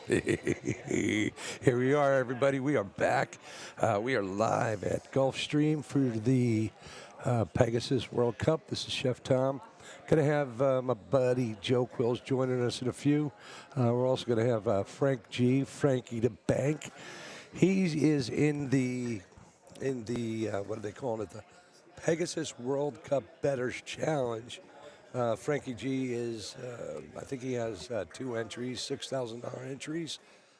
Here we are, everybody. We are back. We are live at Gulfstream for the Pegasus World Cup. This is Chef Thom. Going to have my buddy Joe Quills joining us in a few. We're also going to have Frank G, Frankie the Bank. He is in the what do they call it? The Pegasus World Cup Bettors Challenge. Frankie G is, I think he has 2 entries, $6,000 entries.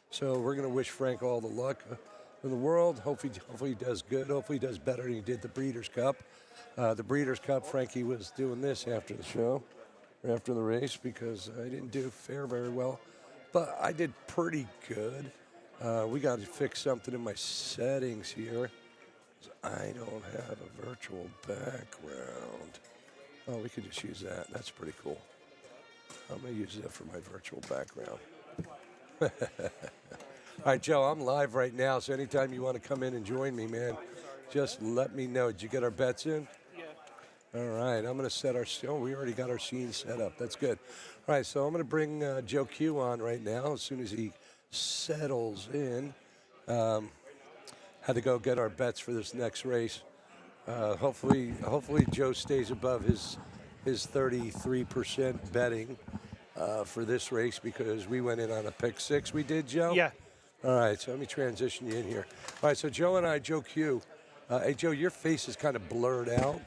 So we're going to wish Frank all the luck in the world. Hopefully he does good. Hopefully he does better than he did the Breeders' Cup. The Breeders' Cup, Frankie was doing this after the show, or after the race, because I didn't do very well. But I did pretty good. We got to fix something in my settings here. I don't have a virtual background. Oh, we could just use that. That's pretty cool. I'm going to use that for my virtual background. All right, Joe, I'm live right now, so anytime you want to come in and join me, man, just let me know. Did you get our bets in? Yeah. All right, I'm going to set our – oh, we already got our scene set up. That's good. All right, so I'm going to bring Joe Q on right now as soon as he settles in. Had to go get our bets for this next race. Hopefully Joe stays above his 33% betting for this race, because we went in on a pick 6. We did, Joe? Yeah. All right, so let me transition you in here. All right, so Joe and I, Joe Q. Hey, Joe, your face is kind of blurred out.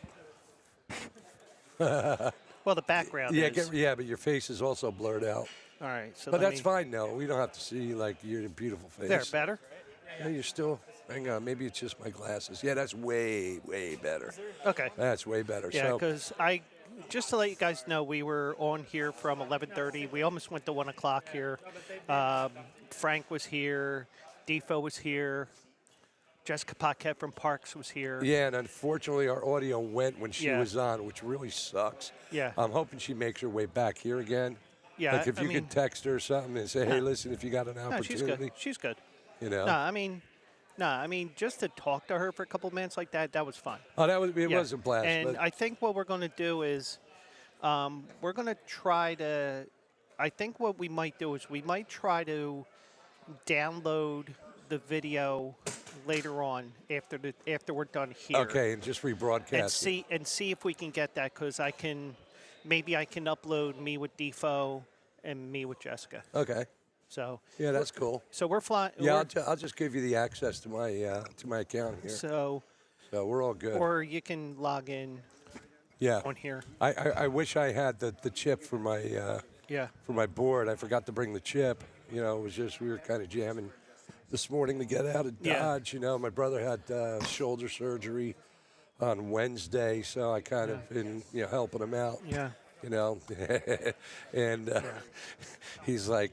Well, the background is. Yeah, but your face is also blurred out. All right. So but that's fine, no. We don't have to see, like, your beautiful face. There, better? Yeah, you're still, hang on, maybe it's just my glasses. Yeah, that's way better. Okay. That's way better. Yeah, because just to let you guys know, we were on here from 11:30. We almost went to 1 o'clock here. Frank was here. Defo was here. Jessica Paquette from Parks was here. Yeah, and unfortunately our audio went when she was on, which really sucks. Yeah. I'm hoping she makes her way back here again. Yeah. Like if you could text her or something and say, hey, listen, if you got an opportunity. No, she's good. She's good. You know? No, I mean, just to talk to her for a couple of minutes like that was fun. Oh, it was a blast. And I think what we're going to do is we're going to try to – I think what we might do is we might try to download the video later on after we're done here. Okay, and just rebroadcast and see if we can get that, because maybe I can upload me with Defo and me with Jessica. Okay. So yeah, that's cool. So we're flying. Yeah, I'll just give you the access to my account here. So we're all good. Or you can log in. Yeah. On here. I wish I had the chip for my board. I forgot to bring the chip. You know, it was just we were kind of jamming this morning to get out of Dodge. You know, my brother had shoulder surgery on Wednesday, so I kind of been helping him out. Yeah. You know, and he's like,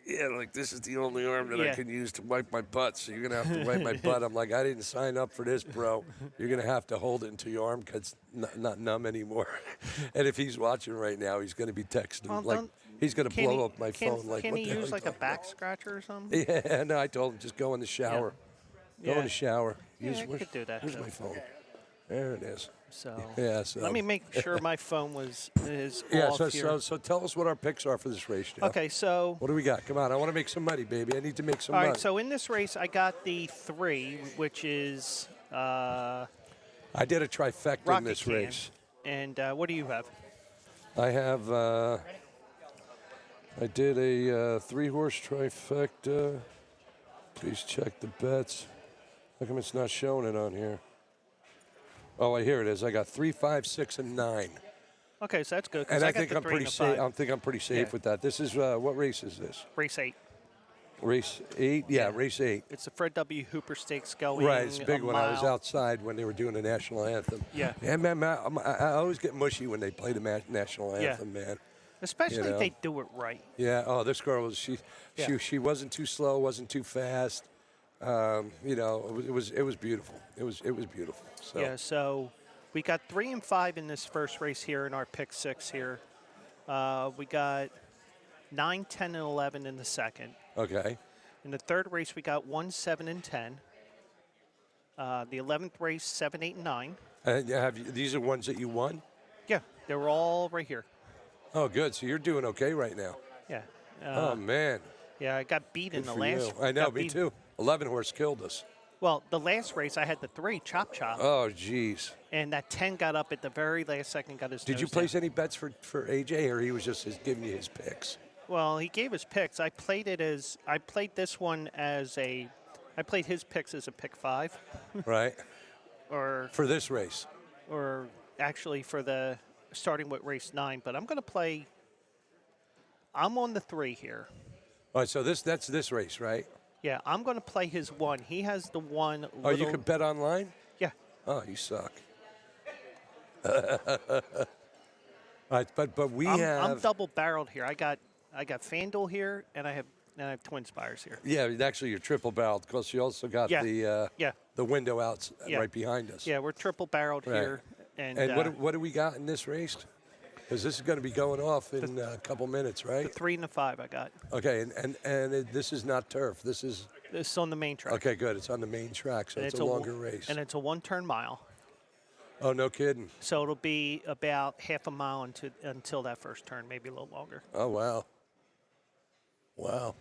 yeah, like this is the only arm that I can use to wipe my butt, so you're going to have to wipe my butt. I'm like, I didn't sign up for this, bro. You're going to have to hold it until your arm gets not numb anymore. And if he's watching right now, he's going to be texting. He's going to blow up my phone. Can he use like a back scratcher or something? Yeah, no, I told him, just go in the shower. Yeah. Go in the shower. Yeah, I could do that. Where's my phone? There it is. So, so let me make sure my phone is off here. So tell us what our picks are for this race, Joe. Okay, so what do we got? Come on, I want to make some money, baby. I need to make some money. All right, so in this race, I got the 3, which is I did a trifecta in this race. And what do you have? I have I did a 3-horse trifecta. Please check the bets. How come it's not showing it on here? Oh, here it is. I got 3, 5, 6, and 9. Okay, so that's good. And I think I'm pretty safe. I think I'm pretty safe with that. This is what race is this? Race 8. Race 8? Yeah, race 8. It's the Fred W. Hooper Stakes going. Right, it's a big one. I was outside when they were doing the national anthem. Yeah. And man, I always get mushy when they play the national anthem, man. Especially if they do it right. Yeah. Oh, this girl was she wasn't too slow, wasn't too fast. You know, it was beautiful. It was beautiful. So. Yeah. So we got 3 and 5 in this first race here in our pick 6 here. We got 9, 10, and 11 in the second. Okay. In the third race, we got 1, 7, and 10. The 11th race, 7, 8, and 9. These are ones that you won? Yeah, they were all right here. Oh, good. So you're doing okay right now. Yeah. Oh, man. Yeah, I got beat in Good the for last. you. I know, got me beat- too. 11 horse killed us. Well, the last race I had the 3 chop chop, Oh, jeez. and that 10 got up at the very last second, got his. Did you nose down. place any bets for AJ, or he was just giving you his picks? Well, he gave his picks. I played this one as I played his picks as a pick 5, Right. or For this race. actually for the starting with race 9. But I'm going to play. I'm on the 3 here. All right, so that's this race, right? Yeah, I'm going to play his 1. He has the 1. Oh, you can bet online? Yeah. Oh, you suck. All right, but I'm double barreled here. I got FanDuel here, and I have Twin Spires here. Yeah, actually you're triple barreled because you also got the window out right behind us. Yeah, we're triple barreled Right. here. And what do we got in this race? Because this is going to be going off in a couple minutes, right? the 3 and the 5 I got. Okay, and this is not turf. This is on the main track. okay. Good. It's on the main track, so And it's a longer race. And it's a 1-turn mile. Oh, no kidding. So it'll be about half a mile until that first turn, maybe a little longer. Oh, wow. Wow.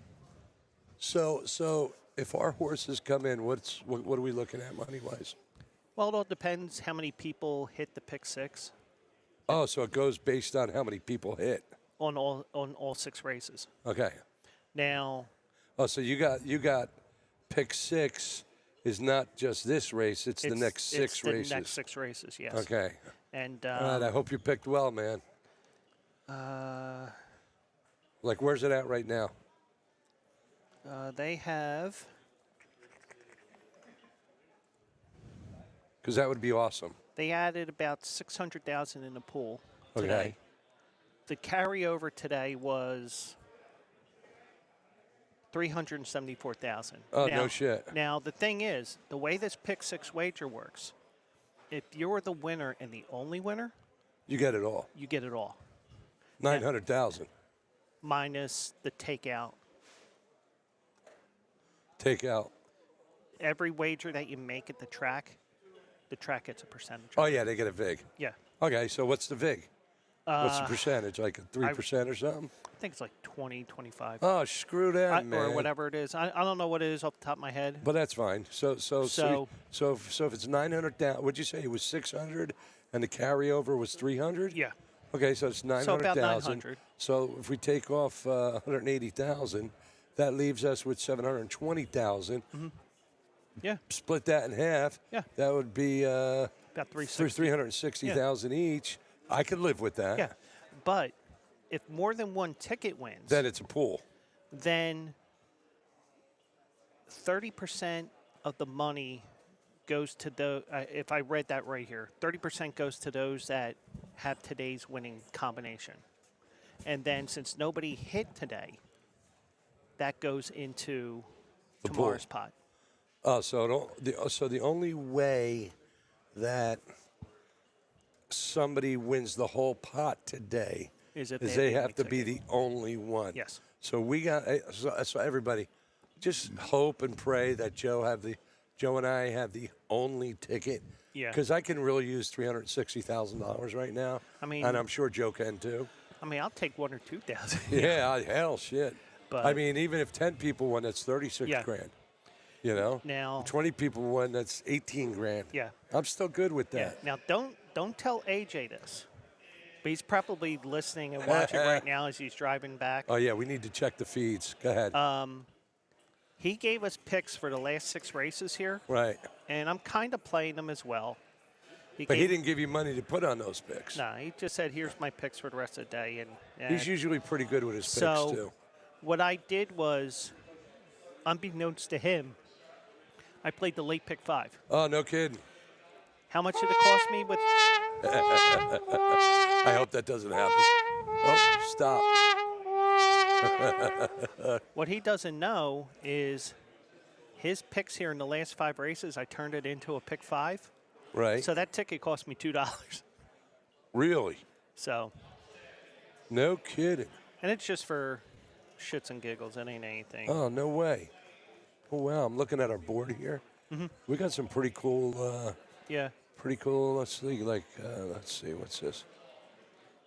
So if our horses come in, what are we looking at money wise? Well, it all depends how many people hit the pick 6 Oh, so it goes based on how many people hit. on all 6 races. Okay. Now, Oh, so you got pick 6 is not just this race; it's the next 6 races. The next 6 races, yes. Okay. And All right. I hope you picked well, man. Like, where's it at right now? they have. Because that would be awesome. They added about 600,000 in the pool Okay. today. The carryover today was 374,000. Oh, no shit. Now the thing is, the way this pick 6 wager works, if you're the winner and the only winner, You get it all. you get it all 900,000. minus the takeout. Take out. Every wager that you make at the track gets a percentage. Oh yeah, they get a vig. Yeah, Okay, so what's the vig? What's the percentage? Like a 3% or something? I think it's like 20, 25. Oh, screw that, man. Or whatever it is. I don't know what it is off the top of my head. But that's fine. So if it's 900,000, would you say it was 600 and the carryover was 300? Yeah. Okay, so it's 900,000. So about 900. So if we take off 180,000, that leaves us with 720,000. Yeah. Split that in half. Yeah. That would be About 360. 360,000 each. I could live with that. Yeah. But if more than one ticket wins, Then it's a pool. then 30% of the money goes to the, if I read that right here, 30% goes to those that have today's winning combination. And then since nobody hit today, that goes into The tomorrow's pool. pot. Oh, so the only way that somebody wins the whole pot today Is if is they they have have the to be the only one. Yes. So we got so everybody, just hope and pray that Joe and I have the only ticket. Yeah. Because I can really use $360,000 right now. I mean- and I'm sure Joe can too. I mean, I'll take 1 or 2,000. Yeah, hell, shit. But- I mean, even if 10 people won, that's 36 Yeah. grand. You know. Now- 20 people won, that's 18 grand. Yeah. I'm still good with Yeah. that. Now, don't tell AJ this, but he's probably listening and watching right now as he's driving back. Oh yeah, we need to check the feeds. Go ahead. He gave us picks for the last 6 races here, right. and I'm kind of playing them as well. But he didn't give you money to put on those picks. No, he just said, "Here's my picks for the rest of the day." And He's usually pretty good with his picks so too. what I did was, unbeknownst to him, I played the late pick 5. Oh, no kidding. How much did it cost me with? I hope that doesn't happen. Oh, stop. What he doesn't know is his picks here in the last 5 races, I turned it into a pick 5. Right. So that ticket cost me $2. Really? So, No kidding. and it's just for shits and giggles. It ain't anything. Oh, no way. Oh, wow. I'm looking at our board here. We got some pretty cool, Yeah. let's see, let's see, what's this?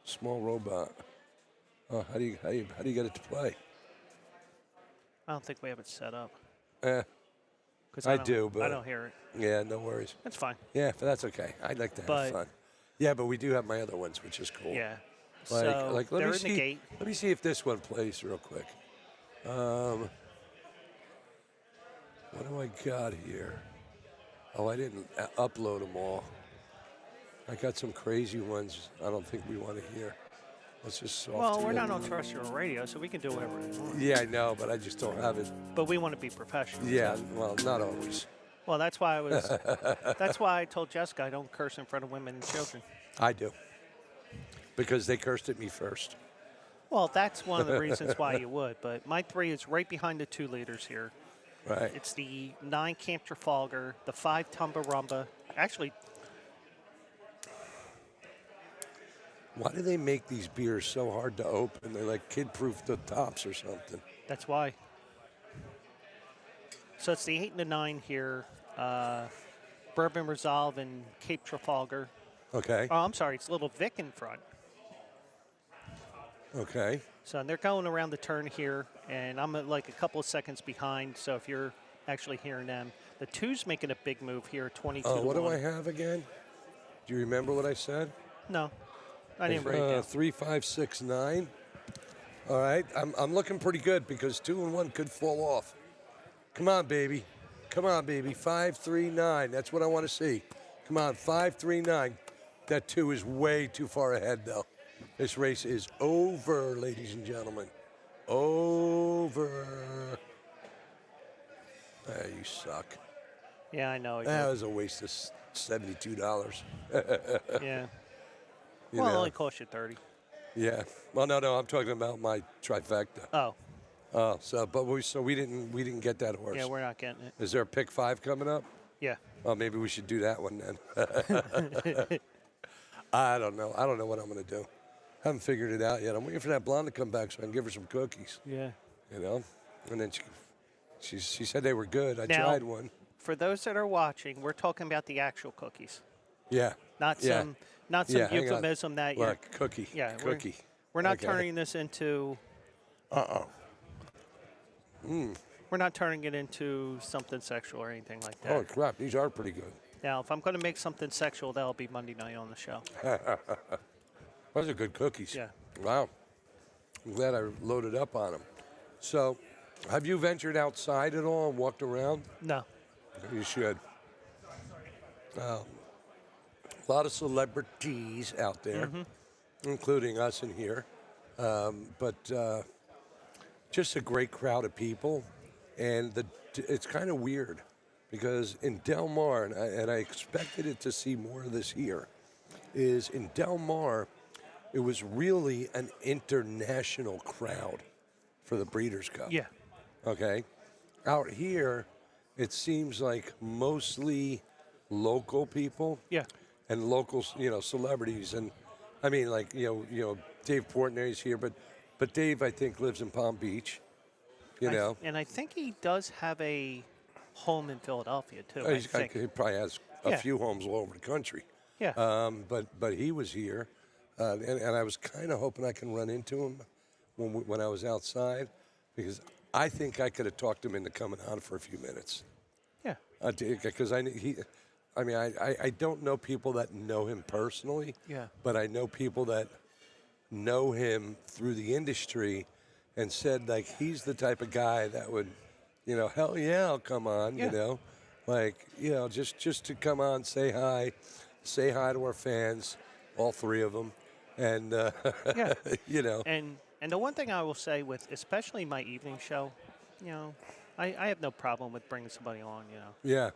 Small robot. Oh, how do you get it to play? I don't think we have it set up. Eh, Because I do, but I don't hear it. yeah, no worries. That's fine. Yeah, but that's okay. I'd like to have But- fun. Yeah, but we do have my other ones, which is cool. Yeah. Like, so let they're me in see. the gate. Let me see if this one plays real quick. What do I got here? Oh, I didn't upload them all. I got some crazy ones. I don't think we want to hear. Let's just soft. Well, we're not on terrestrial radio, so we can do whatever we want. Yeah, I know, but I just don't have it. But we want to be professional. Yeah, well, not always. Well, that's why I was. That's why I told Jessica I don't curse in front of women and children. I do. Because they cursed at me first. Well, that's one of the reasons why you would. But my 3 is right behind the 2 leaders here. Right. It's the 9 Camp Trafalgar, the 5 Tumbarumba. Actually, Why do they make these beers so hard to open? They're like kid-proof the tops or something. that's why. So it's the 8 and the 9 here. Bourbon Resolve and Cape Trafalgar. Okay. Oh, I'm sorry. It's Little Vic in front. Okay. So they're going around the turn here, and I'm at like a couple of seconds behind. So if you're actually hearing them, the 2's making a big move here, 22 to What do 1. I have again? Do you remember what I said? No, I didn't write it down. 3, 5, 6, 9. All right. I'm looking pretty good because 2 and 1 could fall off. Come on, baby. Come on, baby. 5, 3, 9. That's what I want to see. Come on, 5, 3, 9. That 2 is way too far ahead, though. This race is over, ladies and gentlemen. Over. You suck. Yeah, I know. That was a waste of $72. Yeah. You Well, it know? only cost you 30. Yeah. Well, no, I'm talking about my trifecta. Oh, Oh, so we didn't get that horse. yeah, we're not getting it. Is there a pick 5 coming up? Yeah. Oh, maybe we should do that one then. I don't know. I don't know what I'm going to do. Haven't figured it out yet. I'm waiting for that blonde to come back so I can give her some cookies. Yeah. You know, and then she said they were good. I Now- tried one. For those that are watching, we're talking about the actual cookies, Yeah. not Yeah. some hang on. Euphemism that you're. Look, cookie. Yeah, Cookie. We're not Okay. turning this into. We're not turning it into something sexual or anything like that. Oh crap! These are pretty good. Now, if I'm going to make something sexual, that'll be Monday night on the show. Those are good cookies. Yeah. Wow. I'm glad I loaded up on them. So, have you ventured outside at all and walked around? No. You should. A lot of celebrities out there, including us in here, but just a great crowd of people, and it's kind of weird because in Del Mar, and I expected it to see more of this here, is in Del Mar, it was really an international crowd for the Breeders' Cup. Yeah. Okay. Out here, it seems like mostly local people. Yeah. And local, celebrities. And I mean, like, Dave Portnoy's here, but Dave, I think, lives in Palm Beach. And I think he does have a home in Philadelphia too. I think. He probably has a Yeah. few homes all over the country. Yeah. But he was here, and I was kind of hoping I can run into him when I was outside, because I think I could have talked him into coming on for a few minutes. Yeah. Because I don't know people that know him personally. Yeah. But I know people that know him through the industry, and said like he's the type of guy that would, hell yeah, I'll come on. Yeah. Just to come on, say hi to our fans, all 3 of them, and Yeah. And the one thing I will say with especially my evening show, I have no problem with bringing somebody on, Yeah.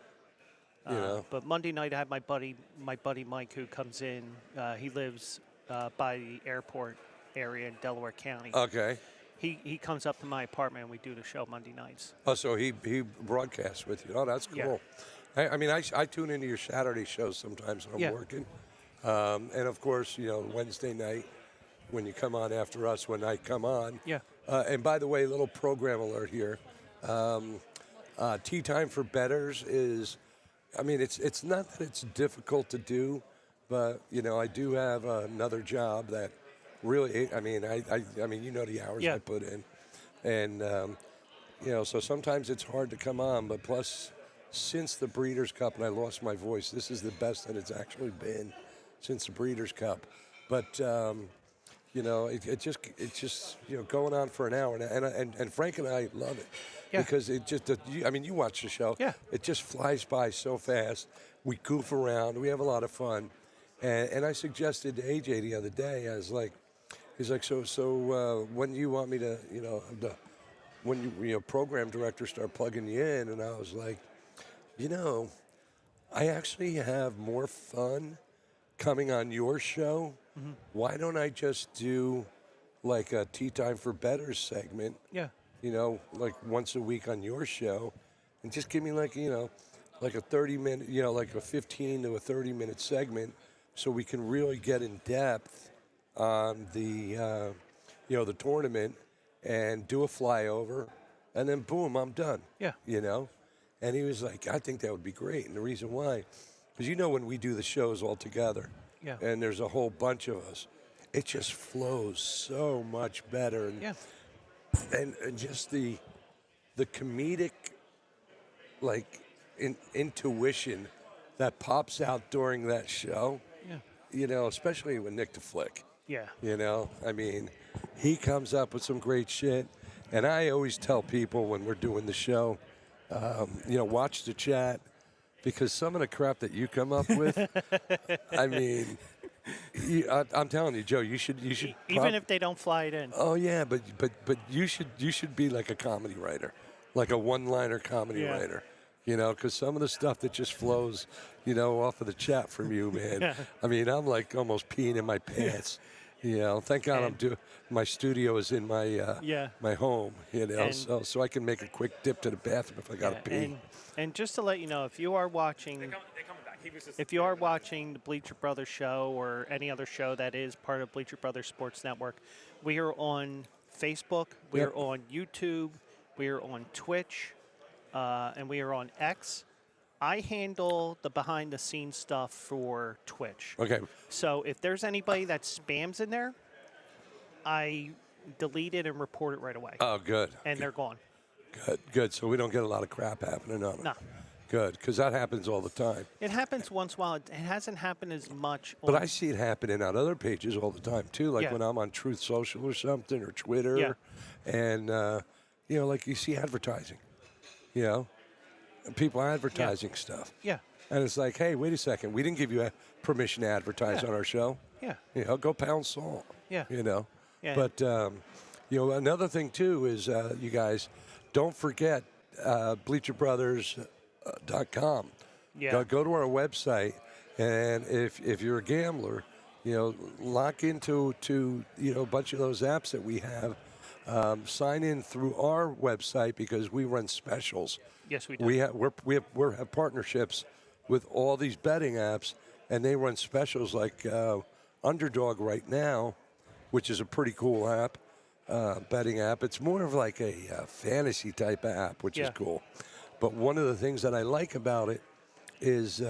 But Monday night I have my buddy Mike who comes in. He lives by the airport area in Delaware County. Okay. He comes up to my apartment and we do the show Monday nights. Oh, so he broadcasts with you. Oh, that's cool. Yeah. I tune into your Saturday shows sometimes when I'm Yeah. working. And, of course, Wednesday night when you come on after us, when I come on. Yeah. And, by the way, little program alert here. Tea Time for Bettors is, it's not that it's difficult to do, but, I do have another job that really, the hours Yeah. I put in. And, So sometimes it's hard to come on, but plus, since the Breeders' Cup and I lost my voice, this is the best that it's actually been since the Breeders' Cup. But it's just going on for an hour, and Frank and I love it because it just you watch the show, it just flies by so fast. We goof around, we have a lot of fun, and I suggested to AJ the other day, he's like, so when do you want me to when you program director start plugging you in, and I was like, I actually have more fun coming on your show. Why don't I just do like a Tea Time for Bettors segment? Yeah. Like once a week on your show, and just give me like a 30-minute, like a 15 to a 30-minute segment, so we can really get in depth on the the tournament and do a flyover, and then boom, I'm done. Yeah. And he was like, I think that would be great, and the reason why, because when we do the shows all together. Yeah. And there's a whole bunch of us. It just flows so much better. And, and just the comedic, intuition that pops out during that show. Yeah. Especially with Nick the Flick. Yeah. He comes up with some great shit. And I always tell people when we're doing the show, watch the chat. Because some of the crap that you come up with, I'm telling you, Joe, you should even if they don't fly it in. Oh yeah, but you should be like a comedy writer, like a one-liner comedy writer, because some of the stuff that just flows, off of the chat from you, man. I'm like almost peeing in my pants. Thank God my studio is in my my home, so I can make a quick dip to the bathroom if I got to pee. And just to let you know, if you are watching, the Bleacher Brothers show or any other show that is part of Bleacher Brothers Sports Network, we are on Facebook, we are on YouTube, we are on Twitch, and we are on X. I handle the behind-the-scenes stuff for Twitch. Okay. So if there's anybody that spams in there, I delete it and report it right away. Oh, good. And they're gone. Good. So we don't get a lot of crap happening on it. No. Good, because that happens all the time. It happens once in a while. It hasn't happened as much. But I see it happening on other pages all the time, too, like when I'm on Truth Social or something, or Twitter. And, like you see advertising, people advertising stuff. Yeah. And it's like, hey, wait a second. We didn't give you permission to advertise on our show. Yeah. Go pound salt. Yeah. Yeah. But, another thing, too, is you guys, don't forget BleacherBrothers.com. Yeah. Go to our website, and if you're a gambler, lock into a bunch of those apps that we have. Sign in through our website because we run specials. Yes, we do. We have partnerships with all these betting apps, and they run specials like Underdog right now, which is a pretty cool app. Betting app. It's more of like a fantasy type of app, which is cool. But one of the things that I like about it is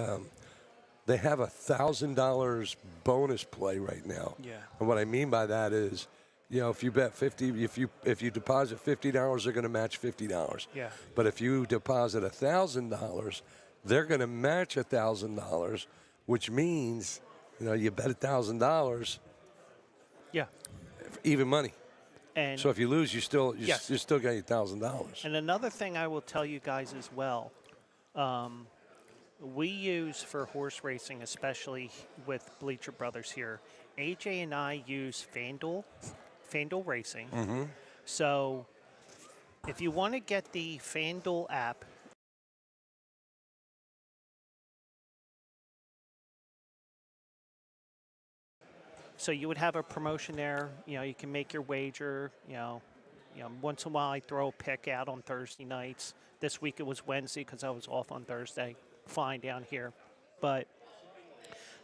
they have $1,000 bonus play right now. Yeah. And what I mean by that is, if you bet 50, if you deposit $50, they're going to match $50. Yeah. But if you deposit $1,000, they're going to match $1,000, which means you bet $1,000. Yeah. Even money. And so if you lose, you still got $1,000. And another thing I will tell you guys as well, we use for horse racing, especially with Bleacher Brothers here, AJ and I use FanDuel Racing. Mm-hmm. So if you want to get the FanDuel app, so you would have a promotion there. You can make your wager. Once in a while I throw a pick out on Thursday nights. This week it was Wednesday because I was off on Thursday. Fine down here. But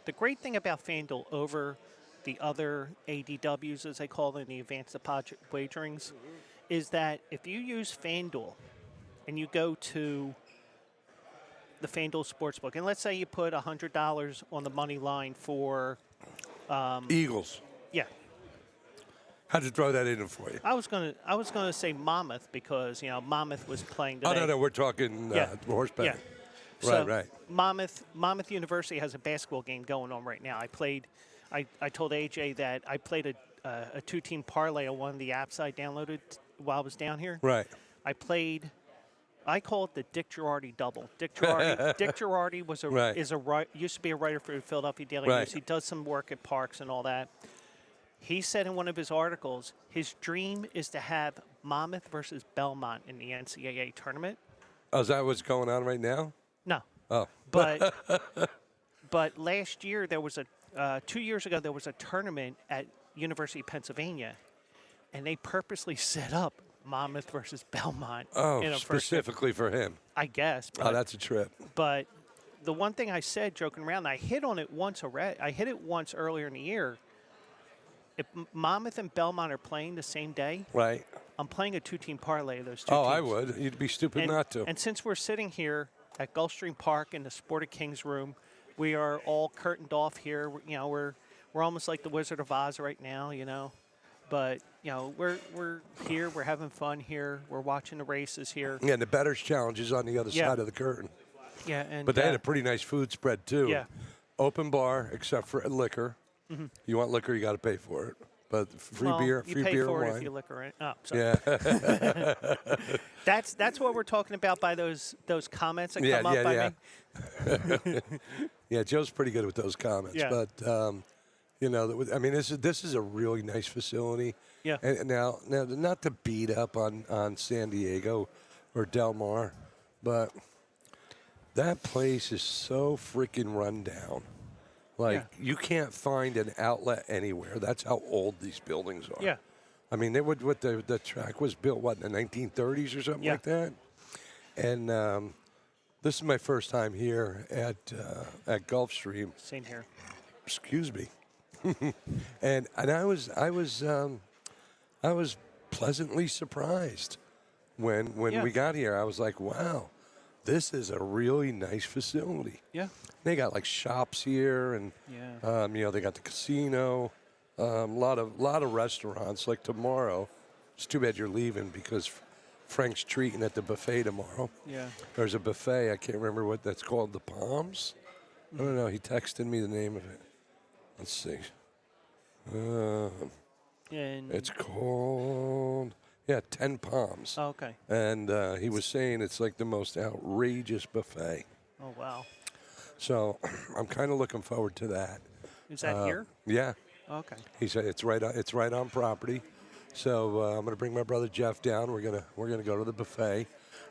the great thing about FanDuel over the other ADWs, as they call them, the advanced deposit wagerings, is that if you use FanDuel and you go to the FanDuel Sportsbook, and let's say you put $100 on the money line for Eagles. Yeah. Had to throw that in for you. I was gonna say Monmouth because Monmouth was playing today. Oh no, we're talking horseback. Yeah. Right, So right. Monmouth University has a basketball game going on right now. I told AJ that I played a two-team parlay on one of the apps I downloaded while I was down here. Right. I call it the Dick Girardi double. Dick Girardi was used to be a writer for the Philadelphia Daily News. He does some work at Parks and all that. He said in one of his articles, his dream is to have Monmouth versus Belmont in the NCAA tournament. Oh, is that what's going on right now? No. Oh. But last year 2 years ago there was a tournament at University of Pennsylvania, and they purposely set up Monmouth versus Belmont. Oh, specifically for him. I guess. Oh, that's a trip. But the one thing I said, joking around, I hit on it once already. I hit it once earlier in the year. If Monmouth and Belmont are playing the same day, right, I'm playing a two-team parlay of those two teams. Oh, I would. You'd be stupid not to. And since we're sitting here at Gulfstream Park in the Sport of Kings room, we are all curtained off here. We're almost like the Wizard of Oz right now, But we're here. We're having fun here. We're watching the races here. Yeah, and the Bettors Challenge is on the other side of the curtain. Yeah, but they had a pretty nice food spread too. Yeah. Open bar except for liquor. Mm-hmm. You want liquor, you got to pay for it. But free beer, you free pay beer for and it wine. if you liquor it. Oh, sorry. Yeah. That's what we're talking about by those comments that come up by me. Yeah, Joe's pretty good with those comments. Yeah. But I mean, this is a really nice facility. Yeah. And now not to beat up on San Diego or Del Mar, but that place is so freaking run down. Like, you can't find an outlet anywhere. That's how old these buildings are. Yeah. I mean, the track was built, in the 1930s or something like that? And this is my first time here at Gulfstream. Same here. Excuse me. and I was pleasantly surprised when we got here. I was like, wow, this is a really nice facility. Yeah. They got like shops here, and they got the casino, a lot of restaurants. Like tomorrow, it's too bad you're leaving because Frank's treating at the buffet tomorrow. Yeah. There's a buffet. I can't remember what that's called. The Palms. I don't know. He texted me the name of it. Let's see. It's called 10 Palms. Oh, okay. And he was saying it's like the most outrageous buffet. Oh, wow. So I'm kind of looking forward to that. Is that here? Yeah. Okay. He said it's right on property. So I'm going to bring my brother Jeff down. We're gonna go to the buffet. I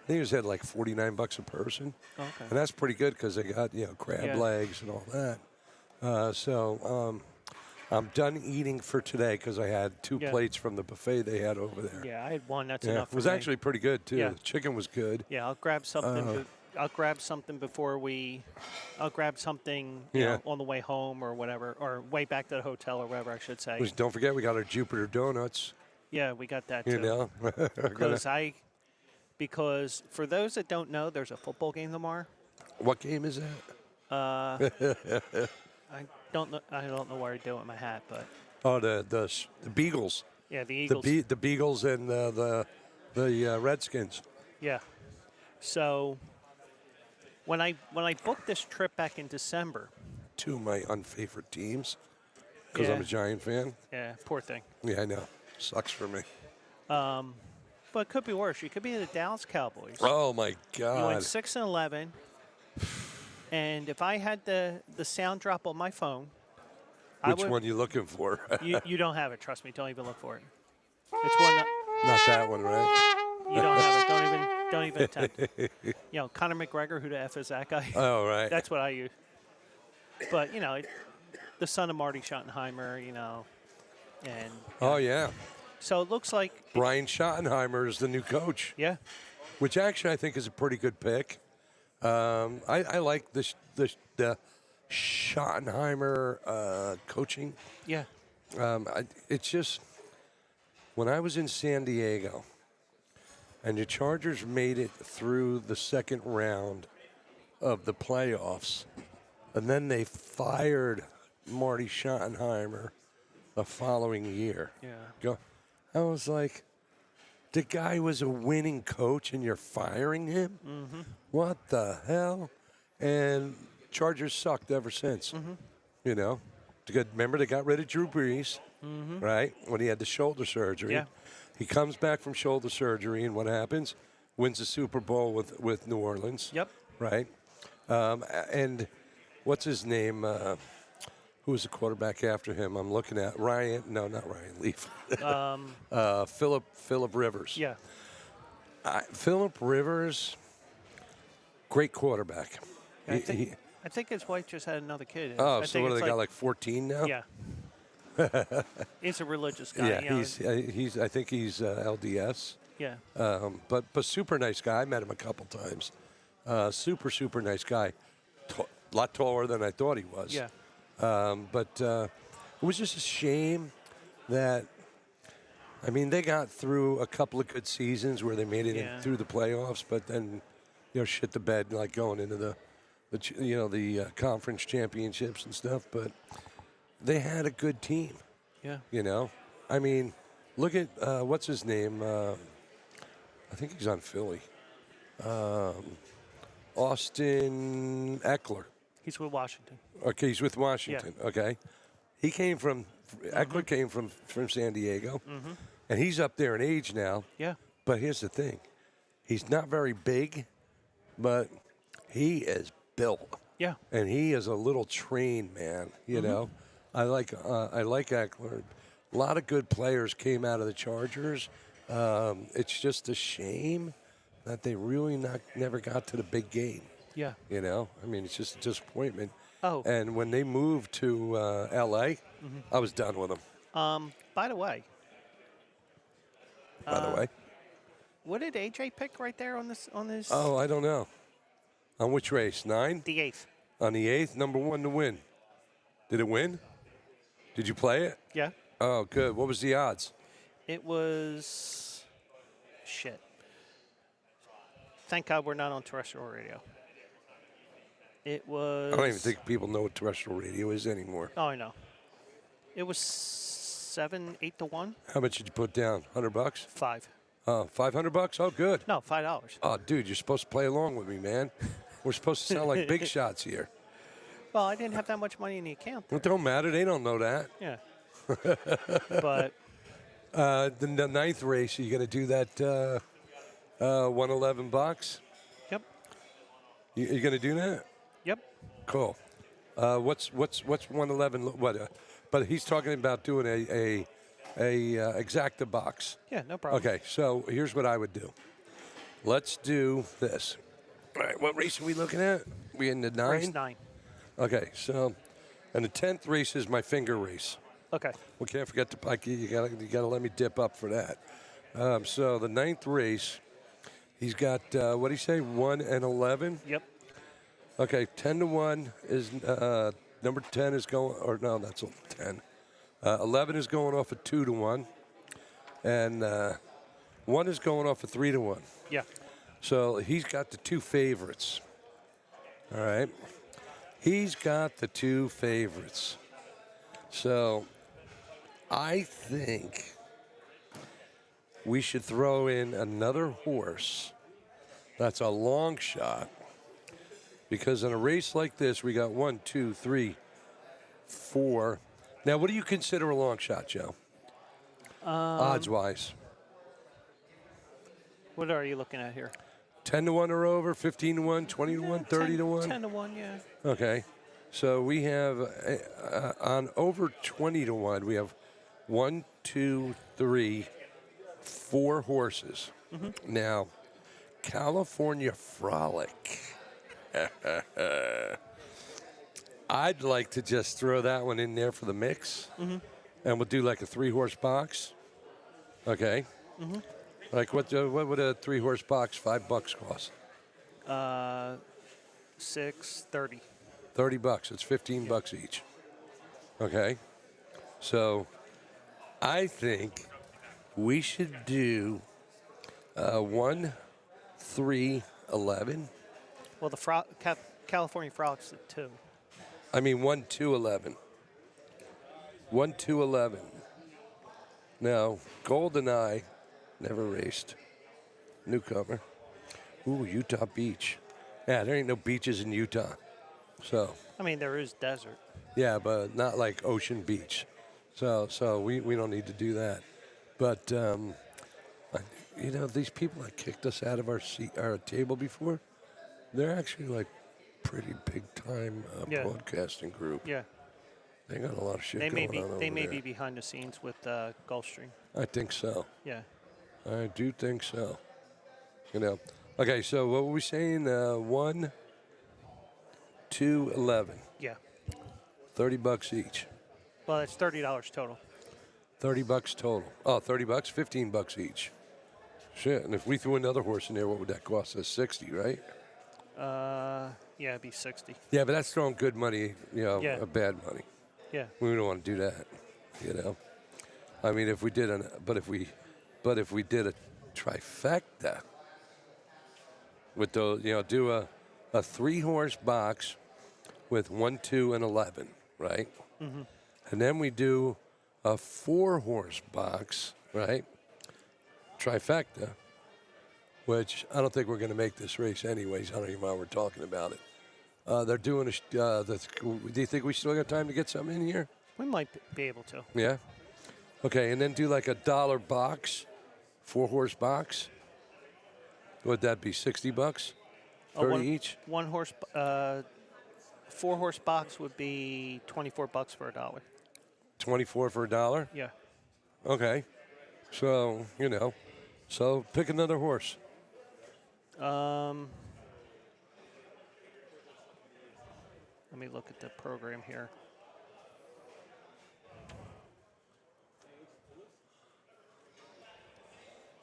think it was at like $49 a person. Okay. And that's pretty good because they got crab legs and all that. So I'm done eating for today because I had two plates from the buffet they had over there. Yeah, I had one. That's enough for me. It was actually pretty good too. Yeah. The chicken was good. Yeah, I'll grab something. I'll grab something I'll grab something on the way home or whatever, or way back to the hotel or whatever I should say. Don't forget we got our Jupiter donuts. Yeah, we got that too. Because for those that don't know, there's a football game tomorrow. What game is that? I don't know. I don't know where I do it with my hat, but. Oh, the Beagles. Yeah, the Eagles. The Beagles and the Redskins. Yeah. So when I booked this trip back in December. Two of my unfavorite teams, because I'm a Giant fan. Yeah, poor thing. Yeah, I know. Sucks for me. But it could be worse. You could be the Dallas Cowboys. Oh my God! You went 6-11, and if I had the sound drop on my phone, which one are you looking for? you don't have it. Trust me. Don't even look for it. It's one. Not that one, right? You don't have it. Don't even attempt. Conor McGregor. Who the F is that guy? Oh, right. That's what I use. But the son of Marty Schottenheimer. And. Oh yeah. So it looks like Brian Schottenheimer is the new coach. Yeah. Which actually I think is a pretty good pick. I like the Schottenheimer coaching. Yeah. It's just when I was in San Diego and the Chargers made it through the second round of the playoffs, and then they fired Marty Schottenheimer the following year. Yeah. I was like, the guy was a winning coach and you're firing him? Mm-hmm. What the hell? And Chargers sucked ever since. Mm-hmm. You know, remember they got rid of Drew Brees, right? When he had the shoulder surgery. Yeah. He comes back from shoulder surgery, and what happens? Wins the Super Bowl with New Orleans. Yep. Right? And what's his name? Who was the quarterback after him? I'm looking at Ryan. No, not Ryan Leaf. Philip Rivers. Yeah. Philip Rivers, great quarterback. I think his wife just had another kid. Oh, I so think what do it's they got, like 14 now? Yeah. He's a religious guy. Yeah, you know. I think he's LDS. Yeah. But super nice guy. I met him a couple times. Super nice guy. A lot taller than I thought he was. Yeah. But it was just a shame that, I mean, they got through a couple of good seasons where they made it in through the playoffs, but then, shit the bed, like going into the conference championships and stuff. But they had a good team. Yeah. I mean, look at what's his name? I think he's on Philly. Austin Eckler. He's with Washington. Okay, he's with Washington. Yeah. Okay, he came from Eckler came from San Diego, and he's up there in age now. Yeah. But here's the thing, he's not very big, but he is built. Yeah. And he is a little trained man. You know, I like Eckler. A lot of good players came out of the Chargers. It's just a shame that they really never got to the big game. Yeah. I mean, it's just a disappointment. Oh. And when they moved to L.A., I was done with them. By the way. What did AJ pick right there on this? Oh, I don't know. On which race? 9? The 8th. On the 8th, number 1 to win. Did it win? Did you play it? Yeah. Oh, good. What was the odds? It was shit. Thank God we're not on terrestrial radio. It was. I don't even think people know what terrestrial radio is anymore. Oh, I know. It was 7, 8 to 1. How much did you put down? $100? 5. Oh, $500? Oh, good. No, $5. Oh, dude, you're supposed to play along with me, man. We're supposed to sound like big shots here. Well, I didn't have that much money in the account. It don't matter. They don't know that. Yeah. But the 9th race, are you going to do that $111? Yep. You going to do that? Yep. Cool. What's 111? What? But he's talking about doing a exacta box. Yeah, no problem. Okay, so here's what I would do. Let's do this. All right, what race are we looking at? We in the 9? Race 9. Okay, so, and the 10th race is my finger race. Okay. We can't forget you gotta let me dip up for that. So the 9th race, he's got what do you say, 1 and 11? Yep. Okay, 10 to 1 is number 10 is going, or no, that's 10. 11 is going off of 2 to 1, and 1 is going off of 3 to 1. Yeah. So he's got the 2 favorites. All right. He's got the 2 favorites. So I think we should throw in another horse. That's a long shot. Because in a race like this, we got 1, 2, 3, 4. Now, what do you consider a long shot, Joe? Odds-wise. What are you looking at here? 10 to 1 or over, 15 to 1, 20 to 1, 30 to 1? 10 to 1, yeah. Okay. So we have, on over 20 to 1, we have 1, 2, 3, 4 horses. Now, California Frolic. I'd like to just throw that one in there for the mix. And we'll do like a 3-horse box. Okay. Like what would a 3-horse box, $5 cost? $6.30. $30. It's $15 each. Okay. So I think we should do 1, 3, 11. Well, the California Frolic's at 2. I mean 1, 2, 11. 1, 2, 11. Now, Golden Eye, never raced. Newcomer. Ooh, Utah Beach. Yeah, there ain't no beaches in Utah. So, I mean, there is desert. yeah, but not like Ocean Beach. So we don't need to do that. But, you know, these people that kicked us out of our table before, they're actually like pretty big time Yeah. broadcasting group. Yeah. They got a lot of shit They may going be on over they may there. be behind the scenes with Gulfstream. I think so. Yeah. I do think so. You know. Okay, so what were we saying? 1, 2, 11. Yeah. $30 each. Well, it's $30 total. $30 total. Oh, $30, $15 each. Shit, and if we threw another horse in there, what would that cost us? 60, right? Yeah, it'd be 60. Yeah, but that's throwing good money, you know, Yeah. bad money. Yeah. We don't want to do that, you know. I mean, if we did if we did a trifecta with those, you know, do a 3-horse box with 1, 2, and 11, right? Mm-hmm. And then we do a 4-horse box, right? Trifecta, which I don't think we're going to make this race anyways. I don't even know why we're talking about it. They're doing do you think we still got time to get something in here? We might be able to. Yeah. Okay, and then do like a $1 box, 4-horse box. Would that be $60? 30 each? 4-horse box would be $24 for $1. 24 for $1? Yeah. Okay. So, you know. So pick another horse. Let me look at the program here.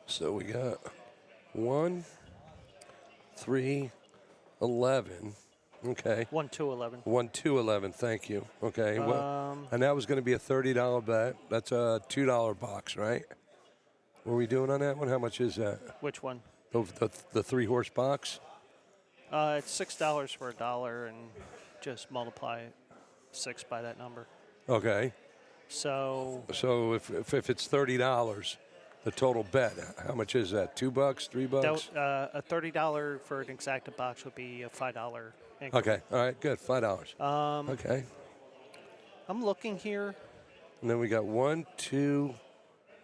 So we got 1, 3, 11. Okay. 1, 2, 11. 1, 2, 11. Thank you. Okay. Well, and that was going to be a $30 bet. That's a $2 box, right? What are we doing on that one? How much is that? Which one? The 3-horse box? It's $6 for $1, and just multiply 6 by that number. Okay. So if it's $30, the total bet, how much is that? $2, $3? a $30 for an exacta box would be a $5 increment. Okay. All right. Good. $5. Okay. I'm looking here. And then we got 1, 2,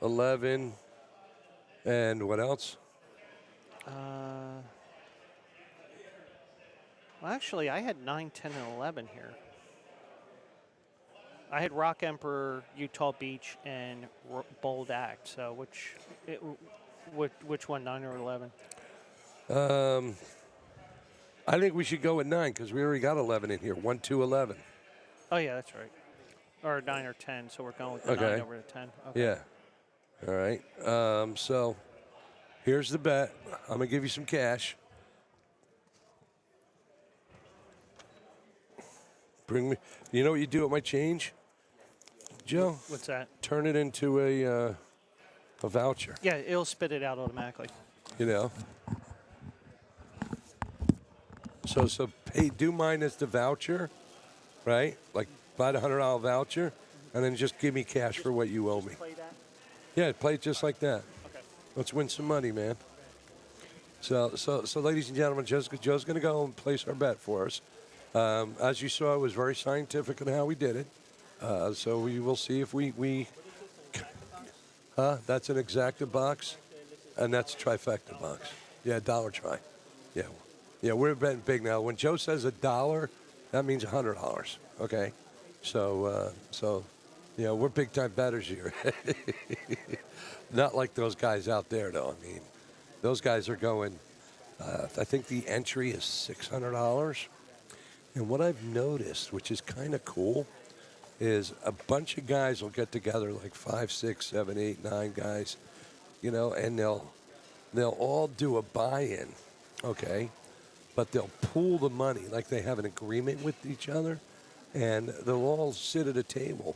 11, and what else? Well, actually, I had 9, 10, and 11 here. I had Rock Emperor, Utah Beach, and Bold Act. So which one, 9 or 11? I think we should go with 9 because we already got 11 in here. 1, 2, 11. Oh, yeah, that's right. Or 9 or 10, so we're going with the 9 over the 10. Okay. Yeah. All right. So here's the bet. I'm going to give you some cash. Bring me. You know what you do with my change, Joe? What's that? Turn it into a voucher. Yeah, it'll spit it out automatically. You know. So do mine as the voucher, right? Like buy the $100 voucher, and then just give me cash for what you owe me. Play that? Yeah, play it just like that. Okay. Let's win some money, man. So ladies and gentlemen, Joe's going to go and place our bet for us. As you saw, it was very scientific in how we did it. So we will see if we that's an exacta box, and that's a trifecta box. Yeah, $1 try. Yeah, we're betting big now. When Joe says $1, that means $100. Okay, so yeah, we're big time bettors here. Not like those guys out there, though. I mean, those guys are going. I think the entry is $600. And what I've noticed, which is kind of cool, is a bunch of guys will get together, like 5, 6, 7, 8, 9 guys, you know, and they'll all do a buy-in, okay? But they'll pool the money, like they have an agreement with each other, and they'll all sit at a table,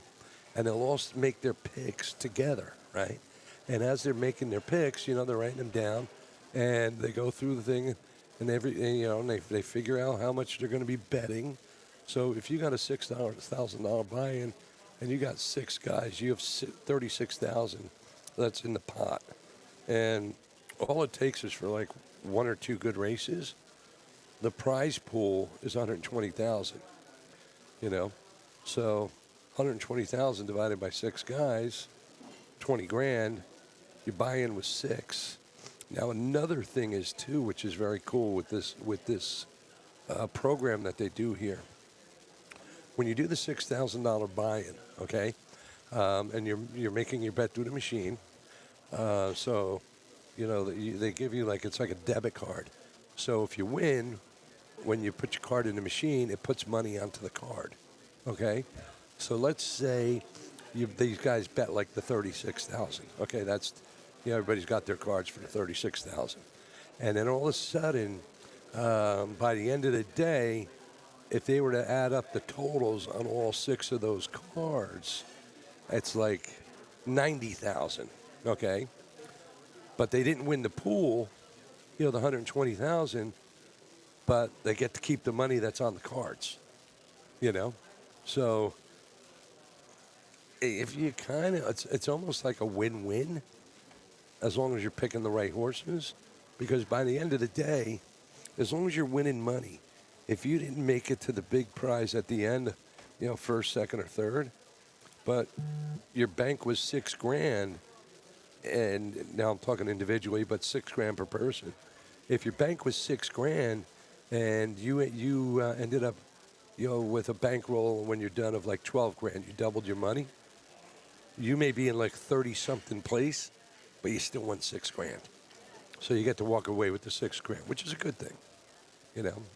and they'll all make their picks together, right? And as they're making their picks, you know, they're writing them down, and they go through the thing. And they figure out how much they're going to be betting. So if you got a $6,000 buy-in, and you got 6 guys, you have $36,000 that's in the pot. And all it takes is for like 1 or 2 good races. The prize pool is 120,000. You know, so 120,000 divided by 6 guys, 20 grand. You buy in with 6. Now another thing is too, which is very cool with this program that they do here. When you do the $6,000 buy-in, okay, and you're making your bet through the machine, so you know they give you it's like a debit card. So if you win, when you put your card in the machine, it puts money onto the card. Okay, so let's say these guys bet like the 36,000. Okay, that's everybody's got their cards for the 36,000, and then all of a sudden, by the end of the day, if they were to add up the totals on all 6 of those cards, it's like 90,000. Okay, but they didn't win the pool, the 120,000, but they get to keep the money that's on the cards. So if you it's almost like a win-win as long as you're picking the right horses, because by the end of the day, as long as you're winning money, if you didn't make it to the big prize at the end, first, second, or third, but your bank was 6 grand, and now I'm talking individually, but 6 grand per person. If your bank was 6 grand and you ended up, with a bankroll when you're done of like 12 grand, you doubled your money, you may be in like 30-something place, but you still won 6 grand. So you get to walk away with the 6 grand, which is a good thing.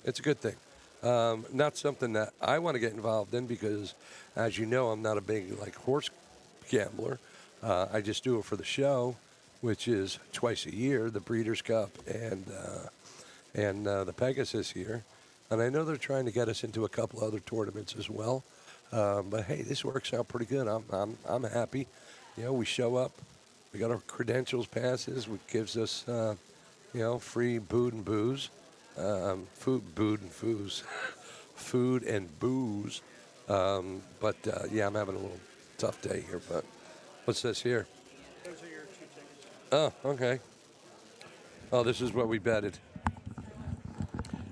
It's a good thing. Not something that I want to get involved in because, as you know, I'm not a big horse gambler. I just do it for the show, which is twice a year, the Breeders' Cup and the Pegasus here. And I know they're trying to get us into a couple other tournaments as well. But hey, this works out pretty good. I'm happy. We show up. We got our credentials passes, which gives us free food and booze. Food and booze. But I'm having a little tough day here. But what's this here? Those are your 2 tickets. Oh, okay. Oh, this is what we betted.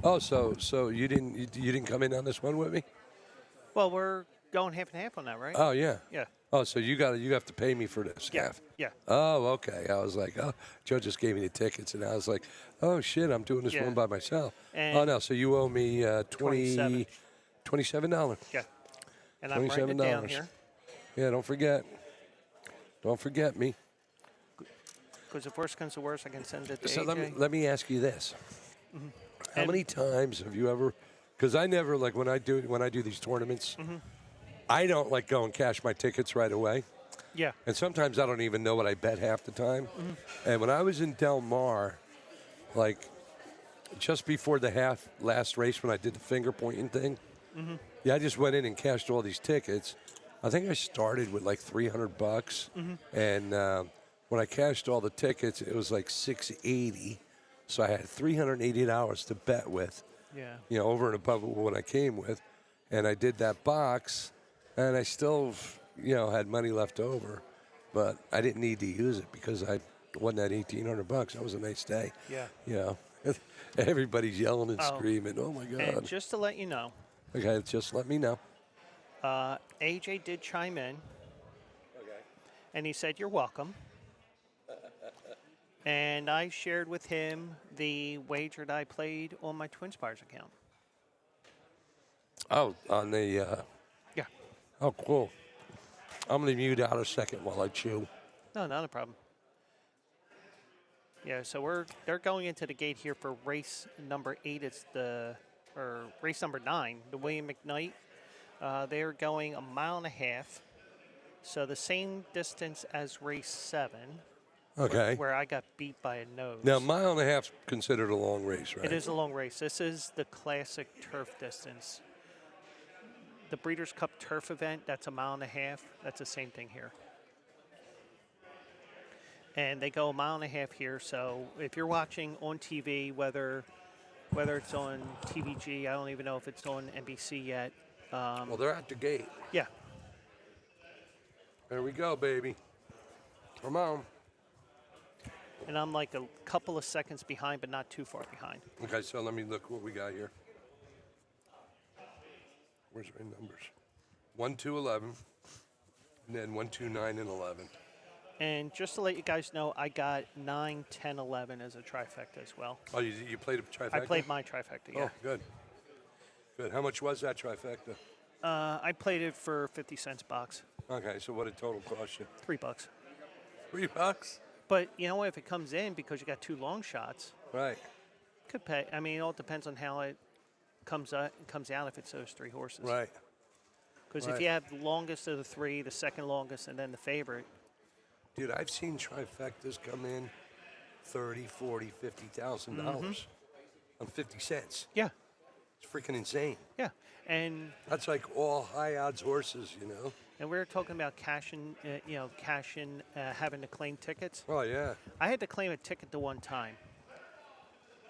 Oh, so you didn't come in on this one with me? Well, we're going half and half on that, right? Oh yeah. Yeah. Oh, so you have to pay me for this half. Yeah. Oh, okay. I was like, oh, Joe just gave me the tickets, and I was like, oh shit, I'm doing this one by myself. And oh no, so you owe me $27. Yeah. And I'm writing it down here. Yeah, don't forget. Don't forget me. Because if worse comes to worse, I can send it to So AJ. let me ask you this. Mm-hmm. How many times have you ever? Because I never when I do these tournaments, I don't go and cash my tickets right away. Yeah. And sometimes I don't even know what I bet half the time. And when I was in Del Mar, just before the last race when I did the finger pointing thing, I just went in and cashed all these tickets. I think I started with $300, and when I cashed all the tickets, it was $680. So I had $380 to bet with. Yeah. Over and above what I came with, and I did that box, and I still, had money left over, but I didn't need to use it because I won that $1,800. That was a nice day. Yeah. Everybody's yelling and screaming. Oh my God! And just to let you know. Okay, just let me know. AJ did chime in. Okay. And he said, "You're welcome." And I shared with him the wager that I played on my Twin Spires account. Oh, on the. Yeah. Oh, cool. I'm going to mute out a second while I chew. No, not a problem. Yeah, so they're going into the gate here for race number 8. Or race number 9, the William McKnight. They're going 1.5 miles. So the same distance as race 7. Okay. Where I got beat by a nose. Now, 1.5 miles is considered a long race, right? It is a long race. This is the classic turf distance. The Breeders' Cup turf event, that's 1.5 miles. That's the same thing here. And they go 1.5 miles here. So if you're watching on TV, whether it's on TVG, I don't even know if it's on NBC yet. Well, they're at the gate. Yeah. There we go, baby. Come on. and I'm like a couple of seconds behind, but not too far behind. Okay, so let me look what we got here. Where's my numbers? 1, 2, 11, and then 1, 2, 9, and 11. And just to let you guys know, I got 9, 10, 11 as a trifecta as well. Oh, you played a trifecta? I played my trifecta, yeah. Oh, good. Good. How much was that trifecta? I played it for 50 cents box. Okay, so what did total cost you? $3. $3? But you know what? If it comes in because you got 2 long shots, Right. could pay. I mean, it all depends on how it comes out. If it's those 3 horses. Right. Because Right. if you have the longest of the 3, the second longest, and then the favorite. Dude, I've seen trifectas come in $30, $40, $50,000 on 50 cents. Yeah. It's freaking insane. Yeah. And That's like all high odds horses, you know? we were talking about cashing, having to claim tickets. Oh, yeah. I had to claim a ticket the one time.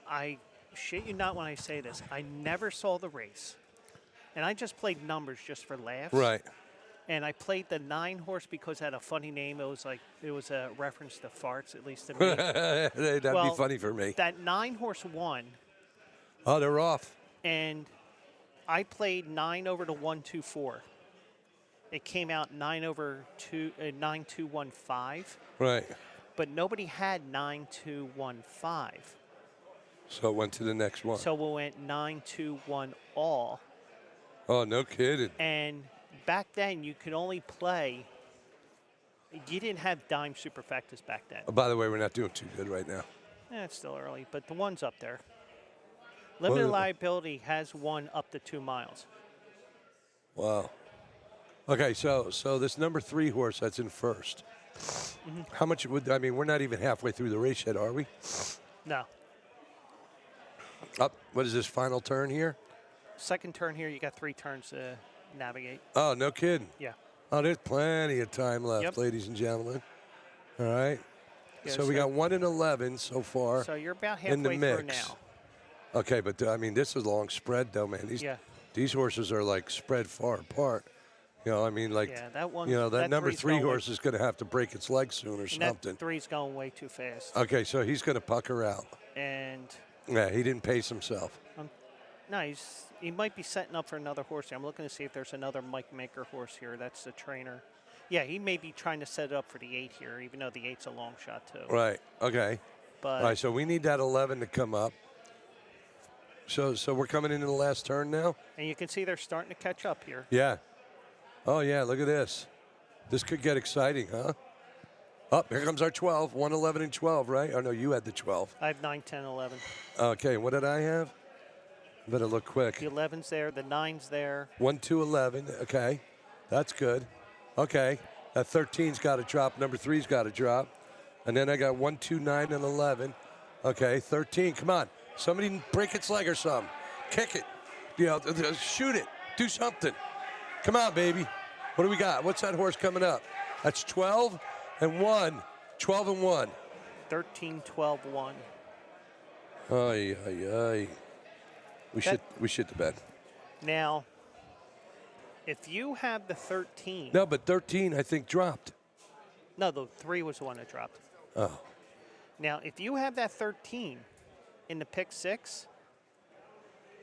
I shit you not when I say this. I never saw the race. And I just played numbers just for laughs. Right. And I played the 9 horse because it had a funny name. It was a reference to farts, at least to me. That'd be funny for me. That 9 horse won, Oh, they're off. and I played 9 over to 1, 2, 4. It came out 9 over 2, 9, 2, 1, 5. Right. But nobody had 9, 2, 1, 5. So it went to the next one. So we went 9, 2, 1 all. Oh, no kidding. And back then, you could only play. You didn't have dime superfectas back then. Oh, by the way, we're not doing too good right now. It's still early, but the one's up there. Limited liability has one up to 2 miles. Wow. Okay, so this number 3 horse that's in first. How much would, I mean, we're not even halfway through the race yet, are we? No. Up, what is this, final turn here? Second turn here, you got 3 turns to navigate. Oh, no kidding. Yeah. Oh, there's plenty of time left, Yep. ladies and gentlemen. All right. Yeah, so we got 1 and 11 so far. So you're about in the halfway through mix. now. Okay, but I mean, this is a long spread, though, man. These horses are like spread far apart. You know, I mean, like, Yeah, that one. you know, that number 3 going horse is going to have to break its leg soon or and something. That 3's going way too fast. Okay, so he's going to pucker out. And Yeah, he didn't pace himself. no, he might be setting up for another horse here. I'm looking to see if there's another Mike Maker horse here. That's the trainer. Yeah, he may be trying to set it up for the 8 here, even though the 8's a long shot too. Right. Okay. But All right. So we need that 11 to come up. So we're coming into the last turn now. and you can see they're starting to catch up here. Yeah. Oh yeah. Look at this. This could get exciting, huh? Up here comes our 12. 1, 11, and 12. Right? Oh no, you had the 12. I have 9, 10, 11. Okay. What did I have? Better look quick. The 11's there. The 9's there. 1, 2, 11. Okay. That's good. Okay. That 13's got to drop. Number 3's got to drop. And then I got 1, 2, 9, and 11. Okay. 13. Come on. Somebody break its leg or something. Kick it. You know, shoot it. Do something. Come on, baby. What do we got? What's that horse coming up? That's 12 and 1. 12 and 1. 13, 12, 1. Ay, ay, ay. We shit the bed. Now, if you have the 13. No, but 13 I think dropped. No, the 3 was the one that dropped. Oh. Now, if you have that 13 in the pick 6,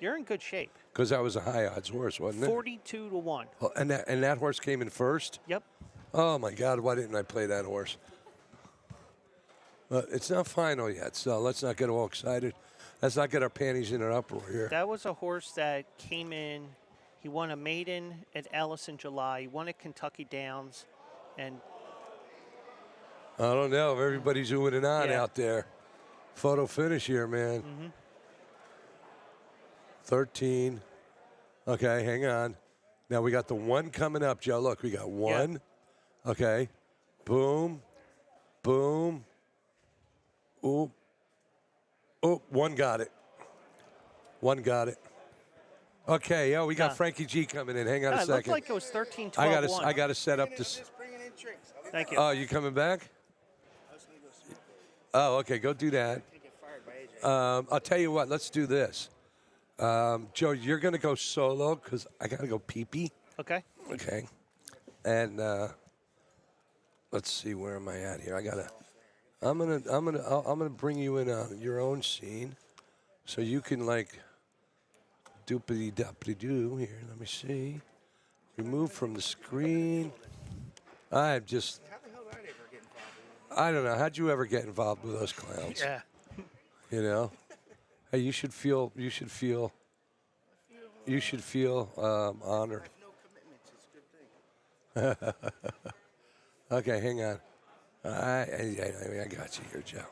you're in good shape. Because that was a high odds horse, wasn't it? 42 to 1. Oh, and that horse came in first? Yep. Oh my God, why didn't I play that horse? It's not final yet, so let's not get all excited. Let's not get our panties in an uproar here. That was a horse that came in. He won a maiden at Ellis in July. He won at Kentucky Downs. And I don't know if everybody's oohing and on Yeah. out there. Photo finish here, man. 13. Okay, hang on. Now we got the 1 coming up, Joe. Look, we got 1. Okay. Boom. Boom. Oop. Oh, 1 got it. 1 got it. Okay, we got Frankie G coming in. Hang on a it second. looked like it was 13, 12, 1. I got to set up this. Thank you. Oh, you coming back? Oh, okay. Go do that. I'll tell you what. Let's do this. Joe, you're going to go solo because I got to go pee-pee. Okay. Okay. And let's see. Where am I at here? I'm gonna bring you in on your own scene, so you can like doopity doopity doo here. Let me see. Remove from the screen. I'm just. How the hell did I ever get involved with I don't know. How'd you ever get involved with those clowns? Yeah. You know. Hey, you should feel. Honored. I have no commitments. It's a good thing. Okay, hang on. I got you here, Joe.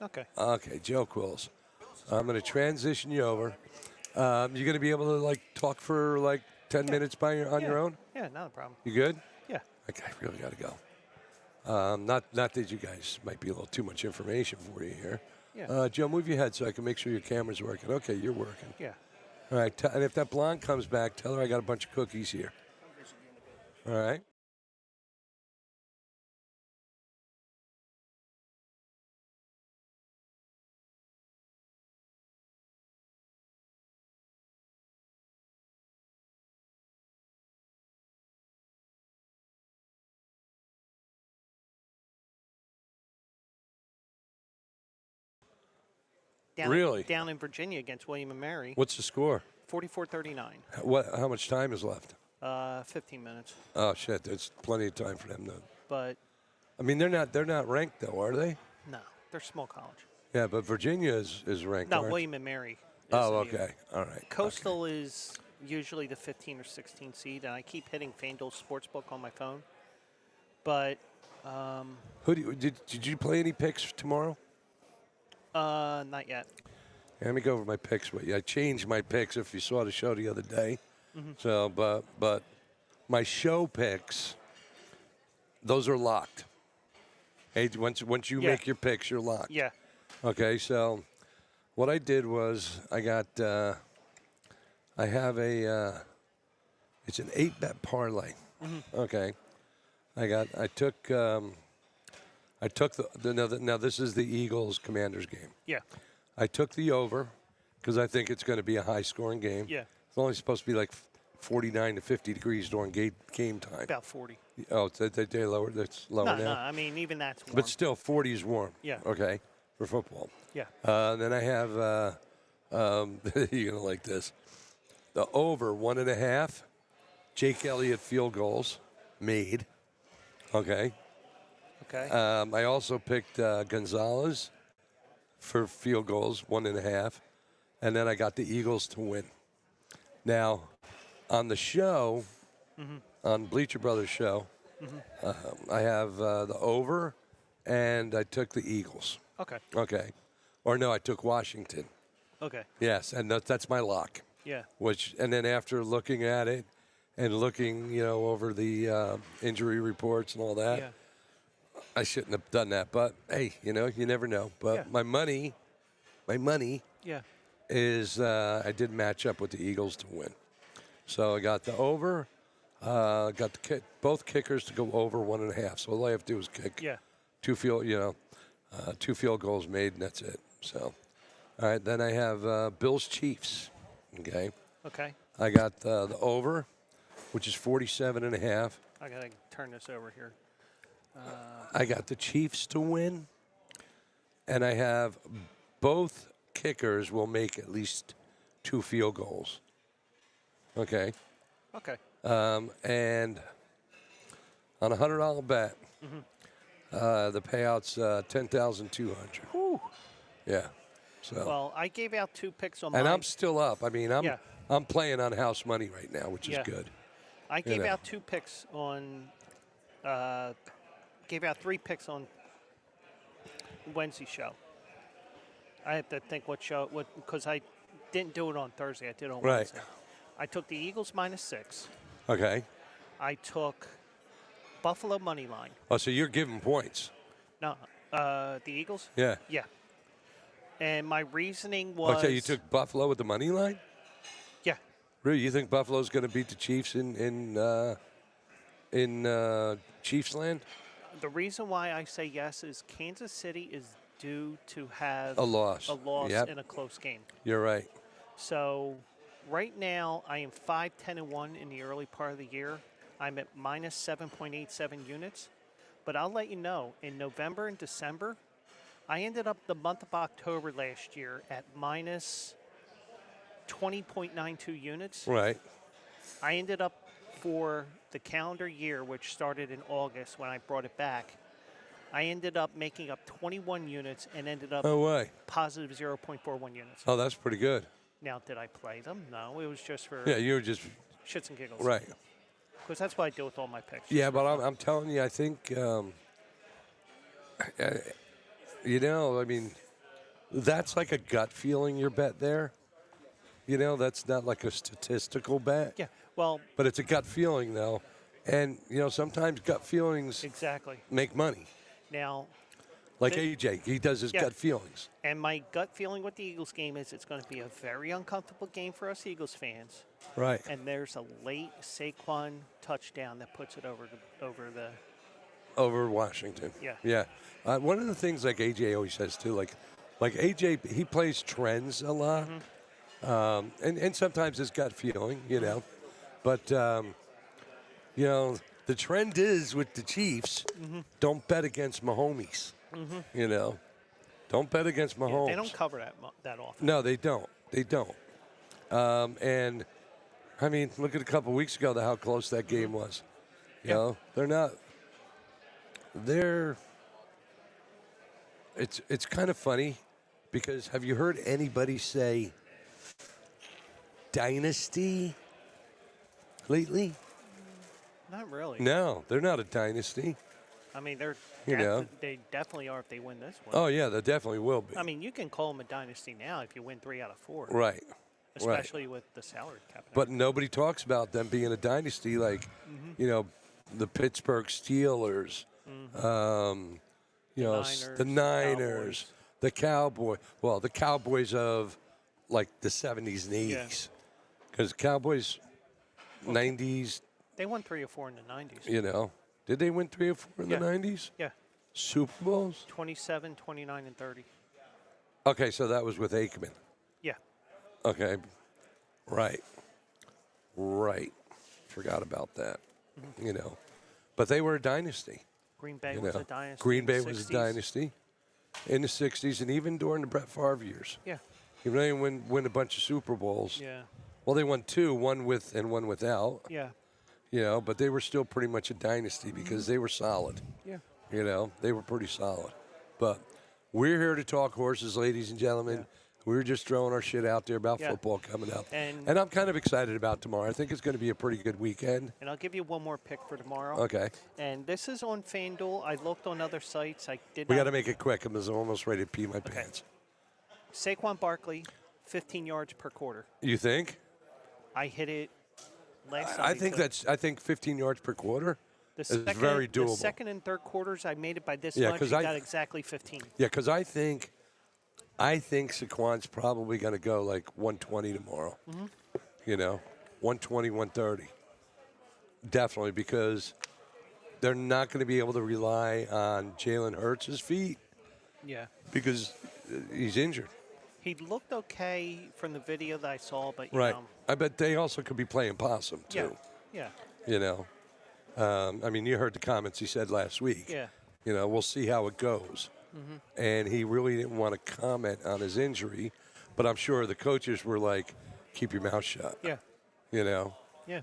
Okay. Okay, Joe Quills. I'm going to transition you over. You're going to be able to like talk for like 10 minutes on your own. Yeah, not a problem. You good? Yeah. Okay, I really got to go. Not that you guys might be a little too much information for you here. Yeah. Joe, move your head so I can make sure your camera's working. Okay, you're working. Yeah. All right, and if that blonde comes back, tell her I got a bunch of cookies here. All right. Really? Down in Virginia against William and Mary. What's the score? 44-39. How much time is left? 15 minutes. Oh shit, there's plenty of time for them to. But I mean, they're not ranked though, are they? no, they're small college. Yeah, but Virginia is ranked. No, aren't William and Mary. Oh, okay. All right. Coastal is usually the 15 or 16 seed, and I keep hitting FanDuel Sportsbook on my phone. But Did you play any picks tomorrow? not yet. Yeah, let me go over my picks with you. I changed my picks if you saw the show the other day. Mm-hmm. So, but my show picks, those are locked. Hey, once you Yeah. make your picks, you're locked. Yeah. Okay, so what I did was I have it's an 8-bet parlay. Mm-hmm. Okay, I took now this is the Eagles Commanders game. Yeah. I took the over because I think it's going to be a high-scoring game. Yeah. It's only supposed to be like 49 to 50 degrees during game time. About 40. Oh, they lowered. It's lower No, now. I mean, even that's warm. But still, 40 is warm. Yeah. Okay, for football. Yeah. Then I have, you're going to like this, the over 1.5, Jake Elliott field goals made. Okay. Okay. I also picked Gonzalez for field goals, 1.5. And then I got the Eagles to win. Now, on the show, on Bleacher Brothers show, I have the over, and I took the Eagles. Okay. Okay. Or no, I took Washington. Okay. Yes, and that's my lock. Yeah. And then after looking at it and looking, over the injury reports and all that, Yeah. I shouldn't have done that. But hey, you never know. But Yeah. my money Yeah. is I did match up with the Eagles to win. So I got the over, got both kickers to go over 1.5. So all I have to do is kick Yeah. two field goals made, and that's it. So, all right, then I have Bills Chiefs. Okay, Okay. I got the over, which is 47.5. I gotta turn this over here. I got the Chiefs to win, and I have both kickers will make at least 2 field goals. Okay. Okay. And on a $100 bet, the payout's $10,200. Whew. Yeah. So. Well, I gave out 2 picks on And mine. I'm still up. I mean, Yeah. I'm playing on house money right now, which is Yeah. good. I gave know. out 2 picks on. Gave out 3 picks on Wednesday's show. I have to think what because I didn't do it on Thursday. I did it on Right. Wednesday. I took the Eagles -6. Okay. I took Buffalo money line. Oh, so you're giving points? No, the Eagles. Yeah. Yeah. And my reasoning was. Okay, you took Buffalo with the money line. Yeah. Really, you think Buffalo's going to beat the Chiefs in Chiefs land? The reason why I say yes is Kansas City is due to have A loss. Yep. in a close game. You're right. So right now I am 5-10-1 in the early part of the year. I'm at -7.87 units. But I'll let you know, in November and December, I ended up the month of October last year at minus 20.92 units. Right. I ended up for the calendar year, which started in August when I brought it back, I ended up making up 21 units and ended up No way. positive 0.41 units. Oh, that's pretty good. Now, did I play them? No, it was just for Yeah, you were just shits and giggles. right. Because that's what I do with all my picks. Yeah, but I'm telling you, I think, you know, I mean, that's like a gut feeling, your bet there. You know, that's not like a statistical bet. Yeah, well, But it's a gut feeling, though. And, you know, sometimes gut feelings exactly. make money. Now, Like AJ, he does his Yeah. gut feelings. and my gut feeling with the Eagles game is it's going to be a very uncomfortable game for us Eagles fans. Right. And there's a late Saquon touchdown that puts it over the. Over Washington. Yeah. Yeah. One of the things like AJ always says, too, like AJ, he plays trends a lot. And sometimes his gut feeling, you know. But, you know, the trend is with the Chiefs, don't bet against Mahomes. You know, don't bet against Mahomes. They don't cover that often. No, they don't. They don't. And, I mean, look at a couple weeks ago how close that game was. You know, they're not. It's kind of funny because have you heard anybody say dynasty lately? Not really. No, they're not a dynasty. I mean, they're You know. they definitely are if they win this one. Oh, yeah, they definitely will be. I mean, you can call them a dynasty now if you win 3 out of 4. Right. Especially with the salary cap. But nobody talks about them being a dynasty like, you know, the Pittsburgh Steelers, you know, the Niners, Cowboys. the Cowboys. Well, the Cowboys of like the 70s and 80s. Because Cowboys, 90s, They won 3 or 4 in the 90s. you know. Did they win 3 or 4 in the 90s? Yeah. Super Bowls? 27, 29, and 30. Okay, so that was with Aikman. Yeah. Okay. Right. Forgot about that. You know. But they were a dynasty. Green Bay You was know. a dynasty. Green in the Bay was a 60s. dynasty in the 60s and even during the Brett Favre years. Yeah. Even though they win a bunch of Super Bowls. Yeah. Well, they won 2, one with and one without. Yeah. You know, but they were still pretty much a dynasty because they were solid. Yeah. You know, they were pretty solid. But we're here to talk horses, ladies and gentlemen. Yeah. We're just throwing our shit out there about Yeah. football coming up. And I'm kind of excited about tomorrow. I think it's going to be a pretty good weekend. And I'll give you one more pick for tomorrow. Okay. And this is on FanDuel. I looked on other sites. I did We not. got to make it quick. I'm almost ready to pee my pants. Saquon Barkley, 15 yards per quarter. You think? I hit it last I Sunday, think too. I think 15 yards per quarter The is second, very doable. The second and third quarters, I made it by this Yeah, much. 'cause You I- got exactly 15. Yeah, because I think Saquon's probably going to go like 120 tomorrow. You know, 120, 130. Definitely, because they're not going to be able to rely on Jalen Hurts' feet Yeah. because he's injured. He looked okay from the video that I saw, but you Right. know, I bet they also could be playing possum, too. yeah, You know, I mean, you heard the comments he said last week. yeah. You know, we'll see how it goes. And he really didn't want to comment on his injury, but I'm sure the coaches were like, "Keep your mouth shut." Yeah. You know, Yeah.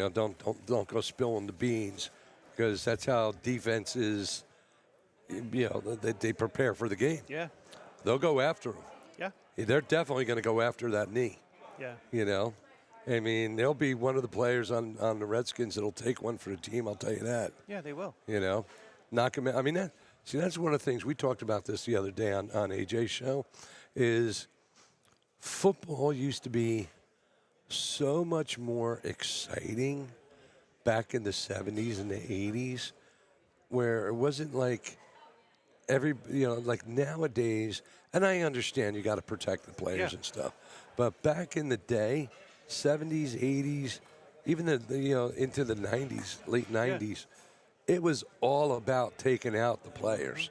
don't go spilling the beans, because that's how defenses, you know, they prepare for the game. Yeah. They'll go after him. Yeah. They're definitely going to go after that knee. Yeah. You know, I mean, they'll be one of the players on the Redskins that'll take one for the team. I'll tell you that. Yeah, they will. You know, knock him out. I mean, that's one of the things we talked about this the other day on AJ's show, is football used to be so much more exciting back in the 70s and the 80s, where it wasn't like like nowadays, and I understand you got to protect the players Yeah. and stuff, but back in the day, 70s, 80s, even into the 90s, late 90s, it was all about taking out the players.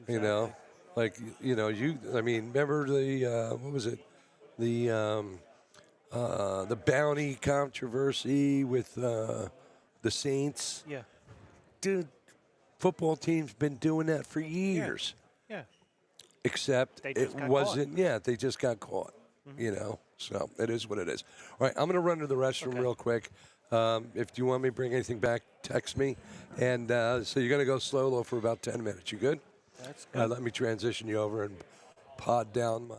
You know, like I mean, remember the what was it, the bounty controversy with the Saints? Yeah. Dude, football team's been doing that for years. Yeah. except They it just got caught. wasn't. Yeah, they just got caught. You know, so it is what it is. All right, I'm going to run to the restroom Okay. real quick. If you want me to bring anything back, text me. And so you're going to go solo for about 10 minutes. You good? That's good. Let me transition you over and pod down my.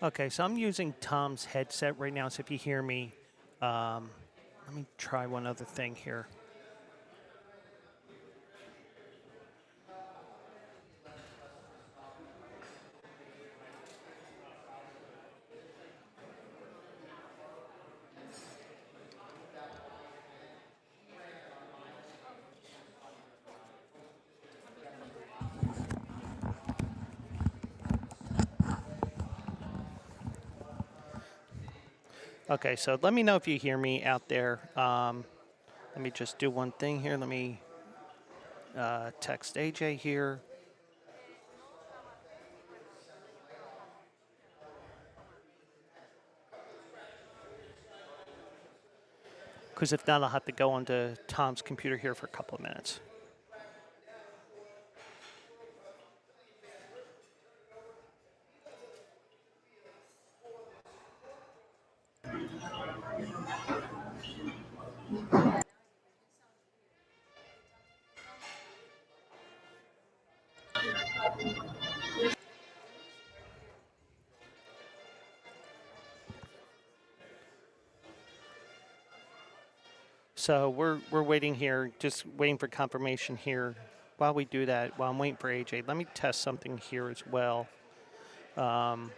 Okay, so I'm using Tom's headset right now, so if you hear me, let me try one other thing here. Okay, so let me know if you hear me out there. Let me just do one thing here. Let me text AJ here. Because if not, I'll have to go onto Tom's computer here for a couple of minutes. So we're waiting here, just waiting for confirmation here. While we do that, while I'm waiting for AJ, let me test something here as well. That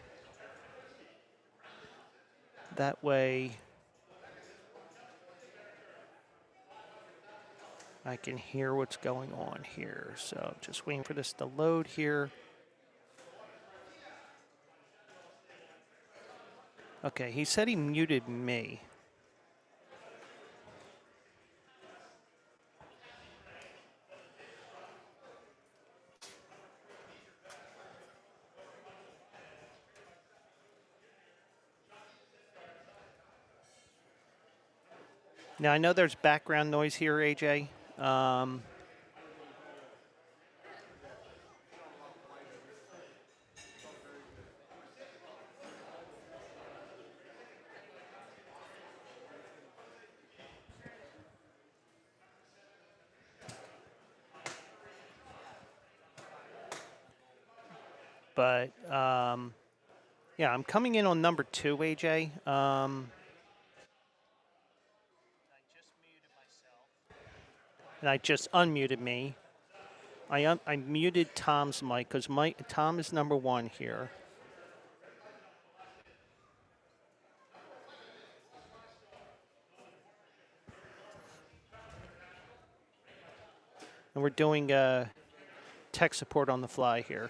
way I can hear what's going on here. So just waiting for this to load here. Okay, he said he muted me. Now I know there's background noise here, AJ. But yeah, I'm coming in on number 2, AJ. I just muted myself, and I just unmuted me. I muted Tom's mic because Tom is number 1 here. And we're doing tech support on the fly here.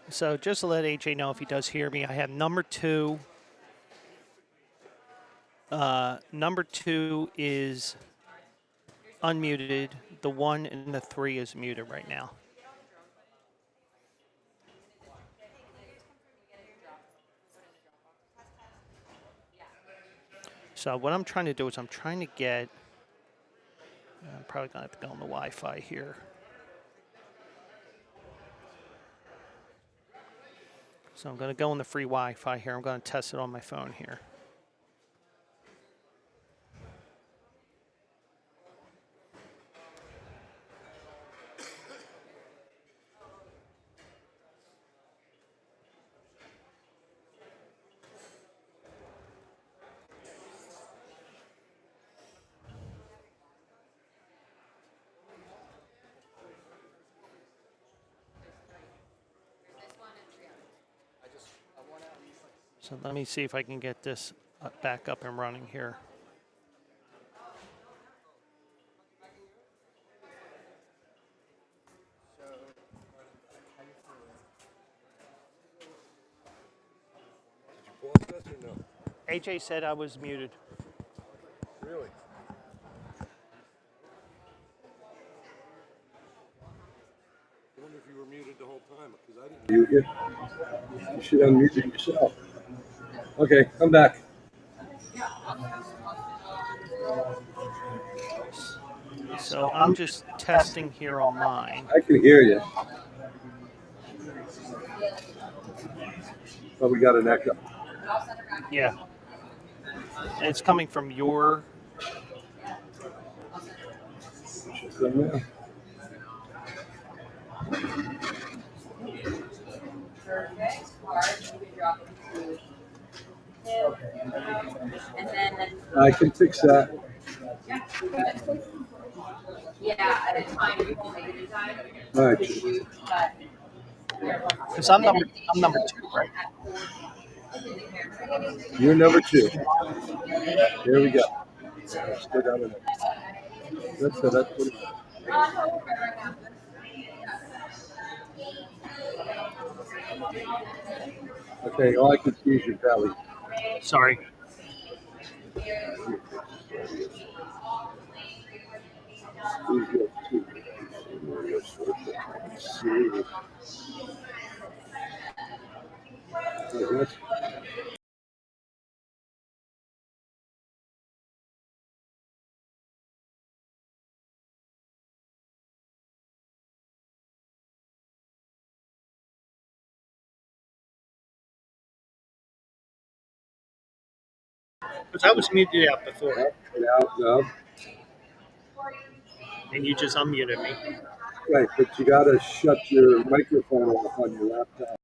So just to let AJ know if he does hear me, I have number 2. Number 2 is unmuted. The 1 and the 3 is muted right now. So what I'm trying to do is I'm trying to get, I'm probably going to have to go on the Wi-Fi here. So I'm going to go on the free Wi-Fi here. I'm going to test it on my phone here. So let me see if I can get this back up and running here. Did you pause us or no? AJ said I was muted. Really? I wonder if you were muted the whole time because I didn't. Mute you. You should unmute it yourself. Okay, I'm back. So I'm just testing here on mine. I can hear you. But we got an echo. Yeah. And it's coming from your. Shut them down. I can fix that. All right. Because I'm number 2, right? You're number 2. Here we go. Let's go down to that. That's what it is. Okay, all I can see is your belly. Sorry. Who's your 2? See. That's Because I was muted out before, up and out now. and you just unmuted me. Right, but you got to shut your microphone off on your laptop.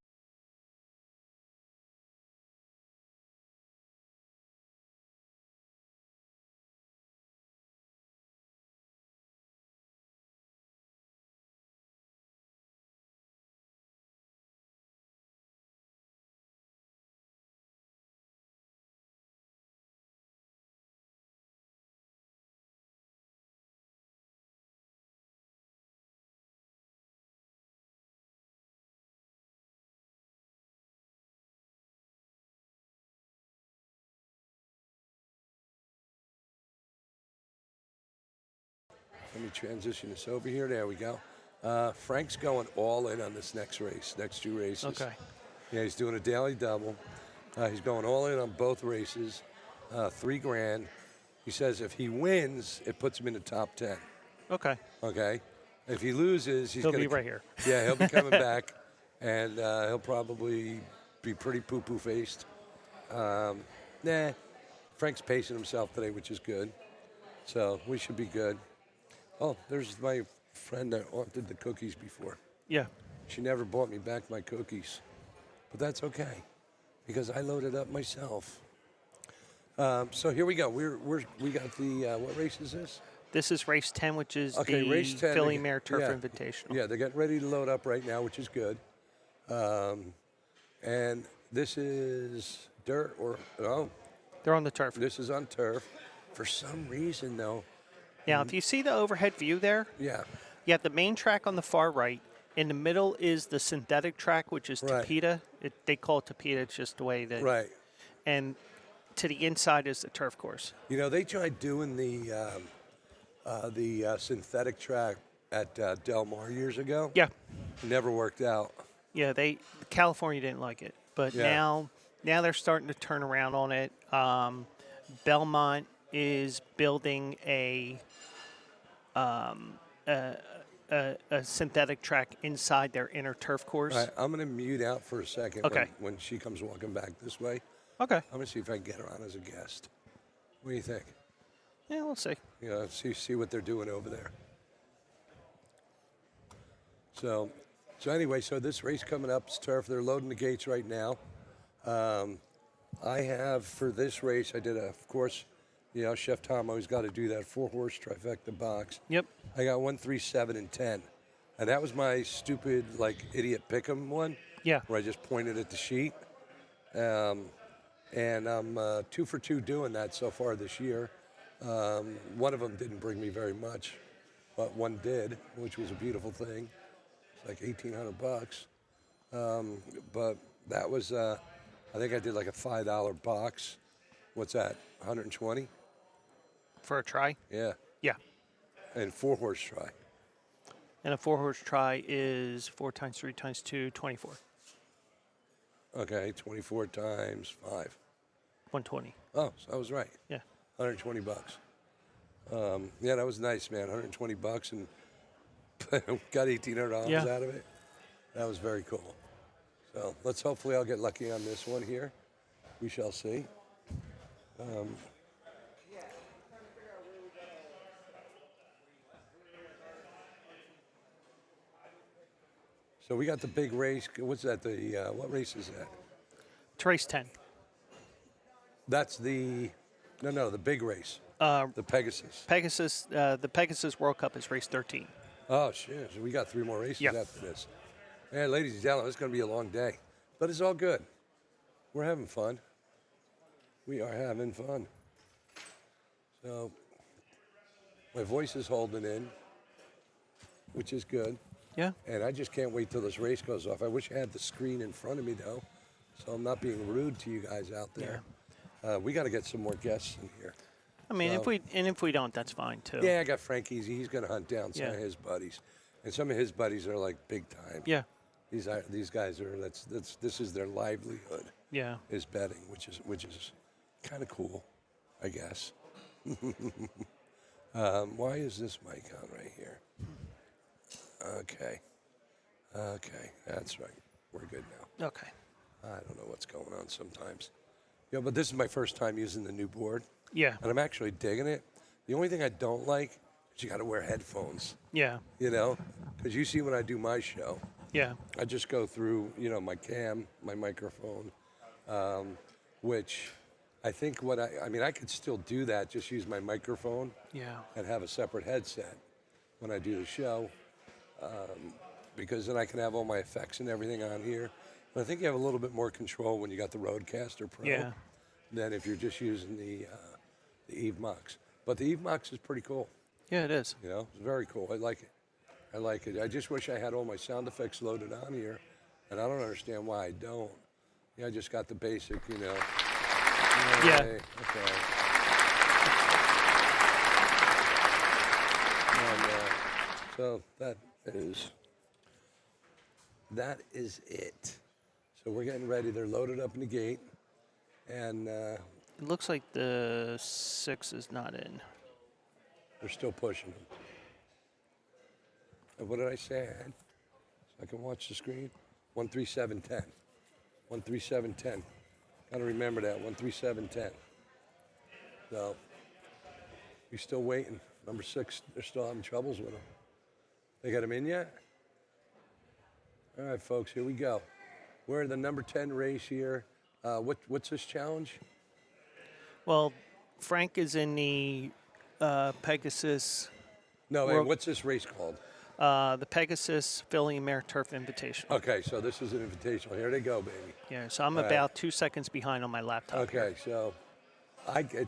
Let me transition this over here. There we go. Frank's going all in on this next race, next 2 races. Okay. Yeah, he's doing a daily double. He's going all in on both races, $3 grand. He says if he wins, it puts him in the top 10. Okay. Okay. If he loses, He'll be right here. Yeah, he'll be coming back, and he'll probably be pretty poo-poo faced. Nah, Frank's pacing himself today, which is good. So we should be good. Oh, there's my friend that did the cookies before. Yeah. She never bought me back my cookies, but that's okay because I loaded up myself. So here we go. We got the what race is this? This is race 10, which is Okay, the race 10. Philly Mare Turf yeah, Invitational. Yeah, they're getting ready to load up right now, which is good. And this is dirt or no? They're on the turf. This is on turf. For some reason, though. Now, if you see the overhead view there, Yeah. you have the main track on the far right. In the middle is the synthetic track, which is Right. Tapeta. They call it Tapeta. It's just the way that. Right. And to the inside is the turf course. You know, they tried doing the synthetic track at Del Mar years ago. Yeah. It never worked out. Yeah, California didn't like it, but Yeah. now they're starting to turn around on it. Belmont is building a synthetic track inside their inner turf course. All right, I'm going to mute out for a second Okay. when she comes walking back this way. Okay. I'm going to see if I can get her on as a guest. What do you think? Yeah, we'll see. You know, see what they're doing over there. So anyway, so this race coming up is turf. They're loading the gates right now. I have for this race, I did of course, you know, Chef Thom always got to do that 4-horse trifecta box. Yep. I got 1, 3, 7, and 10, and that was my stupid idiot pick'em one. Yeah. Where I just pointed at the sheet. And I'm 2 for 2 doing that so far this year. One of them didn't bring me very much, but one did, which was a beautiful thing. It's like $1,800. But that was, I think I did like a $5 box. What's that? 120? For a try? Yeah. Yeah. And 4-horse try. And a 4-horse try is 4 times 3 times 2, 24. Okay, 24 times 5. 120. Oh, so I was right. Yeah. $120. Yeah, that was nice, man. $120 and got $1,800 Yeah. out of it. That was very cool. So let's hopefully I'll get lucky on this one here. We shall see. So we got the big race. What's that? The what race is that? It's race 10. That's the the big race. The Pegasus. The Pegasus World Cup is race 13. Oh shit! So we got 3 more races Yep. after this. Man, ladies and gentlemen, it's going to be a long day, but it's all good. We're having fun. We are having fun. So my voice is holding in, which is good. Yeah. And I just can't wait till this race goes off. I wish I had the screen in front of me, though, so I'm not being rude to you guys out there. We got to get some more guests in here. I mean, So- if we don't, that's fine too. Yeah, I got Frank Easy. He's going to hunt down some Yeah. of his buddies, and some of his buddies are like big time. Yeah. These guys are this is their livelihood Yeah. is betting, which is kind of cool, I guess. Why is this mic on right here? Okay, that's right. We're good now. Okay. I don't know what's going on sometimes. But this is my first time using the new board, Yeah. and I'm actually digging it. The only thing I don't like is you got to wear headphones. Yeah. Because you see when I do my show, Yeah. I just go through, my cam, my microphone, which I think I could still do that, just use my microphone Yeah. and have a separate headset when I do the show, because then I can have all my effects and everything on here. But I think you have a little bit more control when you got the Rodecaster Pro Yeah. than if you're just using the Eve Mox. But the Eve Mox is pretty cool. Yeah, it is. It's very cool. I like it. I just wish I had all my sound effects loaded on here, and I don't understand why I don't. I just got the basic, Yeah. Okay. And, so that is it. So we're getting ready. They're loaded up in the gate, and It looks like the 6 is not in. they're still pushing them. And what did I say I had? So I can watch the screen. 13710. 13710. Gotta remember that. 13710. So you're still waiting. Number 6, they're still having troubles with them. They got him in yet? All right, folks, here we go. We're in the number 10 race here. What's this challenge? Well, Frank is in the Pegasus, No, World- what's this race called? the Pegasus Philly Ameriturf Invitational. Okay, so this is an invitational. Here they go, baby. Yeah, so I'm All right. about 2 seconds behind on my laptop. Okay, so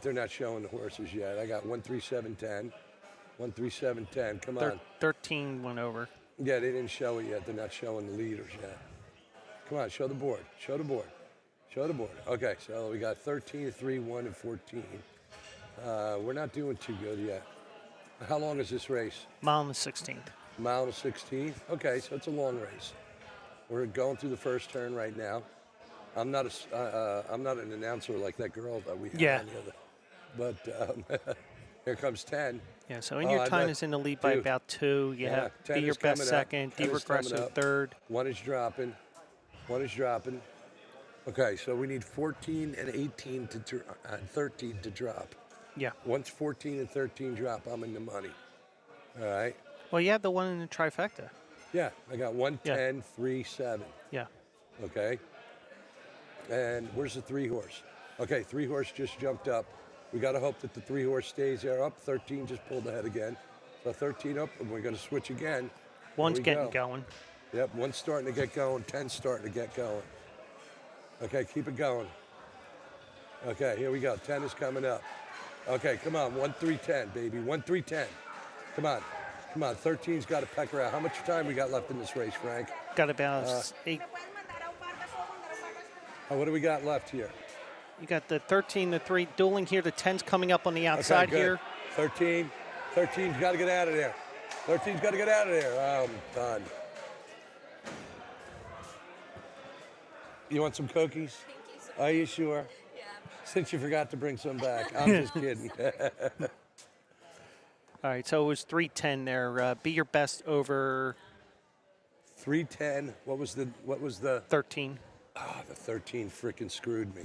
they're not showing the horses yet. I got 13710. 13710. Come on. 13 went over. Yeah, they didn't show it yet. They're not showing the leaders yet. Come on, show the board. Show the board. Show the board. Okay, so we got 13, 3, 1, and 14. We're not doing too good yet. How long is this race? Mile on the 16th. Mile to 16th. Okay, so it's a long race. We're going through the first turn right now. I'm not an announcer like that girl that we had Yeah. on the other. But here comes 10. Yeah, so in your time is in the lead by Dude. about 2. You have 10 Be Your is coming Best up. second, 10 D is coming Regressive up. third. 1 is dropping. 1 is dropping. Okay, so we need 14 and 18 and 13 to drop. Yeah. Once 14 and 13 drop, I'm in the money. All right? Well, you have the one in the trifecta. Yeah, I got 1, 10, 3, 7. Yeah. Okay? And where's the 3 horse? Okay, 3 horse just jumped up. We got to hope that the 3 horse stays there up. 13 just pulled ahead again. So 13 up, and we're going to switch again. One's Here we getting go. going. Yep, 1's starting to get going. 10's starting to get going. Okay, keep it going. Okay, here we go. 10 is coming up. Okay, come on. 1, 3, 10, baby. 1, 3, 10. Come on. Come on. 13's got to peck around. How much time we got left in this race, Frank? Got about 8. What do we got left here? You got the 13, the 3 dueling here. The 10's coming up on the outside Okay, good. here. 13's got to get out of there. 13's got to get out of there. Oh, I'm done. You want some cookies? Are you sure? Yeah. Since you forgot to bring some back. I'm just kidding. All right, so it was 3:10 there. Be Your Best over 310. What was the 13. the 13 freaking screwed me.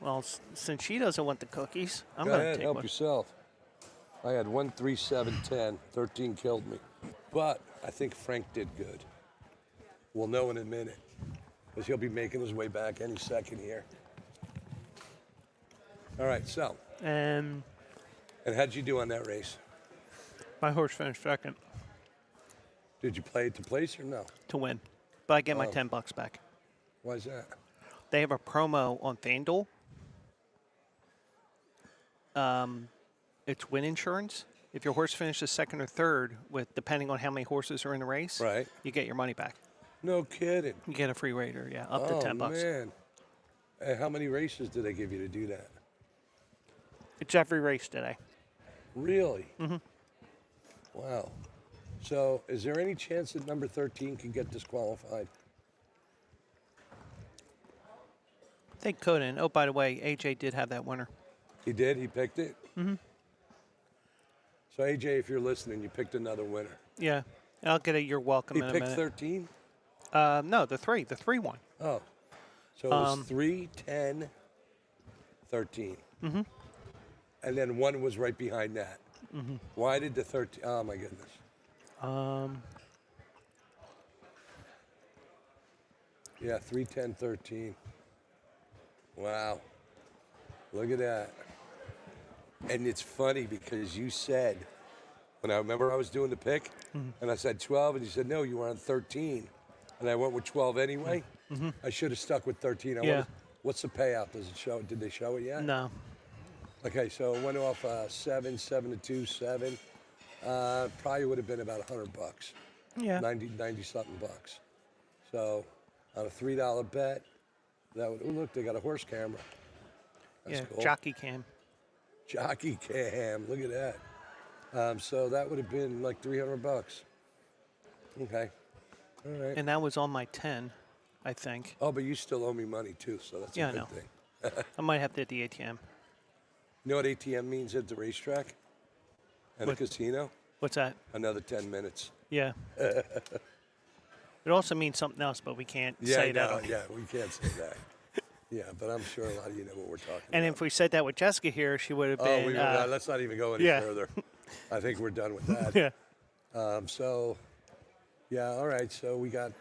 Well, since she doesn't want the cookies, I'm Go going to ahead, take help one. yourself. I had 1, 3, 7, 10. 13 killed me. But I think Frank did good. We'll know in a minute, because he'll be making his way back any second here. All right, so. And And how'd you do on that race? my horse finished second Did you play it to place or no? to win. But I get my $10 back. Why's that? They have a promo on FanDuel. It's win insurance. If your horse finishes second or third, with depending on how many horses are in the race, Right. you get your money back. No kidding. You get a free raider, yeah, up to $10. Oh, man. Hey, how many races did they give you to do that? It's every race today. Really? Mm-hmm. Wow. So is there any chance that number 13 can get disqualified? They couldn't. Oh, by the way, AJ did have that winner. He did? He picked it? Mm-hmm. So, AJ, if you're listening, you picked another winner. Yeah, I'll get a you're welcome He in a picked minute. 13? No, the three one. Oh. So it was 3, 10, 13. Mm-hmm. And then one was right behind that. Mm-hmm. Why did the 13? Oh, my goodness. Yeah, 3, 10, 13. Wow. Look at that. And it's funny because you said, when I remember I was doing the pick, and I said 12, and you said, no, you were on 13. And I went with 12 anyway. Mm-hmm. I should have stuck with 13. Yeah. What's the payout? Does it show? Did they show it yet? No. Okay, so it went off 7 to 2, 7. Probably would have been about $100. Yeah. 90 something bucks. So on a $3 bet, that would, oh, look, they got a horse camera. That's Yeah, cool. jockey cam. Jockey cam, look at that. So that would have been like $300. Okay, all right. And that was on my 10, I think. Oh, but you still owe me money too, so that's Yeah, a I good know. thing. I might have to hit the ATM. You know what ATM means at the racetrack? At a What? casino? What's that? Another 10 minutes. Yeah. It also means something else, but we can't say that. on- Yeah, we can't say that. Yeah, but I'm sure a lot of you know what we're talking And about. if we said that with Jessica here, she would have been. Let's not even go any yeah. further. I think we're done with that. Yeah. So, yeah, all right. So we got,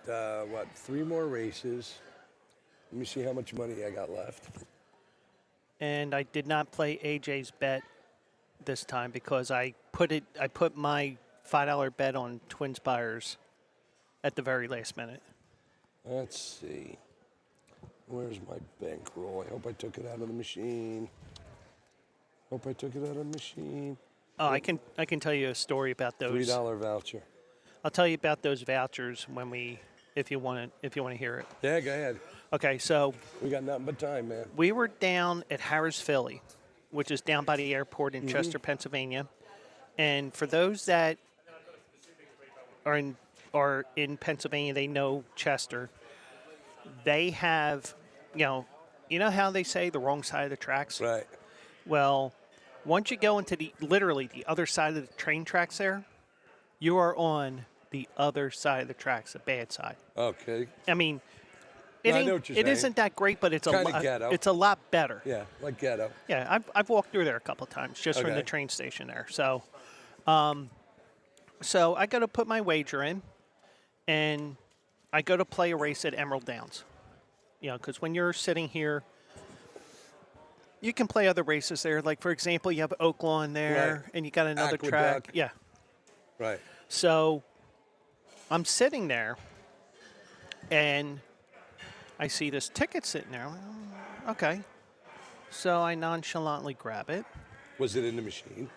3 more races. Let me see how much money I got left. And I did not play AJ's bet this time because I put my $5 bet on Twin Spires at the very last minute. Let's see. Where's my bankroll? I hope I took it out of the machine. Oh, I can tell you a story about those. $3 voucher. I'll tell you about those vouchers if you want to hear it. Yeah, go ahead. Okay, so We got nothing but time, man. we were down at Harris Philly, which is down by the airport in Chester, Pennsylvania. And for those that are in Pennsylvania, they know Chester. They have, you know how they say the wrong side of the tracks? Right. Well, once you go into literally the other side of the train tracks there, you are on the other side of the tracks, the bad side. Okay. I mean, No, I know what you're saying. isn't that great, but it's Kinda ghetto. it's a lot better. Yeah, like ghetto. Yeah, I've walked through there a couple of times just from the Okay. train station there. So, so I go to put my wager in, and I go to play a race at Emerald Downs. Because when you're sitting here, you can play other races there. Like, for example, you have Oaklawn there, Right. and you got another Aqueduct. track. Yeah. Right. So I'm sitting there, and I see this ticket sitting there. I'm like, "Oh, okay." So I nonchalantly grab it. Was it in the machine?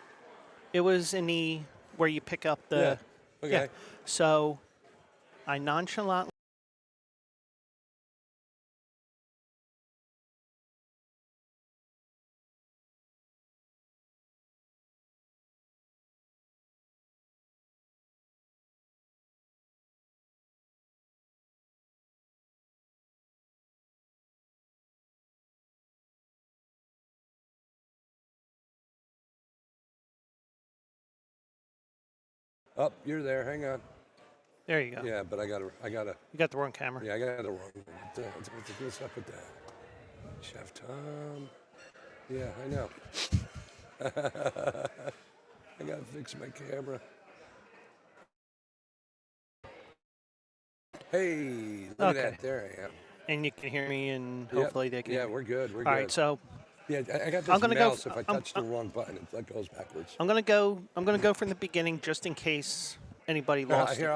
It was in where you pick up the. Yeah. Okay. So I nonchalantly. Oh, you're there. Hang on. There you go. Yeah, but I gotta. You got the wrong camera. Yeah, I got the wrong. What's up with that? Chef Thom. Yeah, I know. I gotta fix my camera. Hey, look at Okay. that. There I am. And you can hear me, and Yep. hopefully they can. Yeah, hear me. we're good. We're All good. right, so Yeah, I got I'm this gonna go mouse. If I touch the wrong button, that goes backwards. I'm gonna go from the beginning just in case anybody lost Here, it.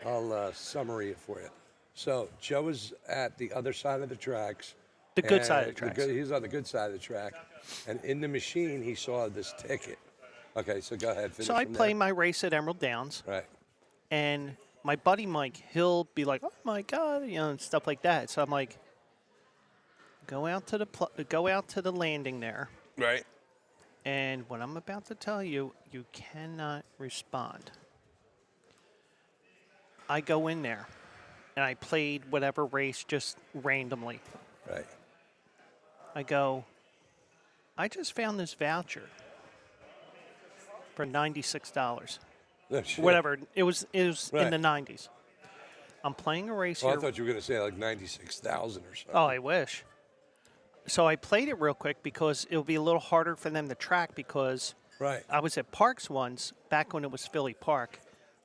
I'll summary it for you. So Joe is at the other side of the tracks. The good side of the and tracks. He's on the good side of the track, and in the machine he saw this ticket. Okay, so go ahead. Finish So I from play there. my race at Emerald Downs, Right. and my buddy Mike, he'll be like, "Oh my God," and stuff like that. So I'm like, go out to the landing there, Right. and what I'm about to tell you, you cannot respond. I go in there, and I played whatever race just randomly. Right. I go, I just found this voucher for $96. No shit. Whatever. It was in Right. the 90s. I'm playing a race Well, I here. thought you were going to say like 96,000 or something. Oh, I wish. So I played it real quick because it'll be a little harder for them to track because Right. I was at Parks once back when it was Philly Park,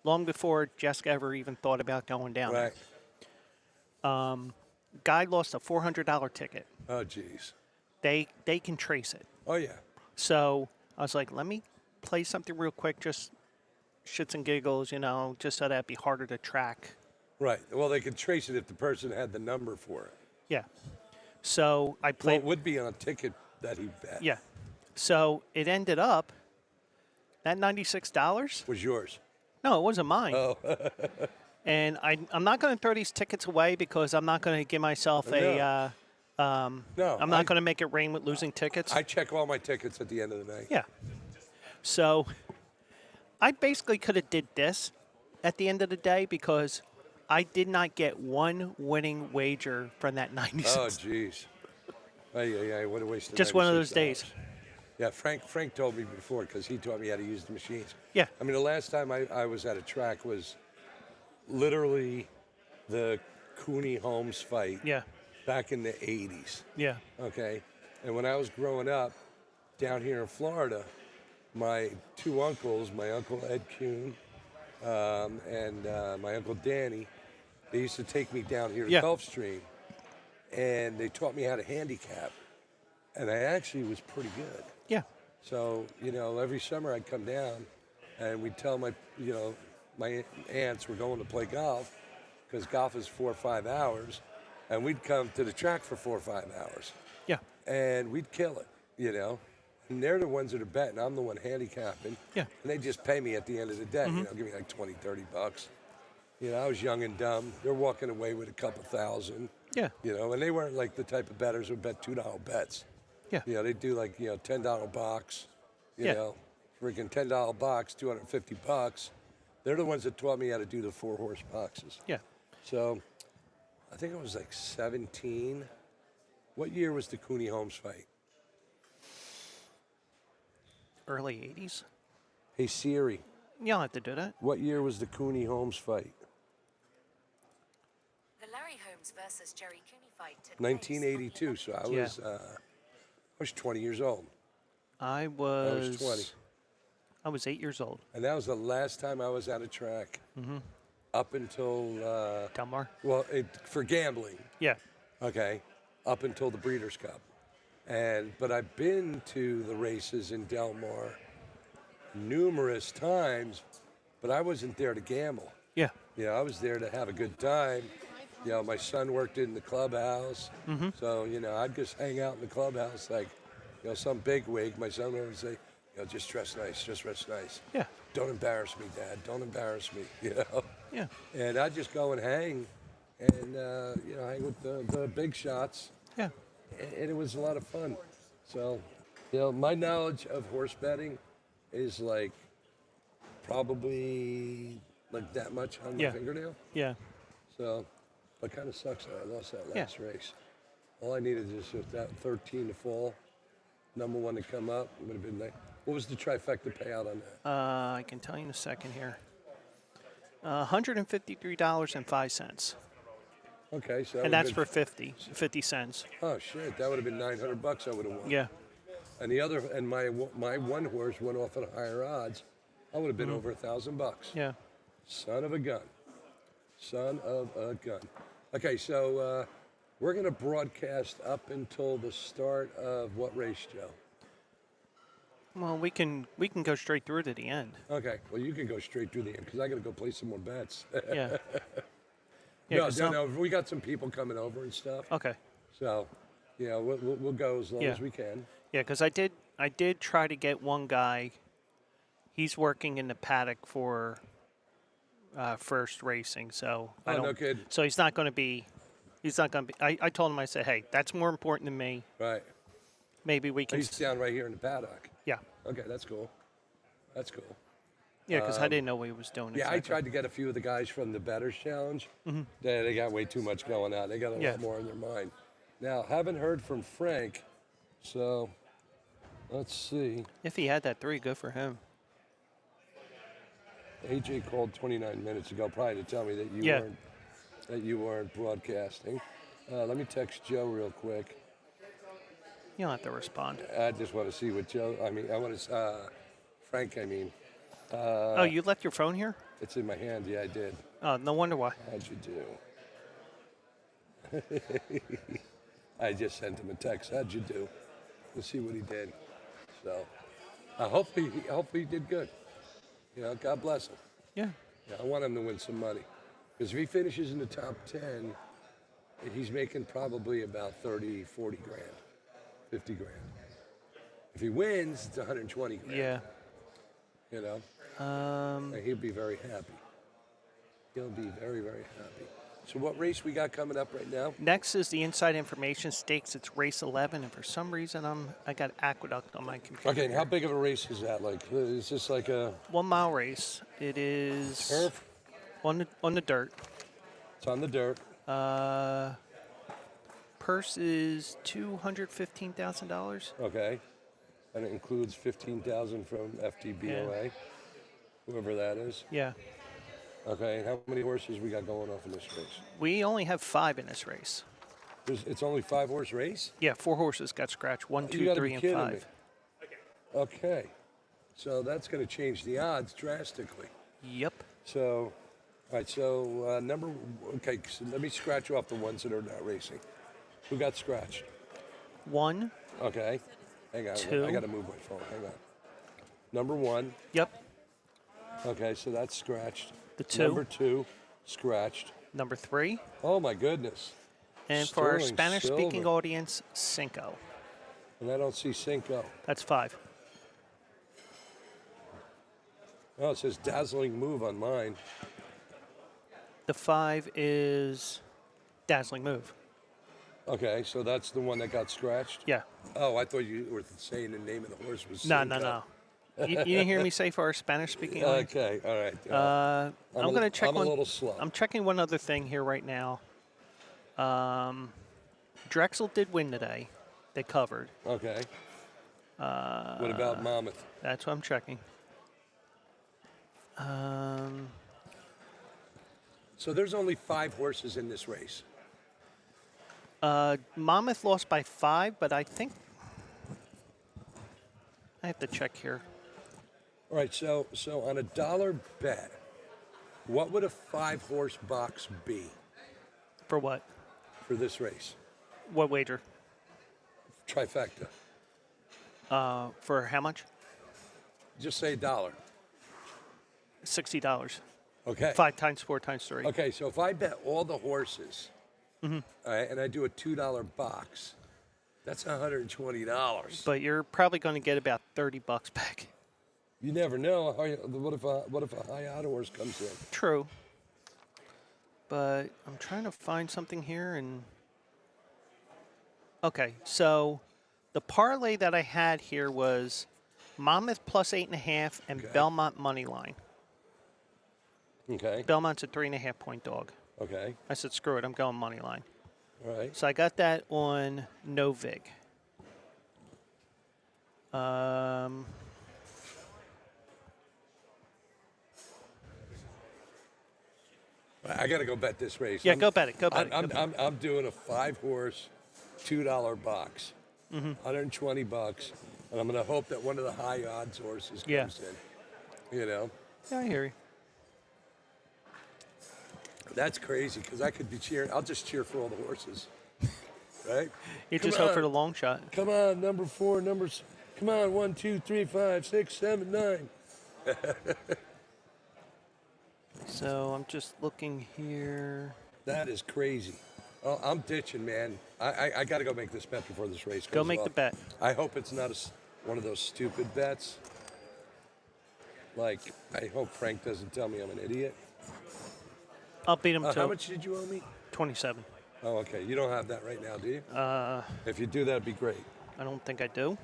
long before Jessica ever even thought about going down there. Right. Guy lost a $400 ticket. Oh, geez. They can trace it. Oh, yeah. So I was like, let me play something real quick, just shits and giggles, just so that'd be harder to track. Right. Well, they could trace it if the person had the number for it. Yeah. So I Well, played. it would be on a ticket that he bet. Yeah. So it ended up that $96. Was yours. No, it wasn't mine. Oh. And I'm not going to throw these tickets away because I'm not going to give myself No. No. I'm not going to make it rain with losing tickets. I check all my tickets at the end of the night. Yeah. So I basically could have did this at the end of the day because I did not get one winning wager from that 96. Oh, jeez. Yeah, what a waste of Just one of those $96. days. Yeah, Frank told me before because he taught me how to use the machines. Yeah. I mean, the last time I was at a track was literally the Cooney Holmes fight Yeah. back in the 80s. Yeah. Okay. And when I was growing up down here in Florida, my two uncles, my uncle Ed Kuhn and my uncle Danny, they used to take me down here to Yeah. Gulfstream, and they taught me how to handicap, and I actually was pretty good. Yeah. So, every summer I'd come down, and we'd tell my aunts we're going to play golf, because golf is 4 or 5 hours, and we'd come to the track for 4 or 5 hours. Yeah. And we'd kill it, And they're the ones that are betting. I'm the one handicapping. Yeah. And they just pay me at the end of the day, give me like 20, 30 bucks. I was young and dumb. They're walking away with a couple thousand. Yeah. And they weren't like the type of bettors who bet $2 bets. Yeah. They do like, $10 box, Yeah. freaking $10 box, 250 bucks. They're the ones that taught me how to do the 4-horse boxes. Yeah. So I think it was like 17. What year was the Cooney Holmes fight? Early 80s. Hey Siri, You don't have to do that. what year was the Cooney Holmes fight? The Larry Holmes versus Jerry Cooney fight took 1982. So I was 20 years old. I I was was 20, 8 years old. and that was the last time I was at a track. Up until Delmar? for gambling. Yeah. Okay, up until the Breeders' Cup, but I've been to the races in Del Mar numerous times, but I wasn't there to gamble. Yeah. I was there to have a good time. My son worked in the clubhouse, so I'd just hang out in the clubhouse like some bigwig. My son would say, just dress nice, just dress nice. Yeah. Don't embarrass me, Dad. Don't embarrass me. Yeah. And I'd just go and hang, and hang with the big shots, Yeah. and it was a lot of fun. So, my knowledge of horse betting is like probably like that much on Yeah. my fingernail. Yeah. So, but kind of sucks that I lost that last race. All I needed is just that 13 to fall, number one to come up. It would have been What was the trifecta payout on that? I can tell you in a second here. $153.05. Okay, so that And that's would've for been- 50 cents. Oh shit, that would have been $900. I would have won. Yeah. And my one horse went off at higher odds. I would have been over $1,000. Yeah. Son of a gun. Son of a gun. Okay, so we're going to broadcast up until the start of what race, Joe? Well, we can go straight through to the end. Okay, well, you can go straight through the end because I got to go play some more bets. Yeah. Yeah. 'cause some- no, we got some people coming over and stuff. Okay. So, we'll go as long Yeah. as we can. Yeah, because I did try to get one guy. He's working in the paddock for First Racing, so I Oh, don't. no kid. So he's not going to be. He's not going to be. I told him, I said, hey, that's more important than me. Right. Maybe we can. He's down right here in the paddock. Yeah. Okay, that's cool. That's cool. Yeah, because I didn't know what he was doing. Yeah, I exactly. tried to get a few of the guys from the Bettors Challenge. They got way too much going on. They got a Yeah. lot more in their mind. Now, haven't heard from Frank, so let's see. If he had that 3, good for him. AJ called 29 minutes ago, probably to tell me that you weren't broadcasting. Let me text Joe real quick. You don't have to respond. I just want to see what Joe. Frank. Oh, you left your phone here? It's in my hand. Yeah, I did. Oh, no wonder why. How'd you do? I just sent him a text. How'd you do? Let's see what he did. So, hopefully he did good. God bless him. Yeah. Yeah, I want him to win some money. Because if he finishes in the top 10, he's making probably about 30, 40 grand, 50 grand. If he wins, it's 120 grand. Yeah. And he'll be very happy. He'll be very, very happy. So what race we got coming up right now? Next is the Inside Information Stakes. It's race 11, and for some reason I got Aqueduct on my computer. Okay, and how big of a race is that? Like, is this like a 1 mile race. It is turf? on the dirt. It's on the dirt. Purse is $215,000. Okay, and it includes 15,000 from FTBOA, whoever that is. Yeah. Okay, and how many horses we got going off in this race? We only have 5 in this race. It's only 5-horse race? Yeah, 4 horses got scratched. 1, You 2, gotta 3, be and kidding 5. me. Okay, so that's going to change the odds drastically. Yep. So, all right, so so let me scratch off the ones that are not racing. Who got scratched? 1. Okay, hang on, 2. I got to move my phone, hang on. Number 1, Yep. okay, so that's scratched. The 2. Number 2, scratched. Number 3. Oh my goodness. And for our Sterling Spanish-speaking Silver. audience, Cinco. And I don't see Cinco. That's 5. Oh, it says dazzling move on mine. The 5 is Dazzling Move. Okay, so that's the one that got scratched? Yeah. Oh, I thought you were saying the name of the horse was No, Cinco. no. You didn't hear me say for our Spanish-speaking audience? Okay, all right. I'm going to check I'm one. a little slow. I'm checking one other thing here right now. Drexel did win today. They covered. Okay. What about Monmouth? That's what I'm checking. So there's only 5 horses in this race. Monmouth lost by 5, but I think I have to check here. All right, so on a dollar bet, what would a 5-horse box be For what? for this race? What wager? Trifecta. For how much? Just say $1. $60. Okay. 5 times 4 times 3. Okay, so if I bet all the horses, Mm-hmm. all right, and I do a $2 box, that's $120. But you're probably going to get about $30 back. You never know. What if a high odd horse comes in? True. But I'm trying to find something here and okay, so the parlay that I had here was Monmouth plus 8.5 and Okay. Belmont money line. Okay. Belmont's a 3.5 point dog. Okay. I said screw it, I'm going money line. All right. So I got that on no vig. I got to go bet this race. Yeah, go bet it. Go bet it. I'm doing a 5-horse, $2 box, 120 bucks, and I'm going to hope that one of the high odds horses comes in. You know, Yeah, I hear you. that's crazy because I could be cheering. I'll just cheer for all the horses, right? You Come just hope on. for the long shot. Come on, number 4, numbers. Come on, 1, 2, 3, 5, 6, 7, 9. So I'm just looking here. That is crazy. Oh, I'm ditching, man. I got to go make this bet before this race goes Go make off. the bet. I hope it's not one of those stupid bets. Like, I hope Frank doesn't tell me I'm an idiot. I'll beat him How to much did you owe me? 27. Oh, okay. You don't have that right now, do you? Uh, If you do, that'd be great. I don't think I do.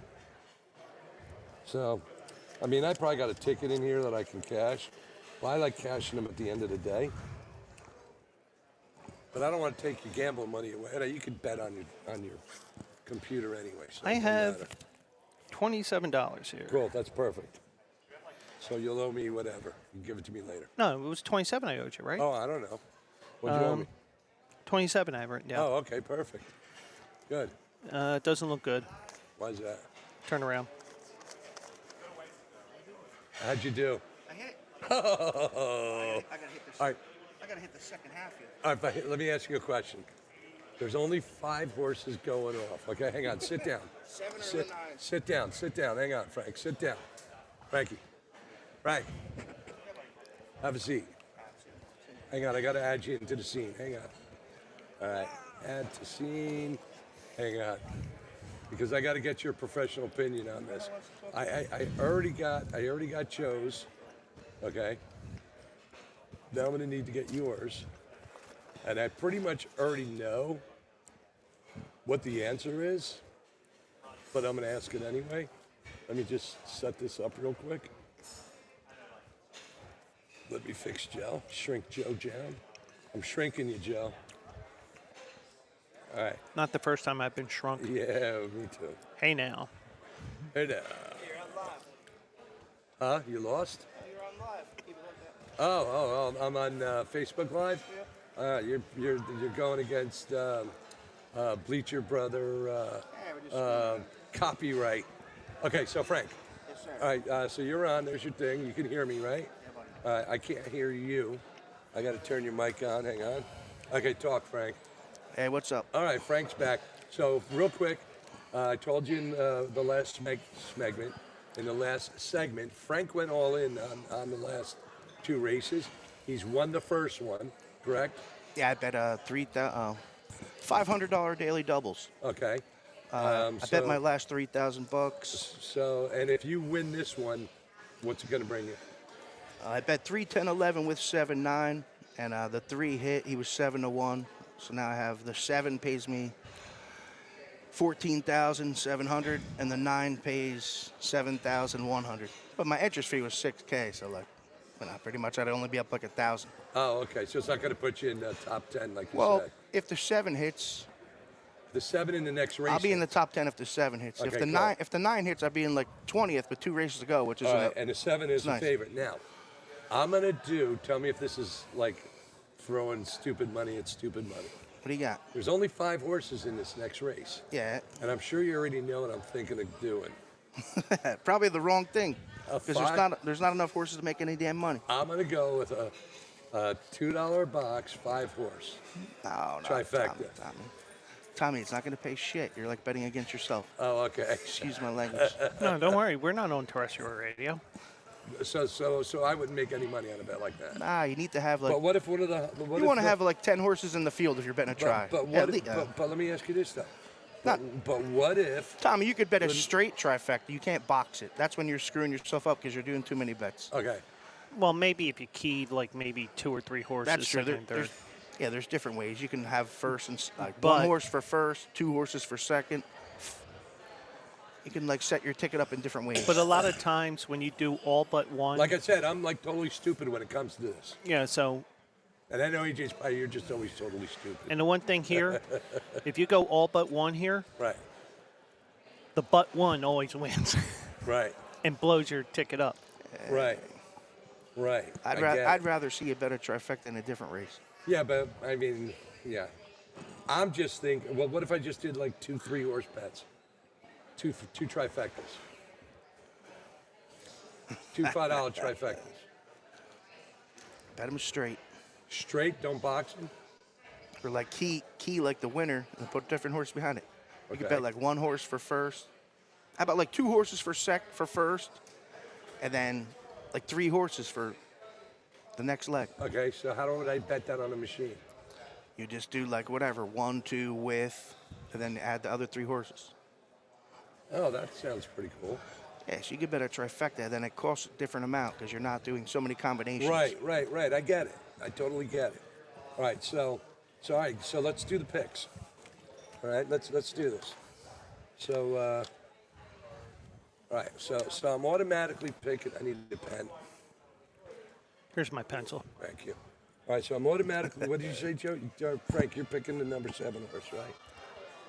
So, I mean, I probably got a ticket in here that I can cash. Well, I like cashing them at the end of the day. But I don't want to take your gambling money away. And you can bet on your computer anyway. So I it doesn't have matter. $27 here. Cool, that's perfect. So you'll owe me whatever. You can give it to me later. No, it was 27 I owed you, right? Oh, I don't know. What'd you owe me? 27 I have written down. Oh, okay, perfect. Good. It doesn't look good. Why is that? Turn around. How'd you do? I hit. Oh. I gotta hit this. All right. I gotta hit the second half here. All right, but let me ask you a question. There's only 5 horses going off. Okay, hang on. Sit down. 7 or Sit, 9. sit down. Sit down. Hang on, Frank. Sit down. Frankie. Frank. Have a seat. Hang on. I got to add you into the scene. Hang on. All right. Add to scene. Hang on. Because I got to get your professional opinion on this. I already got Joe's. Okay. Now I'm going to need to get yours. And I pretty much already know what the answer is, but I'm going to ask it anyway. Let me just set this up real quick. Let me fix Joe. Shrink Joe down. I'm shrinking you, Joe. All right. Not the first time I've been shrunk. Yeah, me too. Hey now. Hey now. You're on live. Huh? You lost? You're on live. Keep it like that. Oh, I'm on Facebook Live. You're going against Bleacher brother Yeah, we're just copyright. Okay, so Frank. yes, sir. All right, so you're on. There's your thing. You can hear me, right? Yeah, buddy. I can't hear you. I got to turn your mic on. Hang on. Okay, talk, Frank. Hey, what's up? All right, Frank's back. So real quick, I told you in the last segment. In the last segment, Frank went all in on the last 2 races. He's won the first one, correct? Yeah, I bet $500 daily doubles. Okay. I bet my last $3,000. So, and if you win this one, what's it going to bring you? I bet 3, 10, 11 with 7, 9, and the 3 hit. He was 7-1. So now I have the 7 pays me $14,700, and the 9 pays $7,100. But my entrance fee was $6K, so like, pretty much I'd only be up like 1,000. Oh, okay. So it's not going to put you in the top 10, like you Well, said. if the 7 hits, The 7 in the next race. I'll be in the top 10 if the 7 hits. Okay, If the cool. if the 9 hits, I'll be in like 20th with 2 races to go, which is All right, and the 7 is the nice. favorite. Now, I'm going to tell me if this is like throwing stupid money at stupid money. What do you got? There's only 5 horses in this next race. Yeah, And I'm sure you already know what I'm thinking of doing. probably the wrong thing because five- there's not enough horses to make any damn money. I'm going to go with a $2 box, 5 horse. No, Trifecta. Tommy, it's not going to pay shit. You're like betting against yourself. Oh, okay. Excuse my language. No, don't worry. We're not on terrestrial radio. So I wouldn't make any money on a bet like that. Nah, you need to have like. But what if one of the? What You if want to the- have like 10 horses in the field if you're betting a try. But Yeah, what? But let me ask you this though. But what if? Tommy, you could bet a straight trifecta. You can't box it. That's when you're screwing yourself up because you're doing too many bets. Okay. Well, maybe if you keyed like maybe 2 or 3 horses, That's true. second and third. There's different ways. You can have first and like But- 1 horse for first, 2 horses for second. You can like set your ticket up in different ways. But a lot of times when you do all but one, Like I said, I'm like totally stupid when it comes to this. yeah. So, And I know you're just always totally stupid. and the one thing here, if you go all but one here, Right. the but one always wins Right. and blows your ticket up. Right. Right. I'd rather see you bet a trifecta in a different race. Yeah, but I mean, yeah. I'm just thinking. Well, what if I just did like 2 3-horse bets, two trifectas, two $5 trifectas. Bet them straight. Straight, don't box them. Or like key like the winner and put different horse behind it. You could Okay. bet like 1 horse for first. How about like 2 horses for first, and then like 3 horses for the next leg. Okay, so how would I bet that on a machine? You just do like whatever, 1, 2 with, and then add the other 3 horses. Oh, that sounds pretty cool. Yeah, so you could bet a trifecta, then it costs a different amount because you're not doing so many combinations. Right. I get it. I totally get it. All right, so all right, so let's do the picks. All right, let's do this. So, all right, so I'm automatically picking. I need a pen. Here's my pencil. Thank you. All right, so I'm automatically. What did you say, Joe? Frank, you're picking the number 7 horse, right?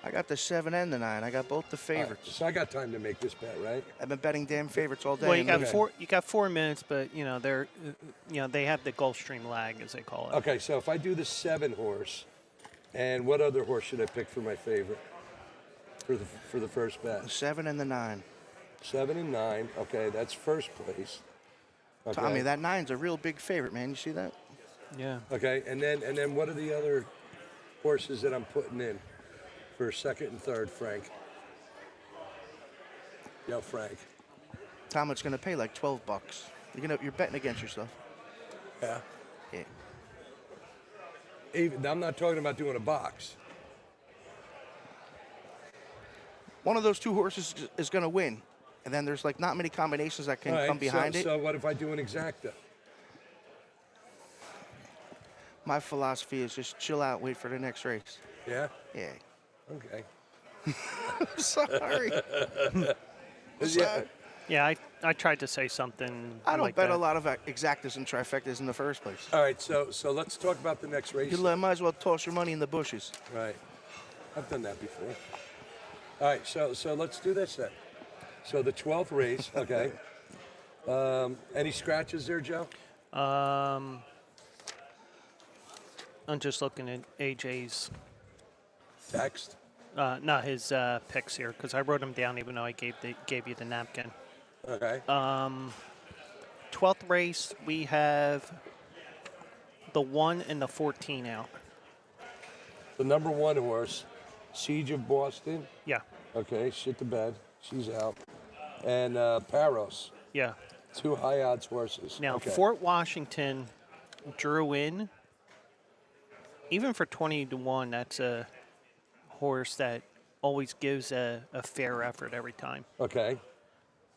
I got the 7 and the 9. I got both the favorites. So I got time to make this bet, right? I've been betting damn favorites all day. Well, you got and four. You got 4 minutes, but they're, they have the Gulfstream lag, as they call it. Okay, so if I do the 7 horse, and what other horse should I pick for my favorite for the first bet? the 7 and the 9. 7 and 9. Okay, that's first place. Okay. Tommy, that 9's a real big favorite, man. You see that? Yeah. Okay, and then what are the other horses that I'm putting in for second and third, Frank? Yo, Frank. Tom, it's going to pay like $12. You're betting against yourself. Yeah. Yeah. Even, I'm not talking about doing a box. One of those 2 horses is going to win, and then there's like not many combinations that can All right, come behind it. So what if I do an exacta? My philosophy is just chill out, wait for the next race. Yeah. Yeah. Okay. Sorry. Yeah. Yeah, I tried to say something. I don't like bet that. a lot of exactas and trifectas in the first place. All right. So let's talk about the next race. You might as well toss your money in the bushes. Right. I've done that before. All right. So let's do this then. So the 12th race. Okay. Any scratches there, Joe? I'm just looking at AJ's, Text. not his picks here, because I wrote them down even though I gave you the napkin. Okay. 12th race, we have the 1 and the 14 out. The number 1 horse, Siege of Boston. Yeah, Okay, shit the bed. She's out. And Paros, yeah. 2 high odds horses. Now, okay. Fort Washington drew in, even for 20-1, that's a horse that always gives a fair effort every time. Okay.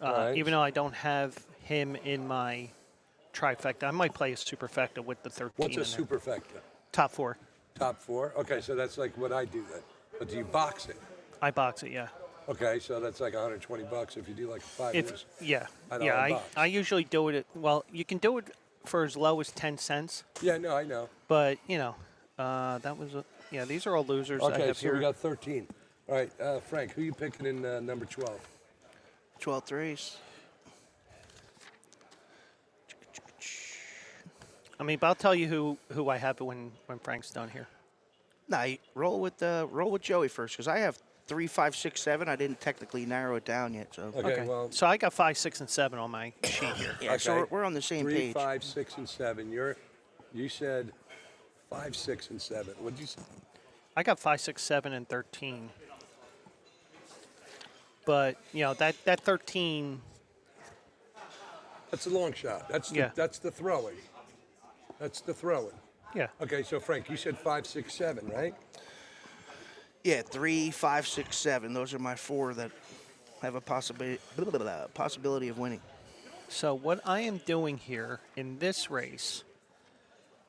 All right. Even though I don't have him in my trifecta, I might play a superfecta with the 13. What's a in there. superfecta? Top 4. Top 4? Okay, so that's like what I do then. But do you box it? I box it, yeah. Okay, so that's like $120 if you do like a 5 horse. Yeah, I don't yeah. have a box. I usually do it. Well, you can do it for as low as 10 cents, Yeah, no, I know. but that was these are all losers. I Okay, have so here. we got 13. All right, Frank, who you picking in number 12? 12th race. I mean, but I'll tell you who I have when Frank's done here. Nah, roll with Joey first, because I have 3, 5, 6, 7. I didn't technically narrow it down yet, so. Okay, well, So I got 5, 6, and 7 on my sheet here. Yeah, so okay. we're on the same 3, page. 5, 6, and 7. You said 5, 6, and 7. What'd you say? I got 5, 6, 7, and 13. But that 13. That's a long shot. That's Yeah. that's the throwing. That's the throwing. Yeah. Okay, so Frank, you said 5, 6, 7, right? Yeah, 3, 5, 6, 7. Those are my 4 that have a possibility of winning. So what I am doing here in this race,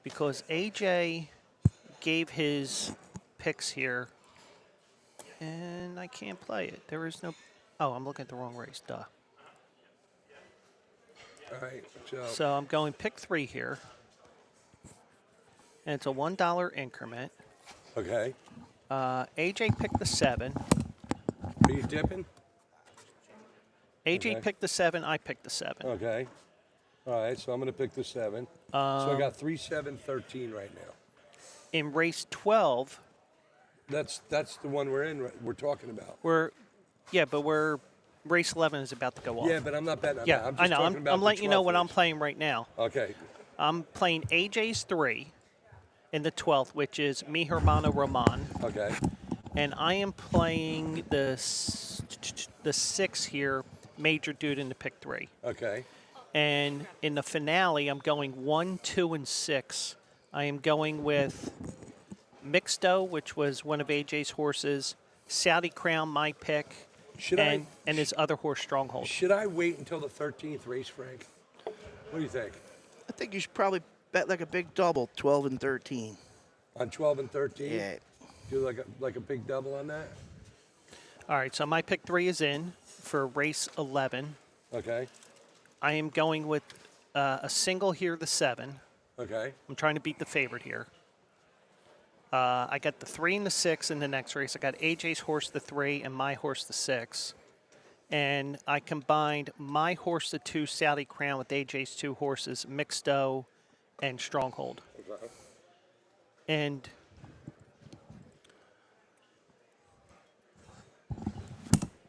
because AJ gave his picks here, and I can't play it. There is no. Oh, I'm looking at the wrong race. Duh. All right. So I'm going pick 3 here, and it's a $1 increment. Okay. AJ picked the 7. Are you dipping? AJ Okay. picked the 7. I picked the 7. Okay. All right, so I'm going to pick the 7. So I got 3, 7, 13 right now. in race 12, That's the one we're talking about. race 11 is about to go off. Yeah, but I'm not betting on Yeah, that. I'm I just know. talking about I'm the letting you know 12th what I'm race. playing right now. Okay. I'm playing AJ's 3 in the 12th, which is Mi Hermano Roman. Okay. And I am playing the 6 here, Major Dude in the pick 3. Okay. And in the finale, I'm going 1, 2, and 6. I am going with Mixto, which was one of AJ's horses, Saudi Crown, my pick, and his other horse, Stronghold. Should I wait until the 13th race, Frank? What do you think? I think you should probably bet like a big double, 12 and 13. On 12 and 13? Yeah. Do like a big double on that? All right, so my pick 3 is in for race 11. Okay. I am going with a single here, the 7. Okay. I'm trying to beat the favorite here. I got the 3 and the 6 in the next race. I got AJ's horse, the 3, and my horse, the 6. And I combined my horse, the 2, Saudi Crown, with AJ's 2 horses, Mixto and Stronghold. Okay. And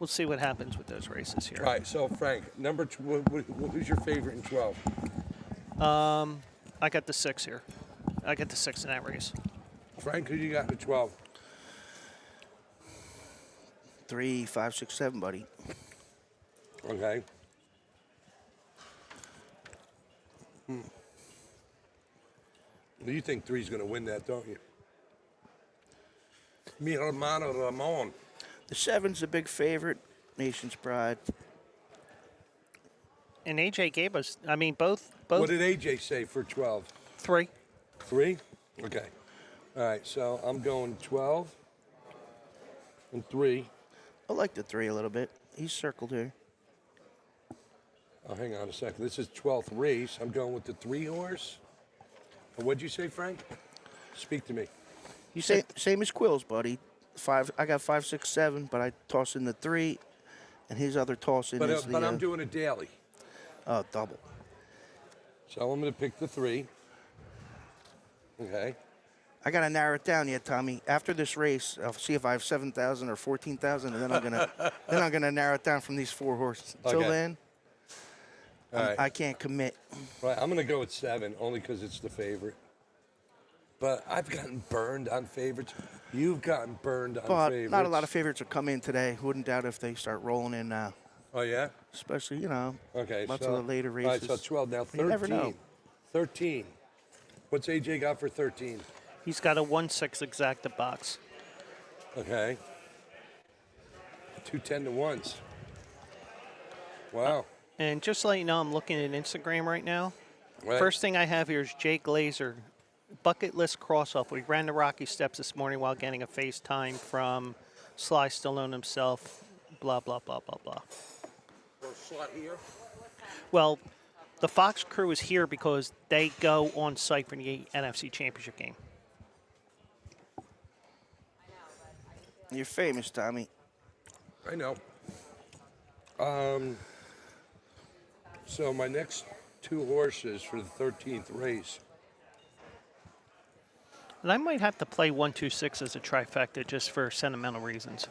we'll see what happens with those races here. All right, so Frank, who's your favorite in 12? I got the 6 here. I got the 6 in that race. Frank, who you got in the 12? 3, 5, 6, 7, buddy. Okay. You think 3's going to win that, don't you? Mi Hermano Ramon. The 7's a big favorite. Nation's Pride. And AJ gave us, I mean, both What did AJ say for 12? 3. 3? Okay. All right, so I'm going 12 and 3. I like the 3 a little bit. He's circled here. Oh, hang on a second. This is 12th race. I'm going with the 3 horse. And what'd you say, Frank? Speak to me. You say same as Quill's, buddy. 5. I got 5, 6, 7, but I toss in the 3, and his other toss in is the. But I'm doing a daily. Double. So I'm going to pick the 3. Okay. I gotta narrow it down yet, Tommy. After this race, I'll see if I have 7,000 or 14,000, and then I'm gonna narrow it down from these 4 horses. Until Okay. then, All right. I can't commit. Right, I'm going to go with 7 only because it's the favorite. But I've gotten burned on favorites. You've gotten burned on But favorites. not a lot of favorites will come in today. Wouldn't doubt if they start rolling in now. Oh, yeah? Especially, Okay. lots so, of the later All right, races. so 12 now. 13. You never know. 13. What's AJ got for 13? He's got a 1-6 exacta box. Okay. 2 10-to-1s. Wow. And just to let you know, I'm looking at Instagram right now. Right. First thing I have here is Jay Glazer, bucket list cross-off. We ran the Rocky Steps this morning while getting a FaceTime from Sly Stallone himself, blah, blah, blah, blah, blah. Well, the Fox crew is here because they go on site for the NFC Championship game. You're famous, Tommy. I know. So my next 2 horses for the 13th race. And I might have to play 1, 2, 6 as a trifecta just for sentimental reasons.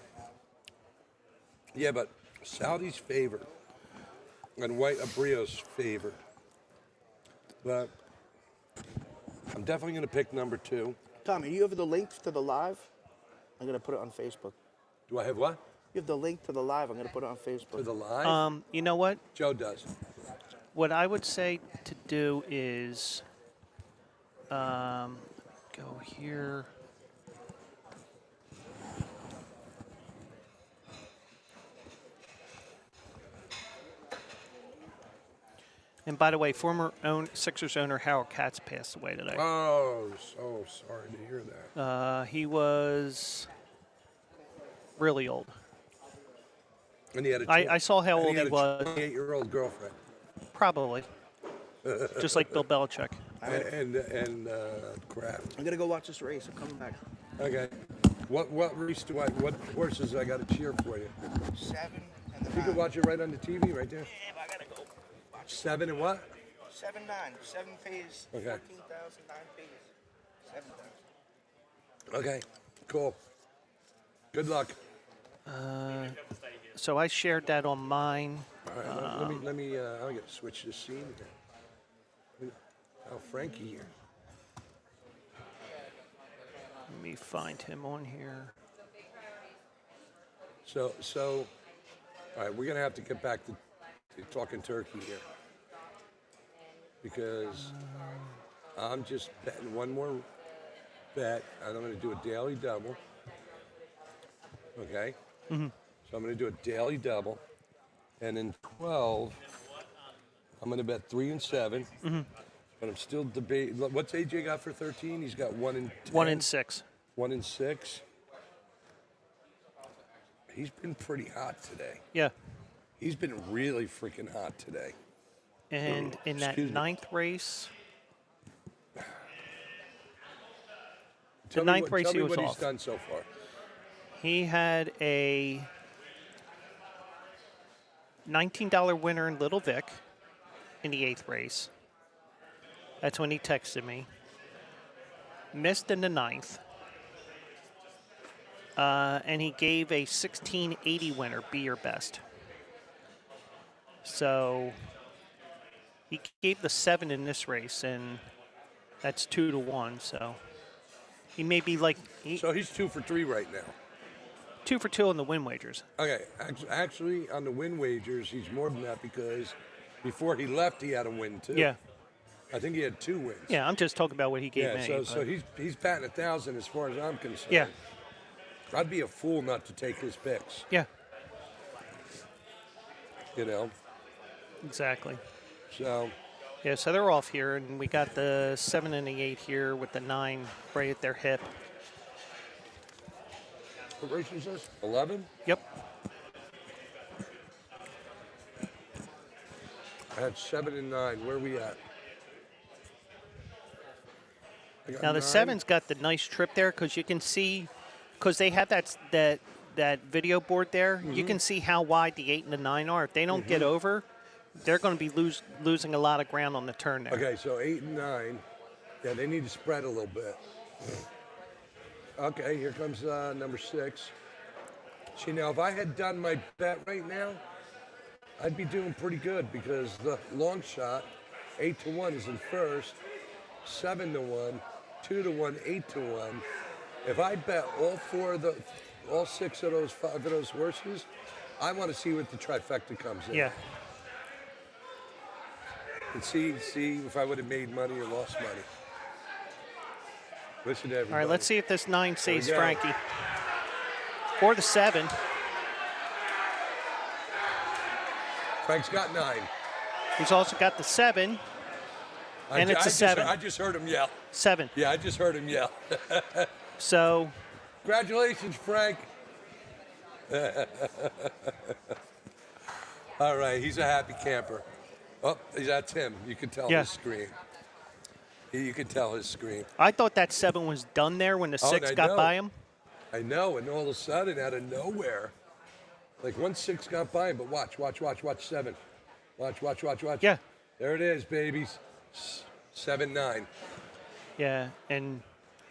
Yeah, but Saudi's favored and White Abrio's favored. But I'm definitely going to pick number 2. Tommy, you have the link to the live? I'm gonna put it on Facebook. Do I have what? You have the link to the live. I'm gonna put it on Facebook. For the live? You know what? Joe does. What I would say to do is go here. And by the way, former Sixers owner Howard Katz passed away today. Oh, so sorry to hear that. He was really old. And he had a I saw how old he was. 28-year-old girlfriend. Probably. Just like Bill Belichick. And crap. I'm gonna go watch this race. I'm coming back. Okay. What race what horses I got to cheer for you? 7 and the You 9. can watch it right on the TV right there. Yeah, but I gotta go. Watch 7 and what? 7, 9. 7 pays Okay. 14,000. 9 pays 7,000. Okay, cool. Good luck. So I shared that on mine. All right, let me. I got to switch the scene here. Oh, Frankie here. Let me find him on here. So, all right, we're gonna have to get back to talking turkey here because I'm just betting one more bet, and I'm gonna do a daily double. Okay. Mm-hmm. So I'm gonna do a daily double, and in 12, I'm gonna bet 3 and 7. Mm-hmm. But I'm still debating. What's AJ got for 13? He's got 1 and 10. 1 and 6. 1 and 6. He's been pretty hot today. Yeah. He's been really freaking hot today. And in that Excuse me. 9th race, Tell the me 9th race tell he me was what off. he's done so far. He had a $19 winner in Little Vic in the 8th race. That's when he texted me. Missed in the 9th. And he gave a 1680 winner, be your best. So he gave the 7 in this race, and that's 2 to 1. So he may be like So he's 2 for 3 right now. 2 for 2 on the win wagers. Okay, actually on the win wagers, he's more than that because before he left, he had a win too. Yeah. I think he had 2 wins. Yeah, I'm just talking about what he gave Yeah, me. so he's batting 1,000 as far as I'm concerned. Yeah. I'd be a fool not to take his picks. Yeah, You know. exactly. So Yeah, so they're off here, and we got the 7 and the 8 here with the 9 right at their hip. what race is this? 11. Yep. I had 7 and 9. Where are we at? I got Now the 9. 7's got the nice trip there because you can see, because they have that video board there. You can see how wide the 8 and the 9 are. If they don't get over, they're going to be losing a lot of ground on the turn there. Okay, so 8 and 9. Yeah, they need to spread a little bit. Okay, here comes number 6. See, now if I had done my bet right now, I'd be doing pretty good because the long shot, 8 to 1 is in first, 7 to 1, 2 to 1, 8 to 1. If I bet all 6 of those 5 of those horses, I want to see what the trifecta comes in. Yeah. And see if I would have made money or lost money. Listen to everybody. All right, let's see if this 9 saves go. Frankie. Or the 7. Frank's got 9. He's also got the 7. And it's a 7. I just heard him yell. 7. Yeah, I just heard him yell. So, Congratulations, Frank. All right, he's a happy camper. Oh, that's him. You can tell Yeah. his scream. You can tell his scream. I thought that 7 was done there when the 6 I got know. by him. I know, and all of a sudden, out of nowhere, like 1-6 got by him, but watch 7. Watch. Yeah. There it is, babies. 7-9. Yeah, and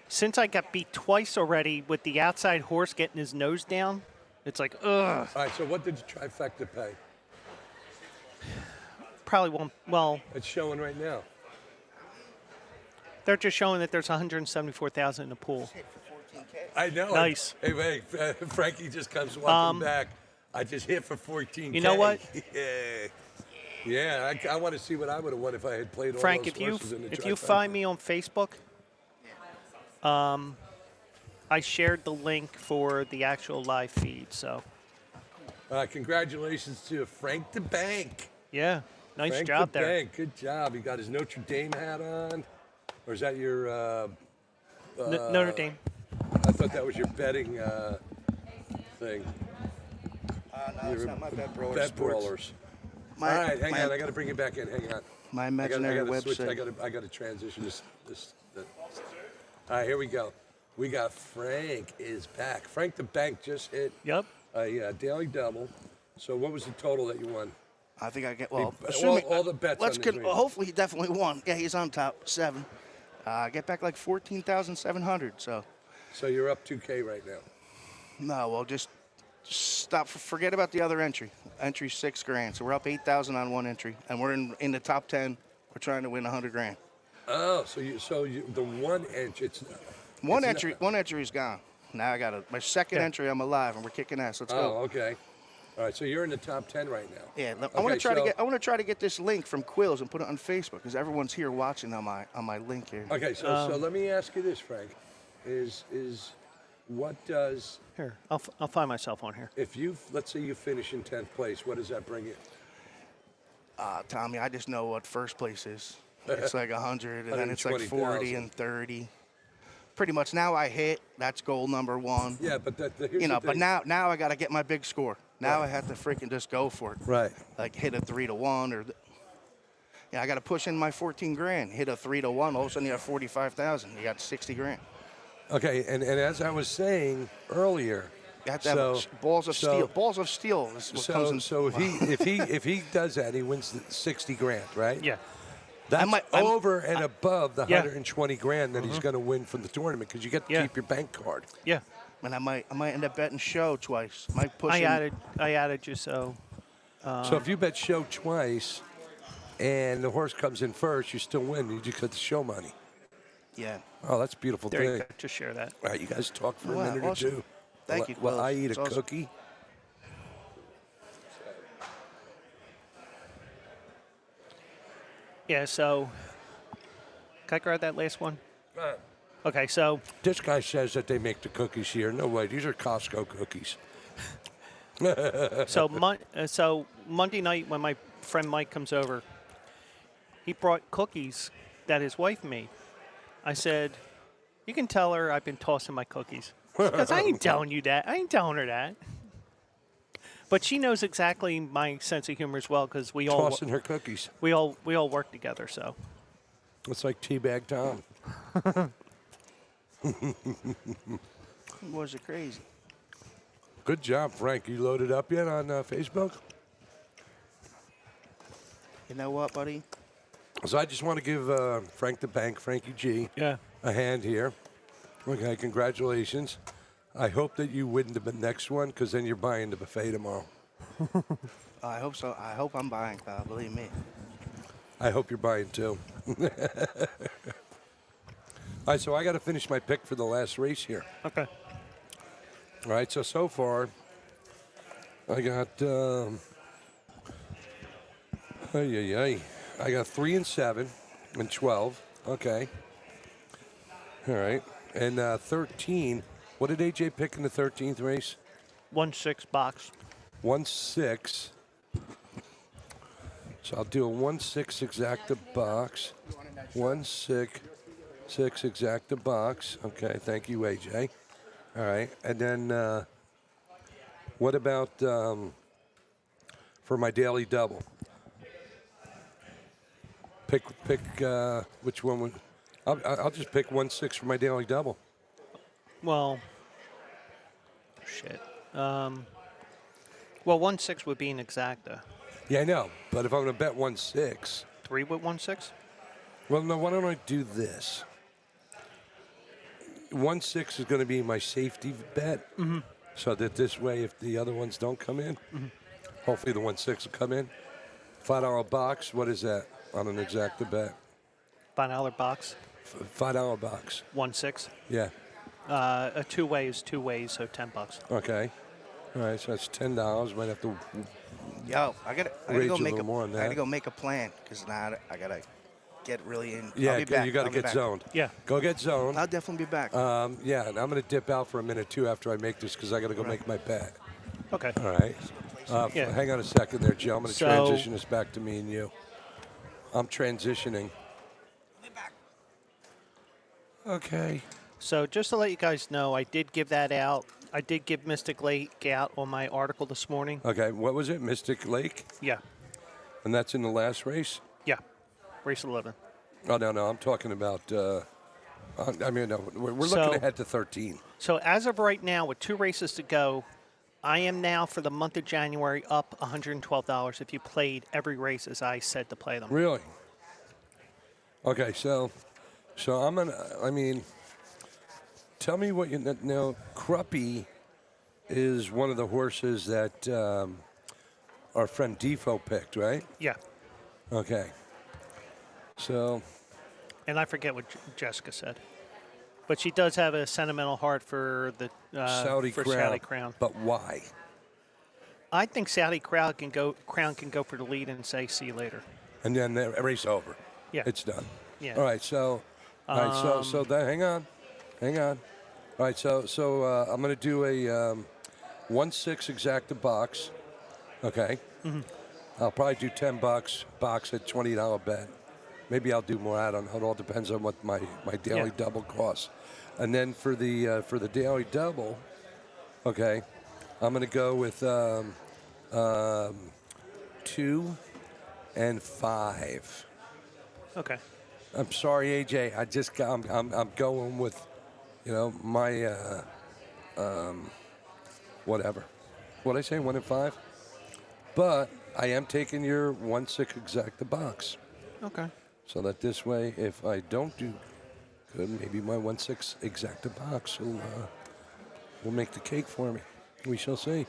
since I got beat twice already with the outside horse getting his nose down, it's like, ugh. All right, so what did the trifecta pay? Probably won't. Well, It's showing right now. they're just showing that there's 174,000 in the pool. I know. Nice. Hey, Frankie just comes walking back. I just hit for 14K. You know what? Yeah, I want to see what I would have won if I had played all Frank, those horses in the if you trifecta. find me on Facebook, I shared the link for the actual live feed. So, Congratulations to Frank the Bank. yeah, nice Frank job the there. Bank. Good job. He got his Notre Dame hat on. Or is that your... Notre Dame. I thought that was your betting thing. No, it's not my bet brawler. Bet brawlers. All right, hang on. I got to bring it back in. Hang on. My imaginary I gotta switch. website. I got to transition this. All right, here we go. We got Frank is back. Frank the Bank just hit Yep. a daily double. So what was the total that you won? I think I get all the bets on this race. hopefully he definitely won. Yeah, he's on top 7. Get back like 14,700. So So you're up 2K right now. No, well, just stop. Forget about the other entry. Entry $6,000. So we're up 8,000 on one entry, and we're in the top 10. We're trying to win 100 grand. Oh, so the one entry. One entry is gone. Now I got my second entry. I'm alive, and we're kicking ass. Let's go. Oh, okay. All right, so you're in the top 10 right now. Yeah, I want to try to get this link from Quills and put it on Facebook because everyone's here watching on my link here. Okay, so let me ask you this, Frank: is what does Here, I'll find myself on here. if let's say you finish in 10th place, what does that bring you? Tommy, I just know what first place is. It's like 100, and then it's like 40 120,000. and 30. Pretty much now I hit. That's goal number one. Yeah, but here's the But thing. now I got to get my big score. Now I have to freaking just go for it. Right. Like hit a 3-1 or. I got to push in my 14 grand. Hit a 3-1. All of a sudden you have 45,000. You got 60 grand. Okay, and as I was saying earlier, You have to have balls of steel. Balls of steel is what comes in. So if he does that, he wins the 60 grand, right? Yeah. That's I'm- over and above the Yeah. 120 grand that he's going to win from the tournament because you get to keep your bank card. Yeah. And I might end up betting show twice. Might push in. I added you so. So if you bet show twice and the horse comes in first, you still win. You just get the show money. Yeah. Oh, that's a beautiful There you thing. go. Just share that. All right, you guys talk for Wow, a minute awesome. or two. Thank you, While I Quills. eat It's a awesome. cookie. Yeah. So, can I grab that last one? Okay. So, This guy says that they make the cookies here. No way. These are Costco cookies. so Monday night when my friend Mike comes over, he brought cookies that his wife made. I said, "You can tell her I've been tossing my cookies." Because I ain't telling you that. I ain't telling her that. But she knows exactly my sense of humor as well because we Tossing her cookies. all work together. So It's like Teabag Tom. Was it crazy? Good job, Frank. You loaded up yet on Facebook? You know what, buddy? So I just want to give Frank the Bank, Frankie G, yeah. a hand here. Okay, congratulations. I hope that you win the next one because then you're buying the buffet tomorrow. I hope so. I hope I'm buying, pal. Believe me. I hope you're buying too. All right, so I got to finish my pick for the last race here. Okay. All right, so far, I got, I got 3 and 7 and 12. Okay. All right. And 13. What did AJ pick in the 13th race? 1-6 box. 1-6. So I'll do a 1-6 exacta box. 1-6 exacta box. Okay, thank you, AJ. All right, and then what about for my daily double? Pick which one would? I'll just pick 1-6 for my daily double. Well, shit. Well, 1-6 would be an exacta. Yeah, I know, but if I'm going to bet 1-6, 3 with 1-6. well, no, why don't I do this? 1-6 is going to be my safety bet, so that this way, if the other ones don't come in, hopefully the 1-6 will come in. $5 box. What is that on an exacta bet? $5 box. $5 box. 1-6. Yeah. A two-way is 2 ways, so $10. Okay. All right, so that's $10. Might have to. Yo, I gotta Rage go a make little more on I gotta that. go make a plan because now I gotta get really in. Yeah, I'll be back. you got to I'll be get back. zoned. Yeah. Go get zoned. I'll definitely be back. Yeah, and I'm going to dip out for a minute too after I make this because I got to go make my bet. Okay. All right. Yeah. Hang on a second there, Joe. I'm going to So- transition this back to me and you. I'm transitioning. Okay. So just to let you guys know, I did give that out. I did give Mystic Lake out on my article this morning. Okay. What was it? Mystic Lake? Yeah. And that's in the last race? Yeah. Race 11. Oh, no. I'm talking about. I mean, no. We're So- looking ahead to 13. So as of right now, with 2 races to go, I am now for the month of January up $112 if you played every race as I said to play them. Really? Okay. So I'm going to. I mean, tell me what you know. Cruppy is one of the horses that our friend Defo picked, right? Yeah. Okay. So And I forget what Jessica said, but she does have a sentimental heart for the Saudi for Crown. Saudi Crown. But why? I think Saudi Crown can go for the lead and say see you later. And then the race over. Yeah. It's done. Yeah. All right. So, hang on. All right. So I'm going to do a 1/6 exacta box. Okay. Mm-hmm. I'll probably do $10 box at $20 bet. Maybe I'll do more. I don't know. It all depends on what my daily double costs. And then for the daily double, okay, I'm going to go with 2 and 5. Okay. I'm sorry, AJ. I'm going with, my whatever. What I say, 1 and 5. But I am taking your 1/6 exacta box. Okay. So that this way, if I don't do good, maybe my 1/6 exacta box will make the cake for me. We shall see.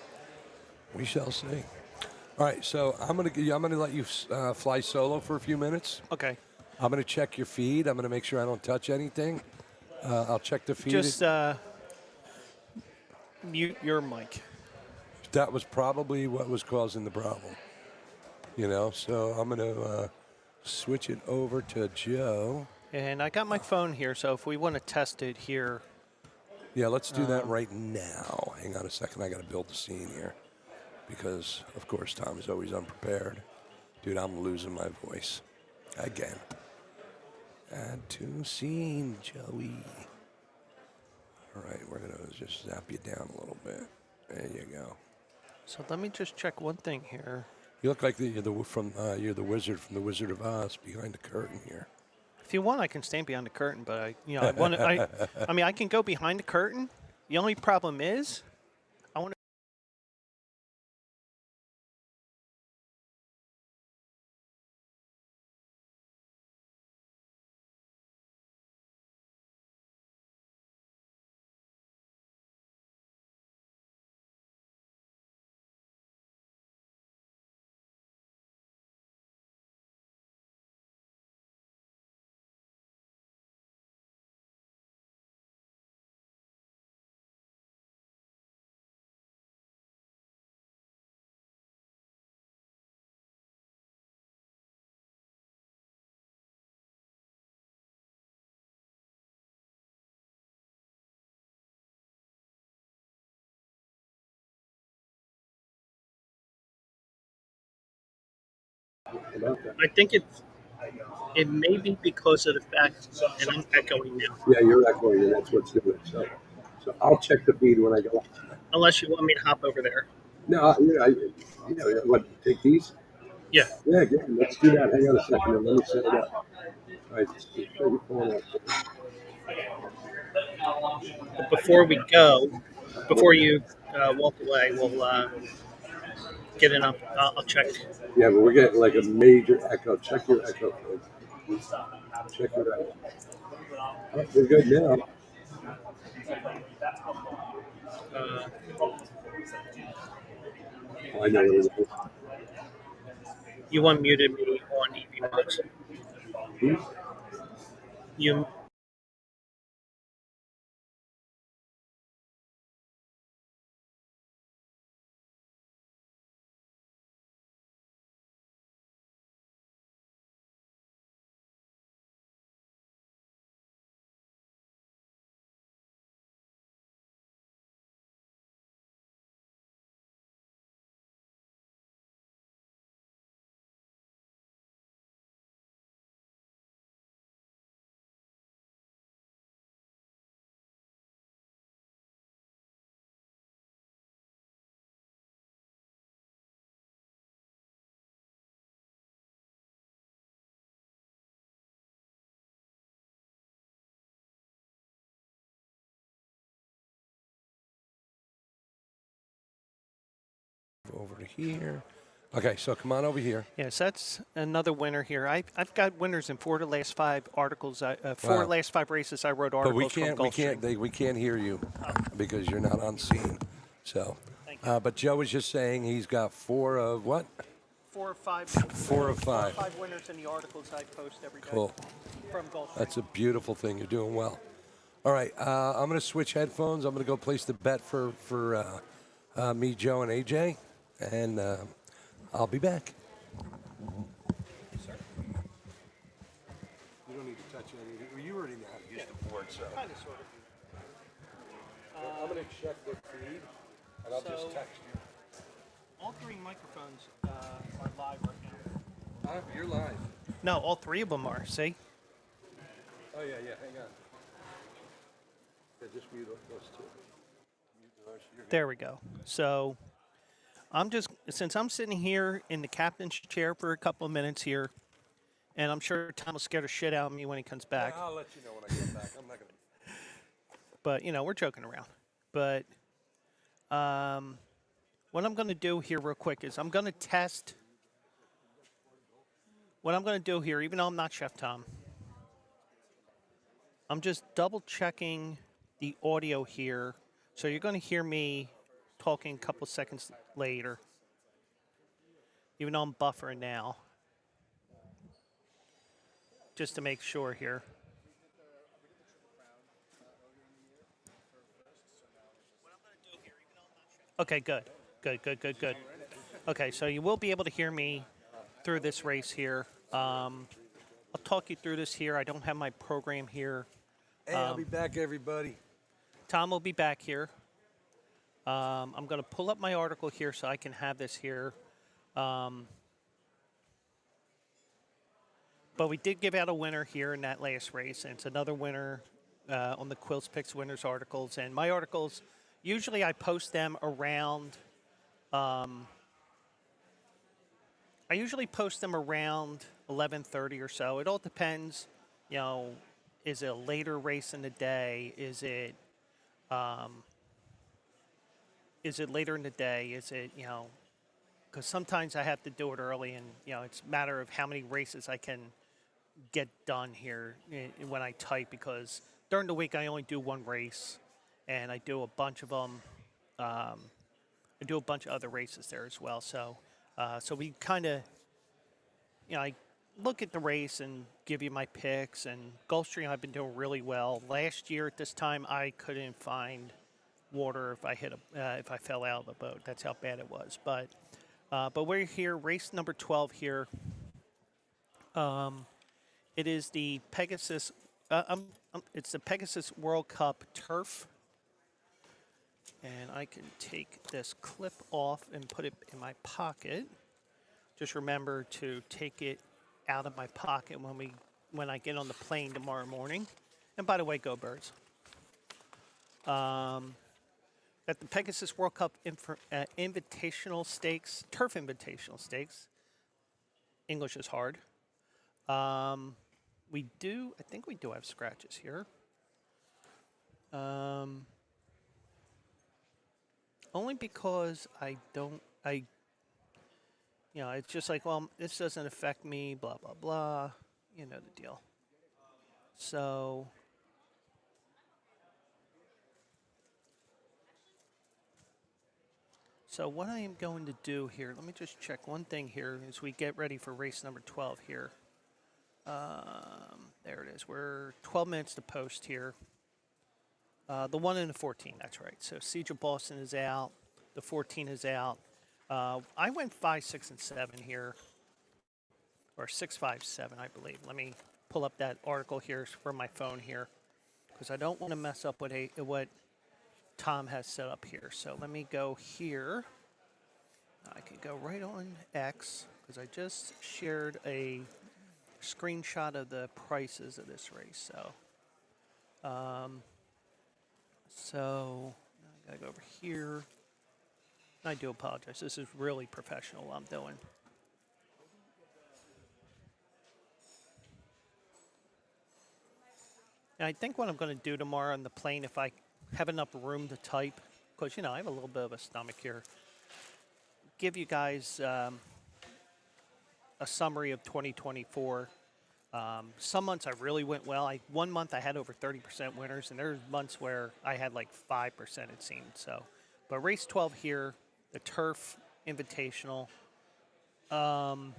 We shall see. All right, so I'm gonna let you fly solo for a few minutes. Okay. I'm gonna check your feed. I'm gonna make sure I don't touch anything. I'll check the feed. Just mute your mic. That was probably what was causing the problem. So I'm gonna switch it over to Joe. And I got my phone here, so if we want to test it here. Yeah, let's do that right now. Hang on a second. I got to build the scene here because, of course, Thom is always unprepared. Dude, I'm losing my voice again. Add to scene, Joey. All right, we're going to just zap you down a little bit. There you go. So let me just check one thing here. You look like you're the wizard from the Wizard of Oz behind the curtain here. If you want, I can stand behind the curtain, but I mean, I can go behind the curtain. The only problem is, I want to. I think it may be because of the fact, and I'm echoing now. Yeah, you're echoing, and that's what's doing it. So I'll check the feed when I go. Unless you want me to hop over there. No, what? Take these? Yeah. Yeah, good. Let's do that. Hang on a second, and let me set it up. All right, just shut your phone up. But before you walk away, we'll get it up. I'll check. Yeah, but we're getting like a major echo. Check your echo. Check it out. Oh, we're good now. I know what it is. You unmuted me on EV Mods. You. Over to here. Okay, so come on over here. Yes, that's another winner here. I've got winners in 4 of the last 5 articles. 4 of Wow. the last 5 races I wrote But we articles from Gulfstream. we can't hear you because you're not on scene. So, but Joe was just saying he's got 4 of what? 4 or 5. 4 of 5. 5 winners in the articles I post every day. Cool. From Gulfstream. That's a beautiful thing. You're doing well. All right, I'm going to switch headphones. I'm going to go place the bet for me, Joe, and AJ, and I'll be back. You don't need to touch anything. You already know how to use the board, so. Kind of, sort of. I'm going to check the feed, and I'll just text you. All 3 microphones are live right now. You're live. No, all 3 of them are. See? Oh, yeah, hang on. Yeah, just mute those 2. Mute those. There we go. So since I'm sitting here in the captain's chair for a couple of minutes here, and I'm sure Thom will scare the shit out of me when he comes back. Yeah, I'll let you know when I get back. I'm not going to. But, we're joking around. But what I'm going to do here real quick is I'm going to test. What I'm going to do here, even though I'm not Chef Thom, I'm just double checking the audio here. So you're going to hear me talking a couple seconds later, even though I'm buffering now, just to make sure here. Okay, good. Okay, so you will be able to hear me through this race here. I'll talk you through this here. I don't have my program here. Hey, I'll be back, everybody. Thom will be back here. I'm going to pull up my article here so I can have this here. But we did give out a winner here in that last race, and it's another winner on the Quills Picks Winners articles. And my articles, usually I post them around. I usually post them around 11:30 or so. It all depends, is it a later race in the day? Is it later in the day? Is it, because sometimes I have to do it early, and, it's a matter of how many races I can get done here when I type, because during the week I only do 1 race, and I do a bunch of them. I do a bunch of other races there as well. So we kind of, I look at the race and give you my picks. And Gulfstream, I've been doing really well. Last year at this time, I couldn't find water if if I fell out of the boat. That's how bad it was. But we're here, race number 12 here. It is the Pegasus. It's the Pegasus World Cup turf. And I can take this clip off and put it in my pocket. Just remember to take it out of my pocket when I get on the plane tomorrow morning. And by the way, go Birds. At the Pegasus World Cup Invitational Stakes, Turf Invitational Stakes. English is hard. I think we do have scratches here. Only because it's just like, well, this doesn't affect me, blah, blah, blah. You know the deal. So what I am going to do here, let me just check one thing here as we get ready for race number 12 here. There it is. We're 12 minutes to post here. The 1 and the 14, that's right. So Siege of Boston is out. The 14 is out. I went 5, 6, and 7 here. Or 6, 5, 7, I believe. Let me pull up that article here from my phone here, because I don't want to mess up what Thom has set up here. So let me go here. I can go right on X, because I just shared a screenshot of the prices of this race. So I gotta go over here. I do apologize. This is really professional what I'm doing. And I think what I'm going to do tomorrow on the plane, if I have enough room to type, because, I have a little bit of a stomach here, give you guys a summary of 2024. Some months I really went well. One month I had over 30% winners, and there's months where I had like 5%, it seemed. So, but race 12 here, the Turf Invitational. Fort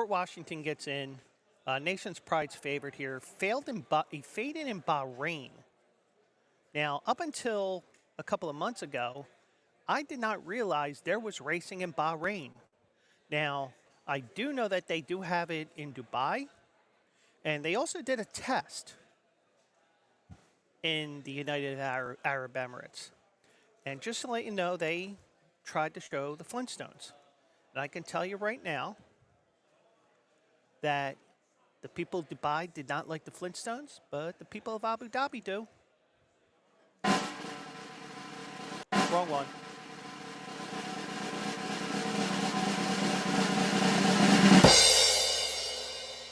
Washington gets in. Nation's Pride's favorite here. He faded in Bahrain. Now, up until a couple of months ago, I did not realize there was racing in Bahrain. Now, I do know that they do have it in Dubai, and they also did a test in the United Arab Emirates. And just to let you know, they tried to show the Flintstones. And I can tell you right now that the people of Dubai did not like the Flintstones, but the people of Abu Dhabi do. Wrong one.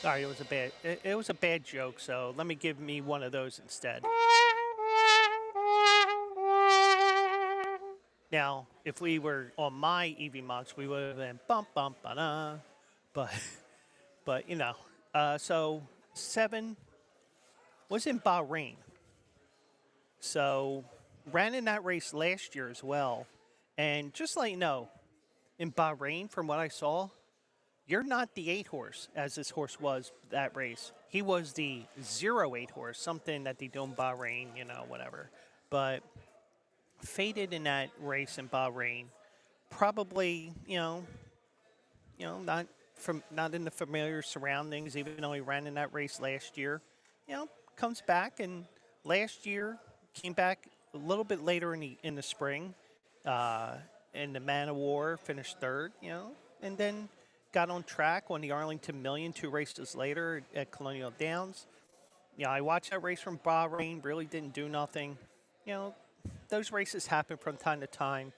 Sorry, it was a bad joke, so let me give me one of those instead. Now, if we were on my EV Mods, we would have been bump bump ba but you know, so 7 was in Bahrain. So ran in that race last year as well. And just to let you know, in Bahrain, from what I saw, you're not the 8 horse, as this horse was that race. He was the 0-8 horse, something that they do in Bahrain, you know, whatever. But faded in that race in Bahrain, probably, not in the familiar surroundings, even though he ran in that race last year. Comes back, and last year came back a little bit later in the spring, in the Man of War, finished third, and then got on track, won the Arlington Million 2 races later at Colonial Downs. I watched that race from Bahrain, really didn't do nothing. Those races happen from time to time.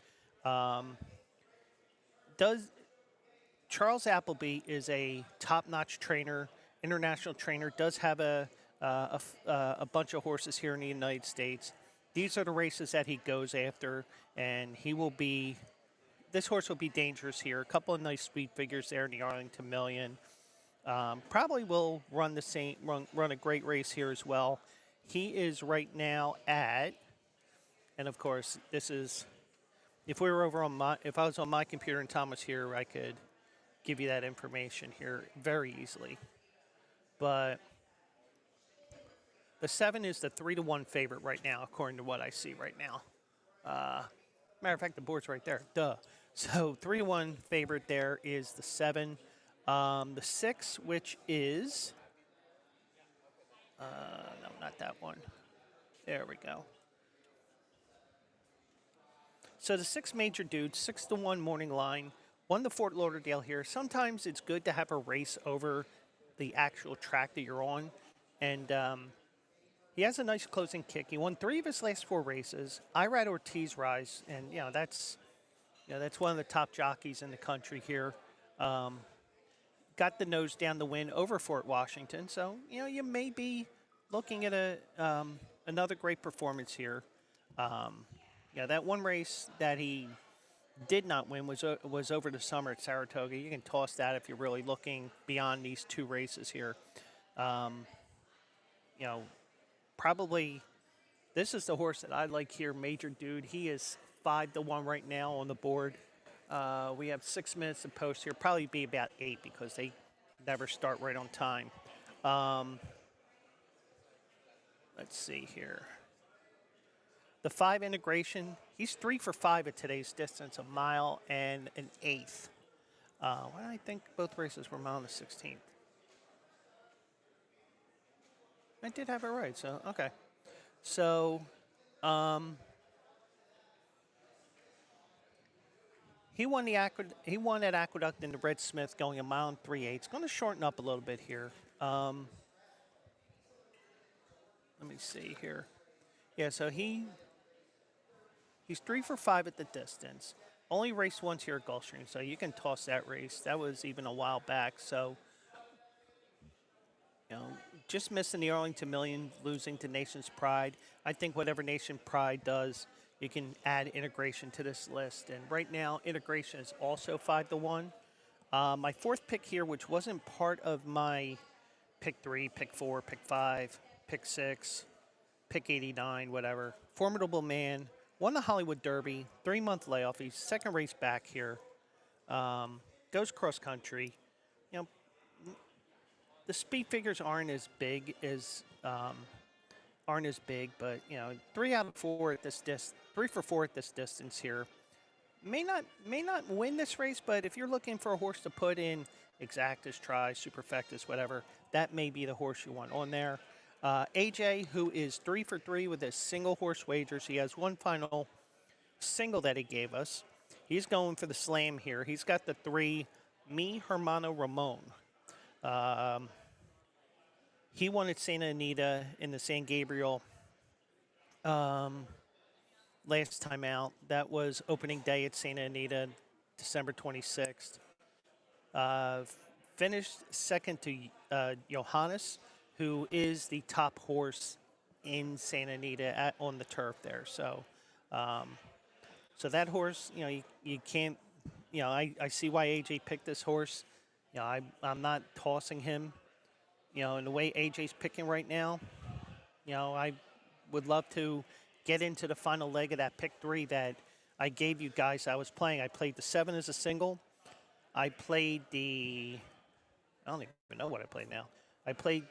Charles Appleby is a top-notch trainer, international trainer, does have a bunch of horses here in the United States. These are the races that he goes after, and this horse will be dangerous here. A couple of nice speed figures there in the Arlington Million. Probably will run a great race here as well. He is right now at, and of course, this is, if I was on my computer and Thom was here, I could give you that information here very easily. But the 7 is the 3-1 favorite right now, according to what I see right now. Matter of fact, the board's right there. Duh. So 3-1 favorite there is the 7. The 6, which is, no, not that one. There we go. So the 6 Major Dude, 6-1 morning line, won the Fort Lauderdale here. Sometimes it's good to have a race over the actual track that you're on. And he has a nice closing kick. He won 3 of his last 4 races. Irad Ortiz rise, and that's one of the top jockeys in the country here. Got the nose down the win over Fort Washington. So you may be looking at another great performance here. That one race that he did not win was over the summer at Saratoga. You can toss that if you're really looking beyond these 2 races here. Probably this is the horse that I like here, Major Dude. He is 5-1 right now on the board. We have 6 minutes to post here. Probably be about 8 because they never start right on time. Let's see here. The 5 integration, he's 3 for 5 at today's distance, 1 mile and an 1/8. I think both races were 1 mile and a 16th. I did have it right, so okay. So, he won at Aqueduct in the Red Smith, going 1 mile and 3/8. It's going to shorten up a little bit here. Let me see here. Yeah, so he's 3 for 5 at the distance. Only raced once here at Gulfstream, so you can toss that race. That was even a while back. So, just missing the Arlington Million, losing to Nation's Pride. I think whatever Nation Pride does, you can add integration to this list. And right now, integration is also 5-1. My fourth pick here, which wasn't part of my pick 3, pick 4, pick 5, pick 6, pick 89, whatever. Formidable man, won the Hollywood Derby, 3-month layoff. He's second race back here. Goes cross country. You know, the speed figures aren't as big, but you know, 3 out of 4 at this 3 for 4 at this distance here. May not win this race, but if you're looking for a horse to put in Exactus, Try, Superfectus, whatever, that may be the horse you want on there. AJ, who is 3 for 3 with his single horse wagers. He has one final single that he gave us. He's going for the slam here. He's got the 3, Mi Hermano Ramon. He won at Santa Anita in the San Gabriel last time out. That was opening day at Santa Anita, December 26th. Finished second to Johannes, who is the top horse in Santa Anita on the turf there. So, so that horse, you know, you can't, you know, I see why AJ picked this horse. You know, I'm not tossing him. You know, in the way AJ's picking right now, you know, I would love to get into the final leg of that pick 3 that I gave you guys I was playing. I played the 7 as a single. I played I don't even know what I played now. I played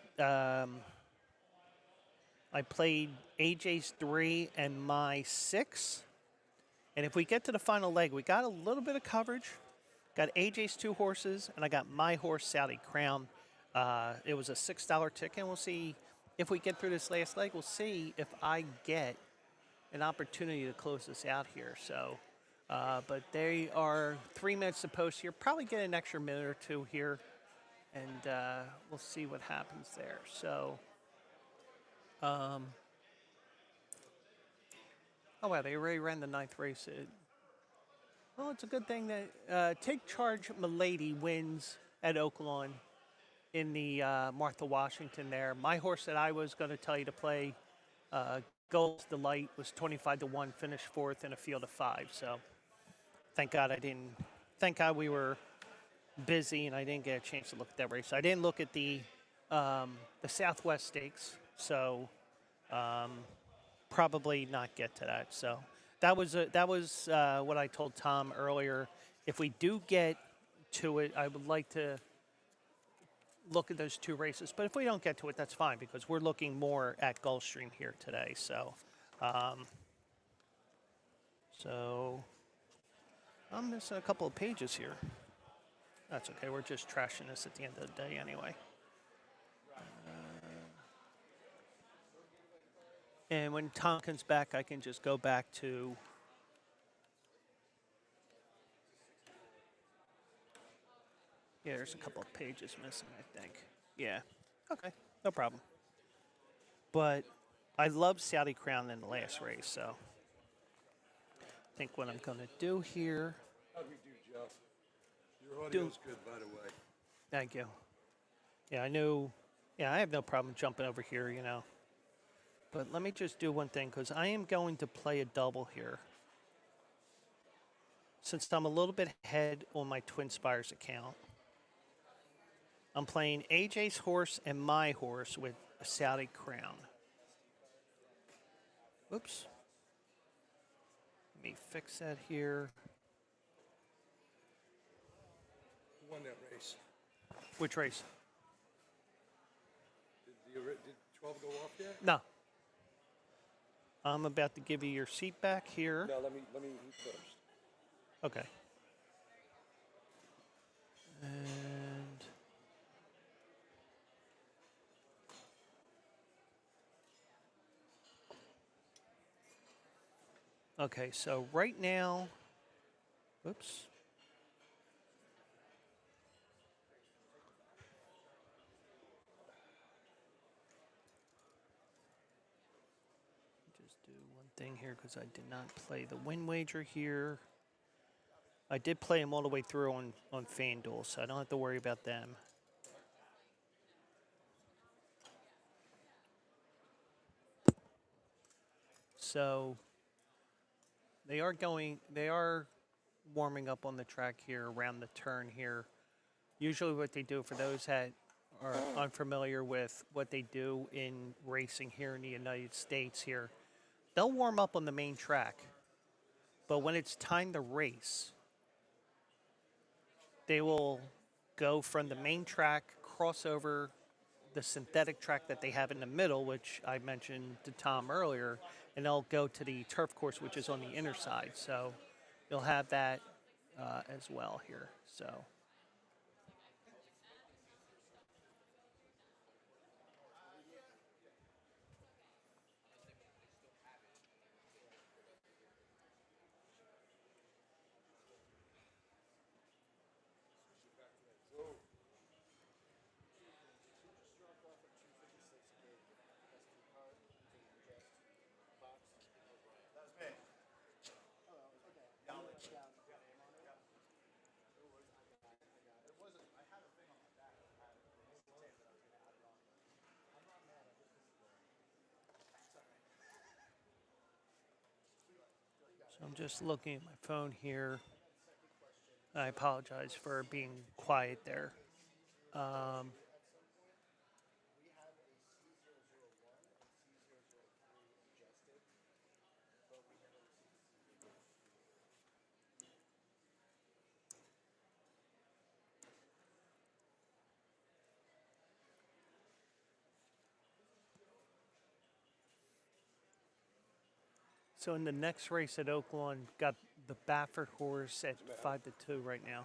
AJ's 3 and my 6. And if we get to the final leg, we got a little bit of coverage. Got AJ's 2 horses, and I got my horse, Saudi Crown. It was a $6 ticket. We'll see if we get through this last leg. We'll see if I get an opportunity to close this out here. So, but they are 3 minutes to post here. Probably get an extra minute or 2 here, and we'll see what happens there. So, oh wow, they already ran the 9th race. Well, it's a good thing that Take Charge Milady wins at Oaklawn in the Martha Washington there. My horse that I was going to tell you to play, Gold's Delight, was 25-1, finished 4th in a field of 5. So thank God I didn't. Thank God we were busy and I didn't get a chance to look at that race. I didn't look at the Southwest Stakes, so probably not get to that. So that was what I told Thom earlier. If we do get to it, I would like to look at those 2 races. But if we don't get to it, that's fine, because we're looking more at Gulfstream here today. So, so I'm missing a couple of pages here. That's okay. We're just trashing this at the end of the day anyway. And when Thom comes back, I can just go back to yeah, there's a couple of pages missing, I think. Yeah. Okay. No problem. But I love Saudi Crown in the last race, so I think what I'm going to do here. How do we do, Jeff? Your audio's good, by the way. Thank you. Yeah, I knew. Yeah, I have no problem jumping over here, you know. But let me just do one thing, because I am going to play a double here. Since I'm a little bit ahead on my Twin Spires account, I'm playing AJ's horse and my horse with a Saudi Crown. Oops. Let me fix that here. Who won that race? Which race? Did 12 go off yet? No. I'm about to give you your seat back here. No, let me eat first. Okay. And okay, so right now, oops. Just do one thing here, because I did not play the win wager here. I did play them all the way through on FanDuel, so I don't have to worry about them. So they are warming up on the track here around the turn here. Usually, what they do for those that are unfamiliar with what they do in racing here in the United States, here, they'll warm up on the main track, but when it's time to race, they will go from the main track, cross over the synthetic track that they have in the middle, which I mentioned to Thom earlier, and they'll go to the turf course, which is on the inner side. So you'll have that as well here. So. So I'm just looking at my phone here. I apologize for being quiet there. So in the next race at Oaklawn, got the Baffert horse at 5-2 right now.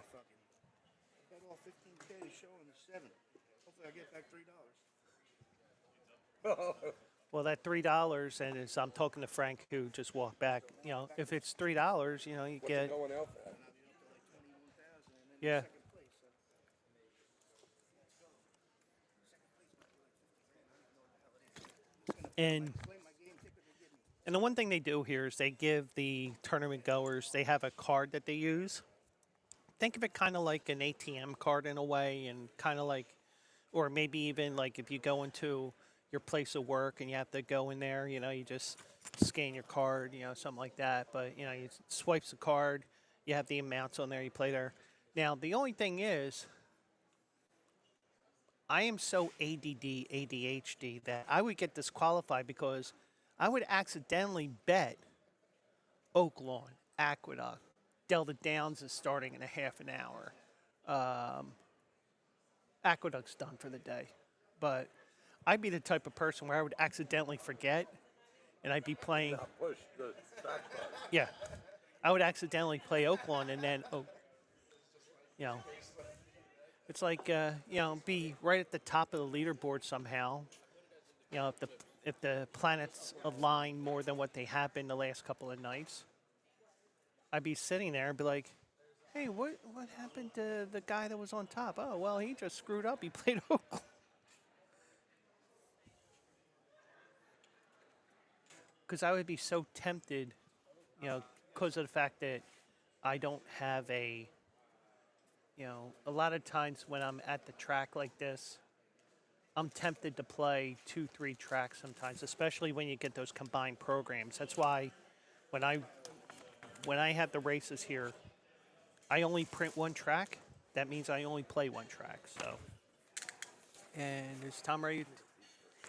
Bet all 15K showing the 7. Hopefully I get back $3. Well, that $3, and as I'm talking to Frank, who just walked back, if it's $3, you What's get. it going out at? Yeah. And the one thing they do here is they give the tournament goers, they have a card that they use. Think of it kind of like an ATM card in a way, and kind of like, or maybe even like if you go into your place of work and you have to go in there, you just scan your card, something like that. But, you swipes the card, you have the amounts on there, you play there. Now, the only thing is, I am so ADD, ADHD that I would get disqualified because I would accidentally bet Oak Lawn, Aqueduct, Delta Downs is starting in a half an hour. Aqueduct's done for the day. But I'd be the type of person where I would accidentally forget and I'd be playing. Push the track bar. Yeah. I would accidentally play Oak Lawn and then, you know, it's like, be right at the top of the leaderboard somehow. If the planets align more than what they have been the last couple of nights, I'd be sitting there and be like, hey, what happened to the guy that was on top? Oh, well, he just screwed up. He played Oak Lawn. Because I would be so tempted, because of the fact that I don't have a lot of times when I'm at the track like this, I'm tempted to play 2-3 tracks sometimes, especially when you get those combined programs. That's why when I have the races here, I only print one track. That means I only play one track. So, and is Thom ready?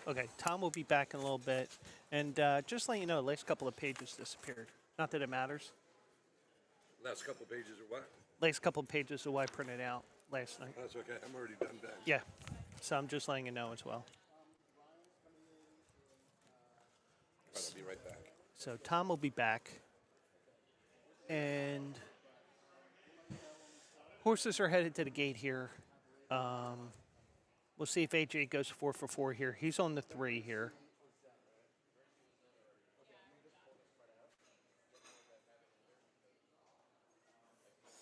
Okay, Thom will be back in a little bit. And just let you know, the last couple of pages disappeared. Not that it matters. Last couple pages or what? Last couple of pages of what I printed out last night. That's okay. I'm already done that. Yeah. So I'm just letting you know as well. Right, I'll be right back. So Thom will be back. And horses are headed to the gate here. We'll see if AJ goes 4 for 4 here. He's on the 3 here.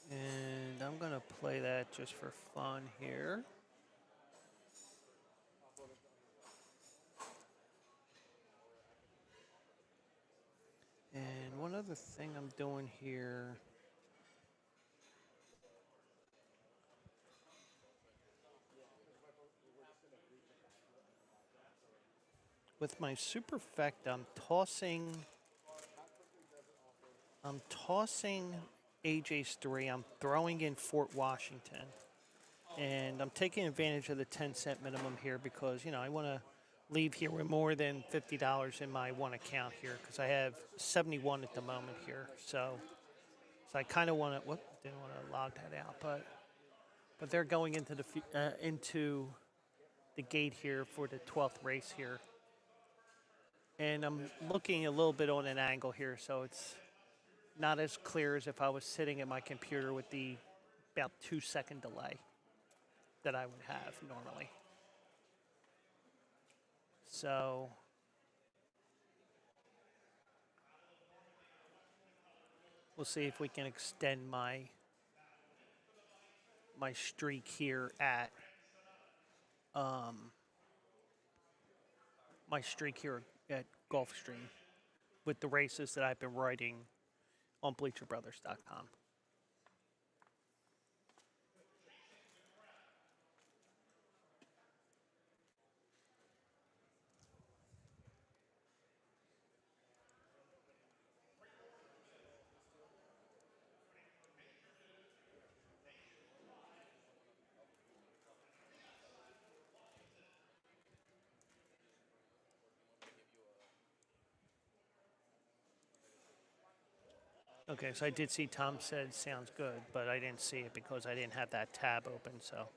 And I'm going to play that just for fun here. And one other thing I'm doing here. With my Superfect, I'm tossing AJ's 3. I'm throwing in Fort Washington. And I'm taking advantage of the 10-cent minimum here because, you know, I want to leave here with more than $50 in my one account here because I have 71 at the moment here. So I kind of want to, didn't want to log that out, but they're going into the gate here for the 12th race here. And I'm looking a little bit on an angle here, so it's not as clear as if I was sitting at my computer with the about 2-second delay that I would have normally. So we'll see if we can extend my streak here at Gulfstream with the races that I've been writing on BleacherBrothers.com. Okay, so I did see Thom said sounds good, but I didn't see it because I didn't have that tab open, so.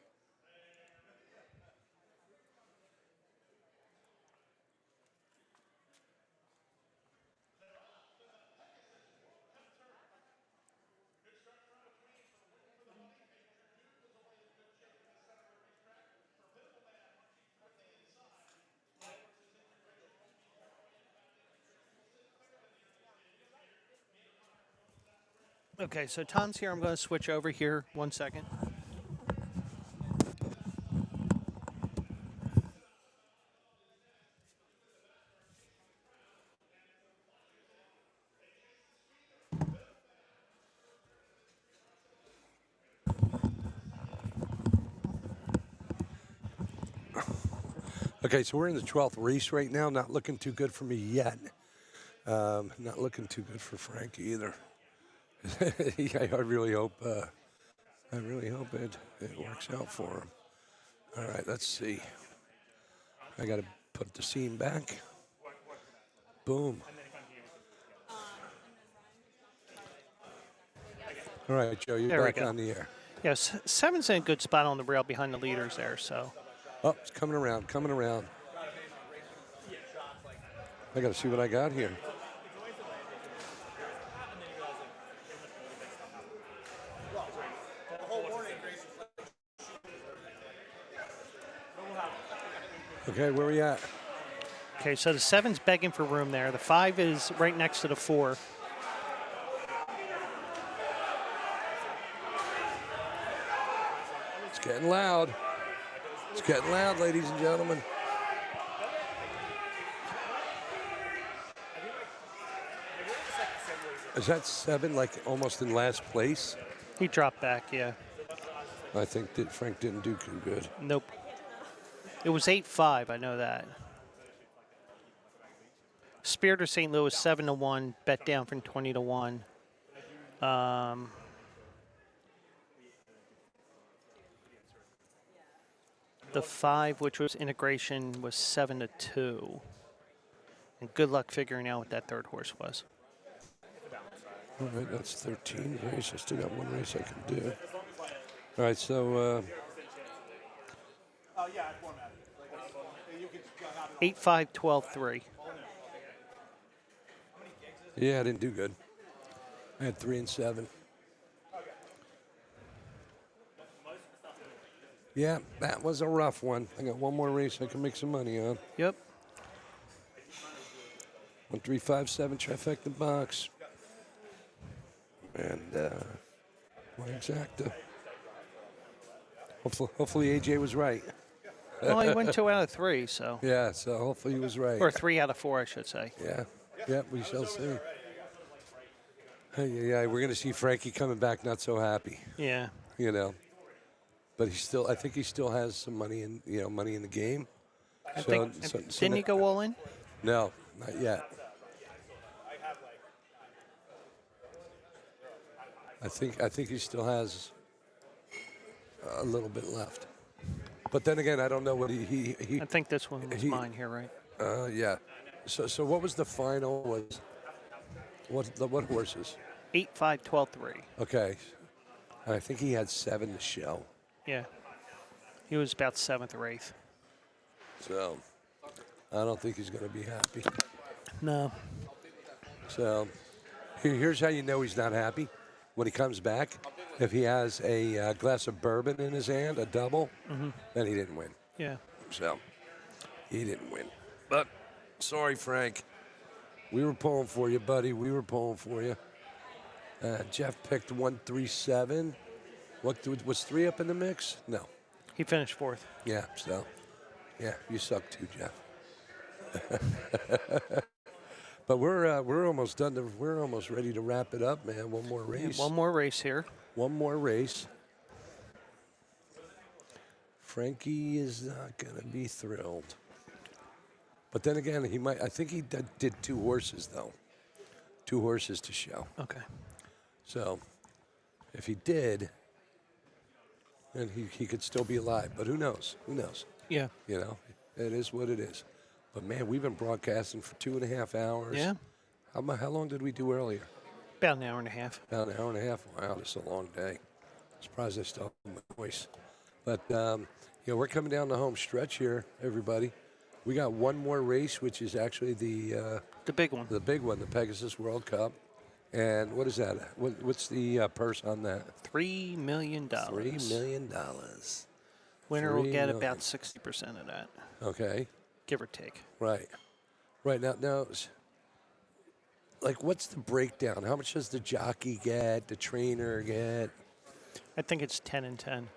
Okay, so Thom's here. I'm going to switch over here 1 second. Okay, so we're in the 12th race right now. Not looking too good for me yet. Not looking too good for Frank either. I really hope it works out for him. All right, let's see. I got to put the scene back. Boom. All right, Joe, you're There we back go. on the air. Yes, 7's in a good spot on the rail behind the leaders there, so. Oh, it's coming around, coming around. I got to see what I got here. Okay, where are we at? Okay, so the 7's begging for room there. The 5 is right next to the 4. It's getting loud. It's getting loud, ladies and gentlemen. Is that 7 like almost in last place? He dropped back, yeah. I think that Frank didn't do too good. Nope. It was 8-5, I know that. Spirit of St. Louis 7-1, bet down from 20-1. The 5, which was integration, was 7-2. And good luck figuring out what that third horse was. All right, that's 13 races. I still got one race I can do. All right, so 8-5, 12-3. yeah, I didn't do good. I had 3 and 7. Yeah, that was a rough one. I got one more race I can make some money on. Yep. 1, 3, 5, 7 trifecta box. And one exacta. Hopefully AJ was right. Well, he went 2 out of 3, so. Yeah, so hopefully he was right. Or 3 out of 4, I should say. Yeah, we shall see. Yeah, we're going to see Frankie coming back not so happy, Yeah. you know. But I think he still has some money in the game. Didn't he go all in? No, not yet. I think he still has a little bit left. But then again, I don't know what he I think this one was he- mine here, right? yeah. So what was the final? What horses? 8, 5, 12, 3. Okay. I think he had 7 to show. Yeah. He was about 7th or 8th. So I don't think he's going to be happy. No. So here's how you know he's not happy. When he comes back, if he has a glass of bourbon in his hand, a double, then he didn't win. Yeah. So he didn't win. But sorry, Frank. We were pulling for you, buddy. We were pulling for you. Jeff picked 137. Was 3 up in the mix? No. He finished 4th. Yeah. So yeah, you suck too, Jeff. But we're almost done. We're almost ready to wrap it up, man. One more race. One more race here. One more race. Frankie is not going to be thrilled. But then again, he might. I think he did 2 horses, though. 2 horses to show. Okay. So if he did, then he could still be alive. But who knows? Who knows? Yeah. You know, it is what it is. But, man, we've been broadcasting for 2.5 hours. Yeah. How long did we do earlier? About an hour and a half. About an hour and a half. Wow, this is a long day. Surprised I still have my voice. But, we're coming down the home stretch here, everybody. We got one more race, which is actually the big one. The big one, the Pegasus World Cup. And what is that? What's the purse on that? $3 million. $3 million. Winner will $3 get million. about 60% of that, Okay. give or take. Right. Right. Now, like, what's the breakdown? How much does the jockey get, the trainer get? I think it's 10 and 10.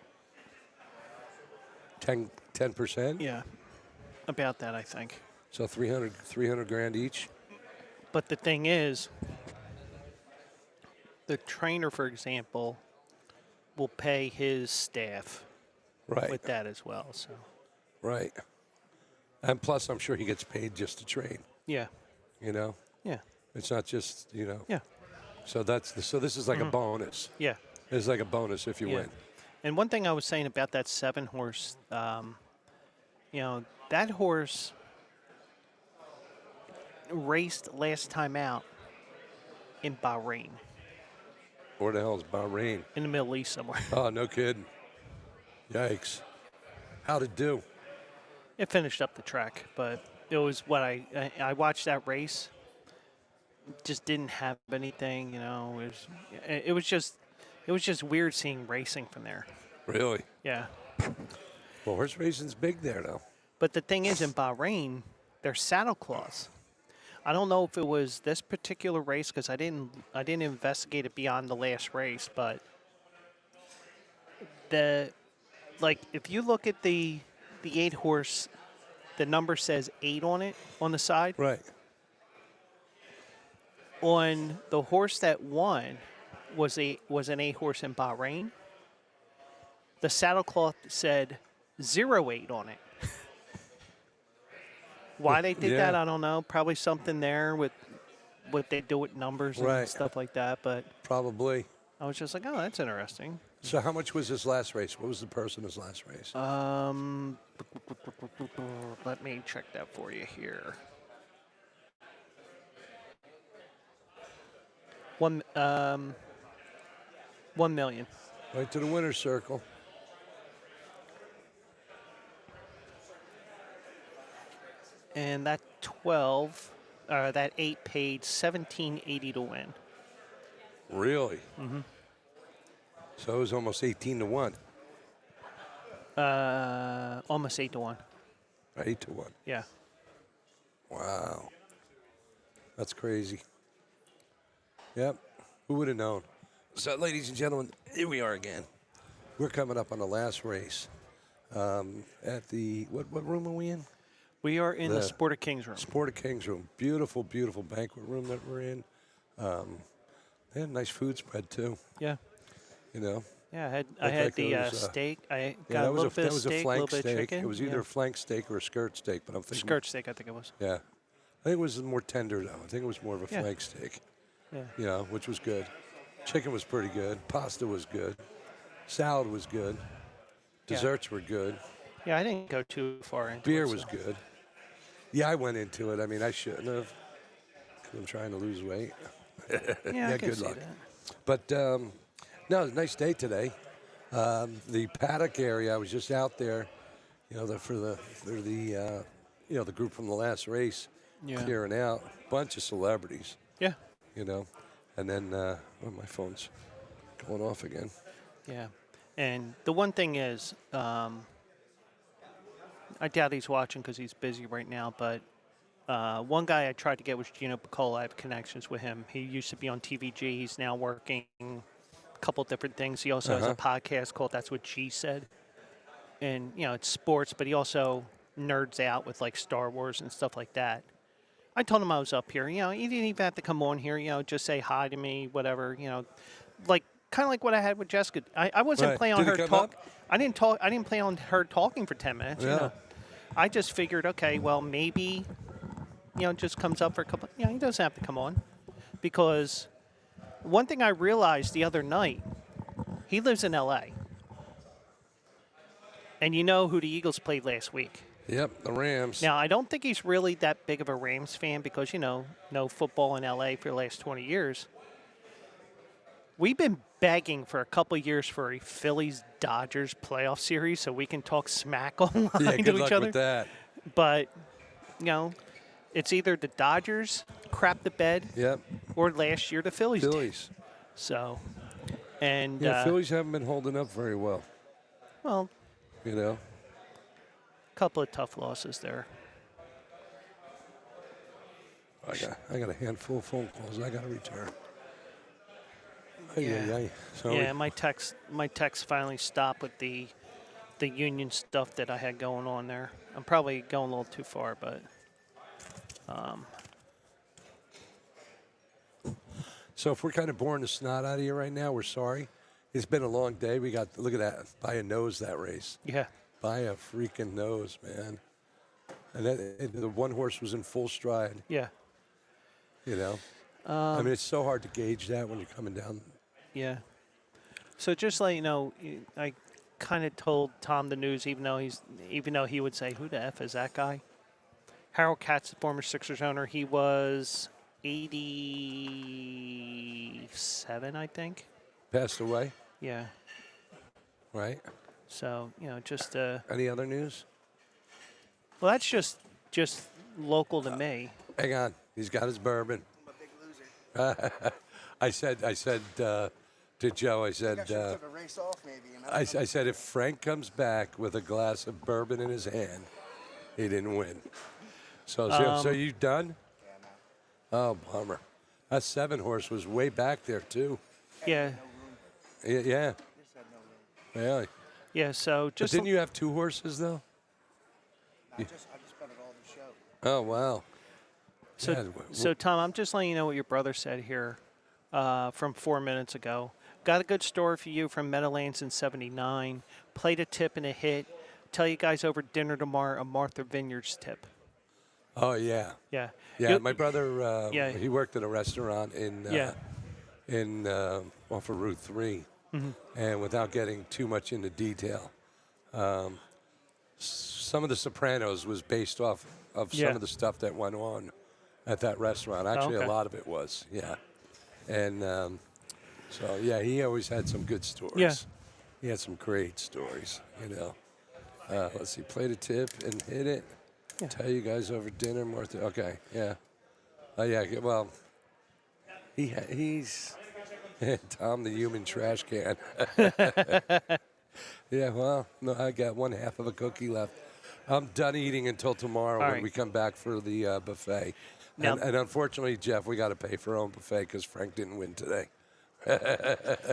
10%? Yeah. About that, I think. So 300 grand each? But the thing is, the trainer, for example, will pay his staff Right. with that as well. So Right. And plus, I'm sure he gets paid just to train, yeah, you know? yeah, It's not just, yeah, So this is like a bonus. yeah. It's like a bonus if you Yeah. win. And one thing I was saying about that 7 horse, that horse raced last time out in Bahrain, Where the hell is Bahrain? in the Middle East somewhere. Oh, no kidding. Yikes. How'd it do? It finished up the track, but it was what I watched that race. Just didn't have anything, It was just weird seeing racing from there. Really? Yeah. Well, horse racing's big there, though. But the thing is, in Bahrain, there's saddle cloths. I don't know if it was this particular race because I didn't investigate it beyond the last race, but if you look at the 8 horse, the number says 8 on it on the side. Right. On the horse that won was an 8 horse in Bahrain. The saddle cloth said 08 on it. Why they did that, Yeah. I don't know. Probably something there with what they do with numbers and Right. stuff like that. But Probably. I was just like, oh, that's interesting. So how much was his last race? What was the purse in his last race? Let me check that for you here. 1 million. Right to the winner's circle. And that 8 paid $17.80 to win. Really? Mm-hmm. So it was almost 18 to 1. Almost 8 to 1. 8 to 1. Yeah. Wow. That's crazy. Yep. Who would have known? So, ladies and gentlemen, here we are again. We're coming up on the last race. At the, what room are we in? We are in the The Sport of Kings room. Sport of Kings room. Beautiful, beautiful banquet room that we're in. They had a nice food spread, too. Yeah. You know? Yeah, I Looked had like the it was, steak. I Yeah, got a little bit that of was a steak, a flank little bit of steak. chicken. It was either a flank steak or a skirt steak, but I'm thinking skirt steak, I think it was. Yeah, I think it was more tender though. I think it was more of a Yeah. flank steak. Yeah. You know, which was good. Chicken was pretty good. Pasta was good. Salad was good. Desserts were good. Yeah, I didn't go too far into Beer it. was so. good. Yeah, I went into it. I mean, I shouldn't have. 'Cause I'm trying to lose weight. Yeah, I can good see luck. that. But no, it was a nice day today. The paddock area, I was just out there. You know, for the the group from the last race Yeah. clearing out. Bunch of celebrities. Yeah. You know, and then my phone's going off again. Yeah. And the one thing is, I doubt he's watching because he's busy right now, but one guy I tried to get was Gino Picola. I have connections with him. He used to be on TVG. He's now working a couple different things. He also has a podcast called That's What She Said. And, it's sports, but he also nerds out with, like, Star Wars and stuff like that. I told him I was up here. He didn't even have to come on here, just say hi to me, whatever, like, kind of like what I had with Jessica. I wasn't Right. planning on Did her he come talk. up? I didn't talk. I didn't plan on her talking for 10 minutes. Yeah. I just figured, okay, well, maybe, just comes up for a couple. He doesn't have to come on, because one thing I realized the other night, he lives in L.A. And you know who the Eagles played last week. Yep, the Rams. Now, I don't think he's really that big of a Rams fan because, no football in L.A. for the last 20 years. We've been begging for a couple of years for a Phillies-Dodgers playoff series so we can talk smack online Yeah, to good each luck other. with that. But, it's either the Dodgers crap the bed Yep, or last year the Phillies did. Phillies. So, and, Yeah, Phillies haven't been holding up very well. well, You know. a couple of tough losses there. I got a handful of phone calls I got to return. Yeah. So Yeah, my text finally stopped with the union stuff that I had going on there. I'm probably going a little too far, but So if we're kind of boring the snot out of you right now, we're sorry. It's been a long day. We got look at that by a nose that race. yeah, By a freaking nose, man. And the one horse was in full stride. yeah, You know. I mean, it's so hard to gauge that when you're coming down. yeah. So just like I kind of told Thom the news, even though he would say, "Who the f is that guy?" Harold Katz, the former Sixers owner, he was 87, I think. Passed away, Yeah. right? So just Any other news? well, that's just local to me. Hang on. He's got his bourbon. I'm a big loser. I said to Joe, I I said, should have took a race off, maybe. I said, if Frank comes back with a glass of bourbon in his hand, he didn't win. So you done? Yeah, no. Oh, bummer. That 7 horse was way back there too. Yeah. Yeah. Just had no room. Really? Yeah, so But just didn't you have 2 horses though? I just bet it all the show. Oh wow. so, Yeah, so Thom, I'm just letting you know what your brother said here from 4 minutes ago. Got a good story for you from Meadowlands in '79. Played a tip and a hit. Tell you guys over dinner tomorrow a Martha Vineyards tip. Oh yeah. Yeah. Yeah. You- My brother, Yeah. he worked at a restaurant in off of Route 3, and without getting too much into detail, some of The Sopranos was based off of Yeah. some of the stuff that went on at that restaurant. Actually, okay. a lot of it was, yeah. And so, yeah, he always had some good stories. Yeah. He had some great stories, you know. Let's see, played a tip and hit it. Yeah. Tell you guys over dinner, Martha. Okay, yeah. Yeah, well, he's Thom the human trash can. Yeah, well, no, I got one half of a cookie left. I'm done eating until tomorrow All when right. we come back for the buffet. Now- And unfortunately, Jeff, we got to pay for our own buffet because Frank didn't win today.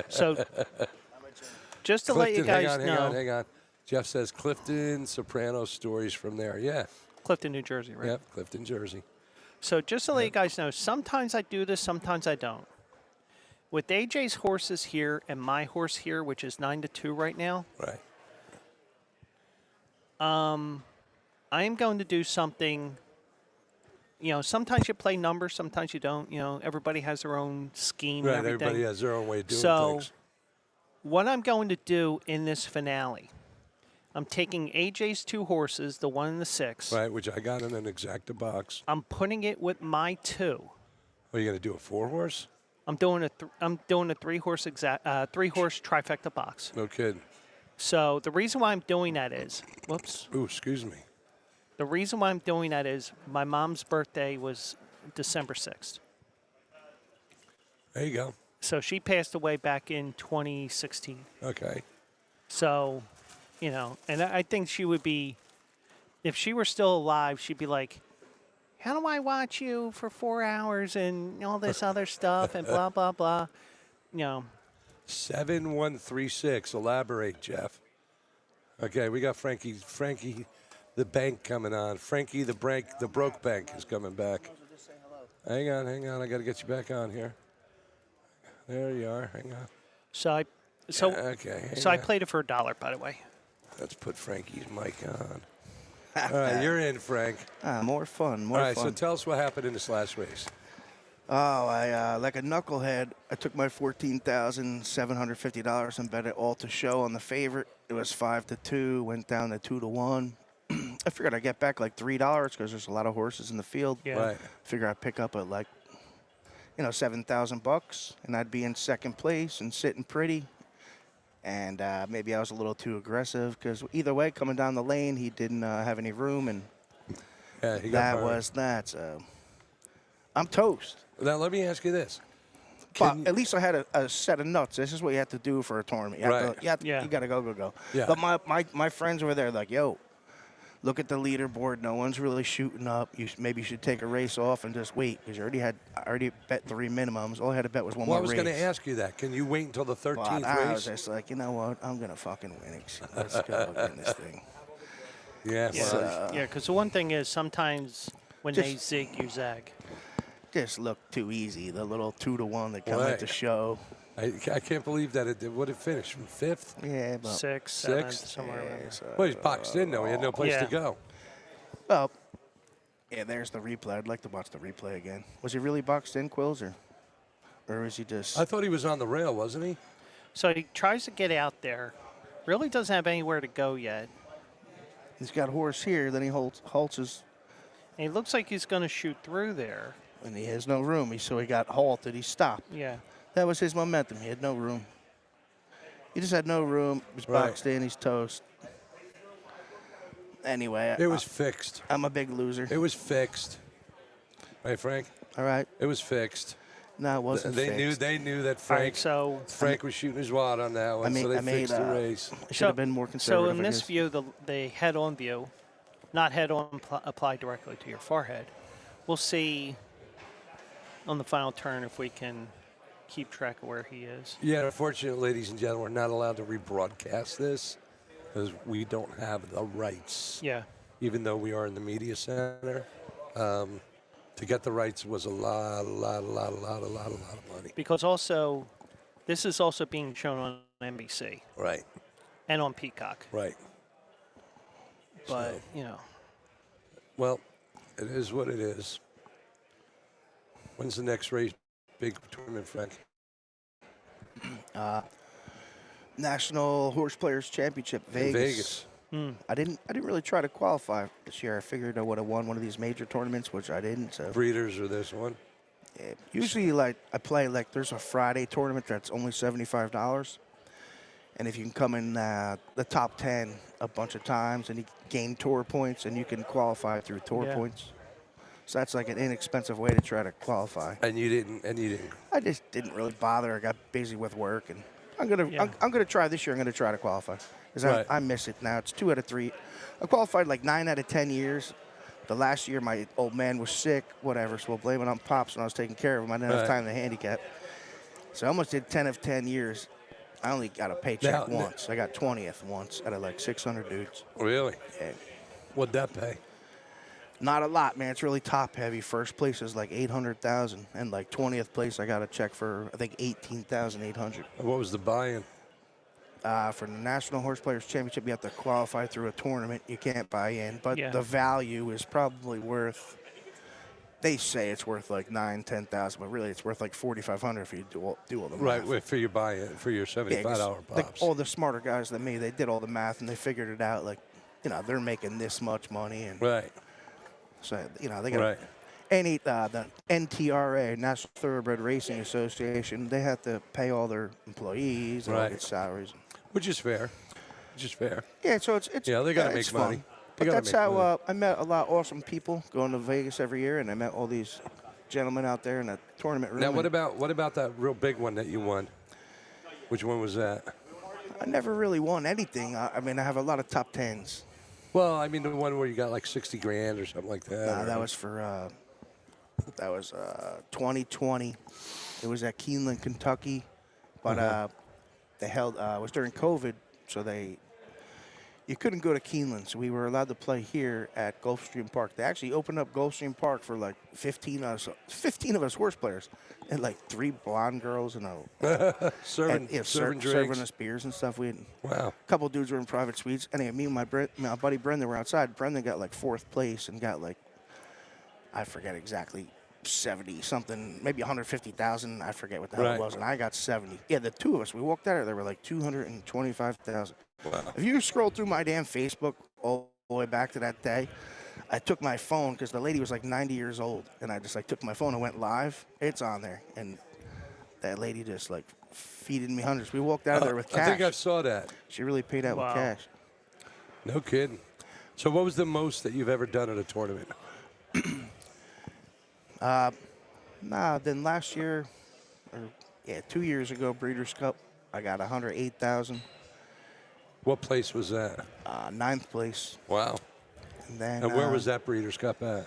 So just to let you Clifton, guys know, hang on. Jeff says Clifton, Soprano stories from there. Yeah, Clifton, New Jersey, right? yep, Clifton, Jersey. So just to let you guys know, sometimes I do this, sometimes I don't. With AJ's horses here and my horse here, which is 9-2 right now, Right. I am going to do something. Sometimes you play numbers, sometimes you don't. Everybody has their own scheme Right, and everything. everybody has their own way of doing So, things. what I'm going to do in this finale I'm taking AJ's 2 horses, the 1 and the 6. Right, which I got in an exacta box. I'm putting it with my 2. Are you going to do a 4-horse? I'm doing a 3-horse 3-horse trifecta box. No kidding. So the reason why I'm doing that is, whoops. Ooh, excuse me. The reason why I'm doing that is my mom's birthday was December 6th. There you go. So she passed away back in 2016. Okay. So, and I think she would be, if she were still alive, she'd be like, how do I watch you for 4 hours and all this other stuff and blah, blah, blah. 7136. Elaborate, Jeff. Okay, we got Frankie, the bank coming on. Frankie, the broke bank is coming back. Hang on. I got to get you back on here. There you are. Hang on. So Okay. I played it for $1, by the way. Let's put Frankie's mic on. All right, you're in, Frank. More fun. All right, so tell us what happened in this last race. Oh, I like a knucklehead. I took my $14,750 and bet it all to show on the favorite. It was 5-2, went down to 2-1. I figured I'd get back like $3 because there's a lot of horses in the field. Yeah. Right. Figure I'd pick up at like, $7,000 and I'd be in second place and sitting pretty. And maybe I was a little too aggressive because either way, coming down the lane, he didn't have any room, and Yeah, he got that burned. was that. So I'm toast. Now, let me ask you this. But at least I had a set of nuts. This is what you have to do for a tournament. You have Right. to, Yeah. you got to go. Yeah. But my friends over there like, yo, look at the leaderboard. No one's really shooting up. Maybe you should take a race off and just wait because I already bet 3 minimums. All I had to bet was one Well, I more was race. going to ask you that. Can you wait until the 13th But I was race? just like, you know what? I'm going to fucking win. Let's go win this thing. Yeah, well, Yeah, because the one thing is sometimes when they zig, you zag. Just looked too easy. The little 2-1 that come Right. at the show. I can't believe that would it finish from 5th? Yeah, but 6, 7, Sixth? somewhere around there. Well, he's boxed in, though. He had no place to Yeah. go. well, yeah, there's the replay. I'd like to watch the replay again. Was he really boxed in, Quills, or was he just? I thought he was on the rail, wasn't he? So he tries to get out there. Really doesn't have anywhere to go yet. He's got a horse here. Then he halts his, And he looks like he's going to shoot through there. and he has no room. So he got halted. He stopped. Yeah. That was his momentum. He had no room. He just had no room. He was Right. boxed in. He's toast. Anyway, It was fixed. I'm a big loser. It was fixed. Hey, Frank. All right. It was fixed. No, it wasn't. They fixed. knew that All right, Frank so was shooting his wad on that one, so they fixed the race. I should have been more conservative. So in I this guess. view, the head-on view, not head-on applied directly to your forehead, we'll see on the final turn if we can keep track of where he is. Yeah, unfortunately, ladies and gentlemen, we're not allowed to rebroadcast this because we don't have the rights. Yeah. Even though we are in the media center, to get the rights was a lot of money. Because also, this is also being shown on NBC Right, and on Peacock. right. But, Well, it is what it is. When's the next race? Big tournament, Frank. National Horse Players Championship, In Vegas. Vegas. I didn't really try to qualify this year. I figured I would have won one of these major tournaments, which I didn't. So Breeders or this one. yeah, usually, like I play like there's a Friday tournament that's only $75, and if you can come in the top 10 a bunch of times and you gain tour points, and you can qualify through tour Yeah. points. So that's like an inexpensive way to try to qualify. And you didn't. I just didn't really bother. I got busy with work, and I'm gonna Yeah. I'm gonna try this year. I'm gonna try to qualify because Right. I miss it now. It's 2 out of 3. I qualified like 9 out of 10 years. The last year my old man was sick, whatever. So we'll blame it on Pops when I was taking care of him. I didn't have Right. time to handicap. So I almost did 10 of 10 years. I only got a paycheck Now- once. I got 20th once out of like 600 dudes. Really? Yeah. What'd that pay? Not a lot, man. It's really top heavy. First place is like 800,000, and like 20th place I got a check for I think 18,800. What was the buy-in? For the National Horse Players Championship, you have to qualify through a tournament. You can't buy in, but Yeah. the value is probably worth they say it's worth like 10,000, but really it's worth like 4,500 if you do all the math. Right, for your buy-in, for your $75 pops. Like all the smarter guys than me, they did all the math and they figured it out. Like, they're making this much money, and Right. so they got Right. the NTRA, National Thoroughbred Racing Association. They have to pay all their employees and all Right. get salaries. Which is fair. Yeah, so it's Yeah, they gotta it's make money. fun. They But gotta that's make how money. I met a lot of awesome people going to Vegas every year, and I met all these gentlemen out there in a tournament room. Now, what and about that real big one that you won? Which one was that? I never really won anything. I mean, I have a lot of top tens. Well, I mean the one where you got like 60 grand or something like that. Nah, or- that was for 2020. It was at Keeneland, Kentucky, but they held. It was during COVID, so you couldn't go to Keeneland, so we were allowed to play here at Gulfstream Park. They actually opened up Gulfstream Park for like 15 of us horse players, and like 3 blonde girls and serving serving drinks. us beers and stuff. We had Wow. a couple dudes were in private suites. Anyway, me and my buddy Brendan were outside. Brendan got like 4th place and got like, I forget exactly, 70 something, maybe 150,000. I forget what the hell Right. it was, and I got 70. Yeah, the two of us, we walked out of there, were like 225,000. Wow. If you scroll through my damn Facebook all the way back to that day, I took my phone because the lady was like 90 years old, and I just like took my phone and went live. It's on there, and that lady just like feeded me hundreds. We walked out of there with cash. I think I saw that. She really paid out Wow. with cash. No kidding. So what was the most that you've ever done at a tournament? Then last year, 2 years ago, Breeders' Cup, I got 108,000, What place was that? 9th place. Wow. And then And where was that Breeders' Cup at?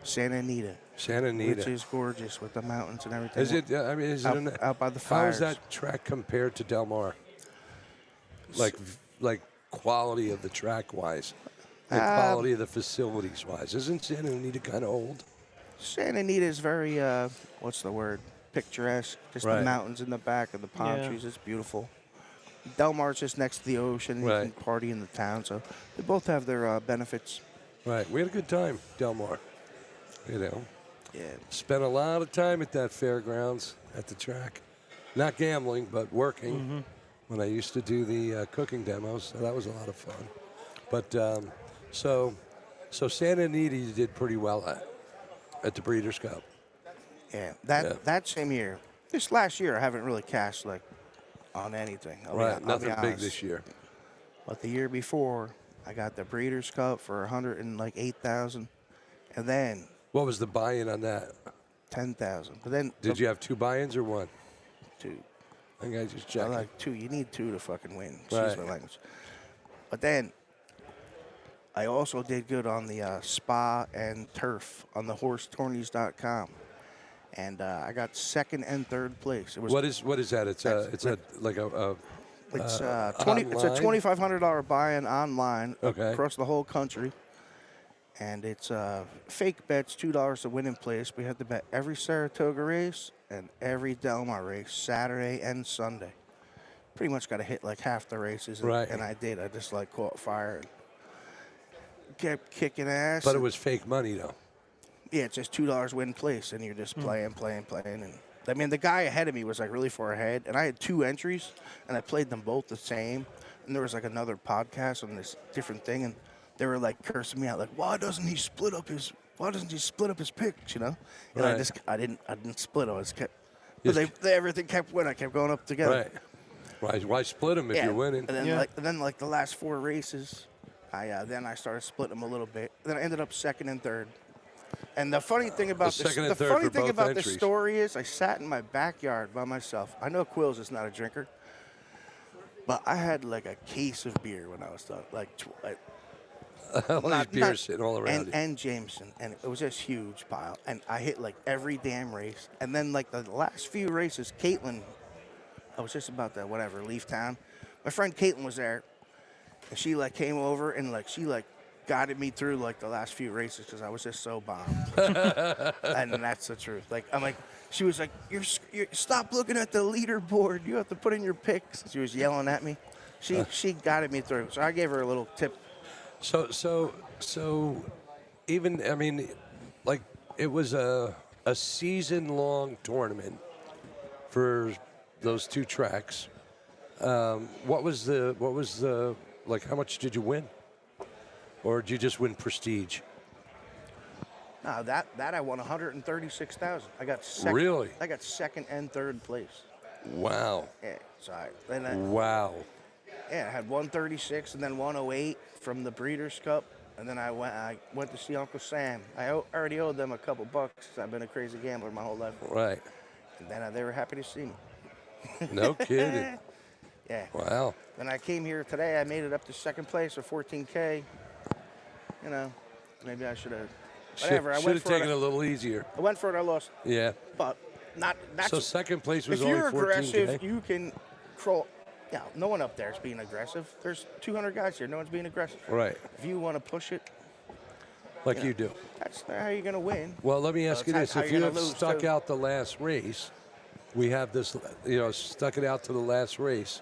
Santa Anita, Santa Anita. which is gorgeous with the mountains and everything. Is it? I mean, is out, it? out by the How is fires? that track compared to Del Mar? Like quality of the track wise, the quality of the facilities wise. Isn't Santa Anita kind of old? Santa Anita is very, what's the word? Picturesque. Just Right. the mountains in the back and the palm Yeah. trees. It's beautiful. Del Mar's just next to the ocean. And Right. You can party in the town. So they both have their benefits. Right. We had a good time, Del Mar. You know, Yeah. spent a lot of time at that fairgrounds at the track, not gambling but working. When I used to do the cooking demos, so that was a lot of fun. But so Santa Anita you did pretty well at the Breeders' Cup. Yeah. Yeah. That same year. This last year, I haven't really cashed like on anything. I'll be Nothing big honest. this year. But the year before, I got the Breeders' Cup for 108,000, and then What was the buy-in on that? 10,000. But then Did you have 2 buy-ins or 1? 2. I think I just I checked. like 2. You need 2 to fucking win. Right. Excuse my language. But then I also did good on the spa and turf on the horsetourneys.com. And I got 2nd and 3rd place. It was What is that? It's a It's like a It's It's a online? $2,500 buy-in online Okay. across the whole country, and it's fake bets, $2 to win in place. We had to bet every Saratoga race and every Del Mar race, Saturday and Sunday. Pretty much got to hit like half the races, Right. and I did. I just like caught fire and kept kicking ass. but it was fake money though. Yeah, it's just $2 win place, and you're just playing. And I mean, the guy ahead of me was like really far ahead, and I had 2 entries, and I played them both the same. And there was like another podcast on this different thing, and they were like cursing me out, like, why doesn't he split up his picks, you know? And Right. I didn't split them. I just kept, You but just- everything kept winning. I kept going up together. Right. Why split them if Yeah. you're winning? And then Yeah. like the last 4 races, I started splitting them a little bit. Then I ended up 2nd and 3rd. And the funny thing about The second and third for both the entries. story is, I sat in my backyard by myself. I know Quills is not a drinker, but I had like a case of beer when I was done, All these beers sitting all around you. and Jameson, and it was this huge pile. And I hit like every damn race. And then like the last few races, Caitlin, I was just about to leave town. My friend Caitlin was there, and she like came over and like she like guided me through like the last few races because I was just so bombed. And that's the truth. Like she was like, "You're stop looking at the leaderboard. You have to put in your picks." She was yelling at me. She guided me through. So I gave her a little tip. So even I mean, like it was a season-long tournament for those two tracks. What was the like? How much did you win, or did you just win prestige? No, that I won 136,000. I got second. Really? I got second and third place. Wow! Yeah, so then I had 136 and then 108 from the Breeders' Cup, and then I went to see Uncle Sam. I already owed them a couple bucks. I've been a crazy gambler my whole life. Right. And then they were happy to see me. No kidding. Yeah. Wow. Then I came here today. I made it up to second place with 14K. You know, maybe I should have. Whatever. Should have taken it a little easier. I went for it. I lost. Yeah. But not. That's So second place was if only you're 14K. aggressive, you can crawl. Yeah. No one up there is being aggressive. There's 200 guys here. No one's being aggressive. Right. If you want to push it, Like you do. that's how you're gonna win. Well, let me ask you that's this: how if you're you gonna have lose, stuck too. out the last race, we have this. Stuck it out to the last race.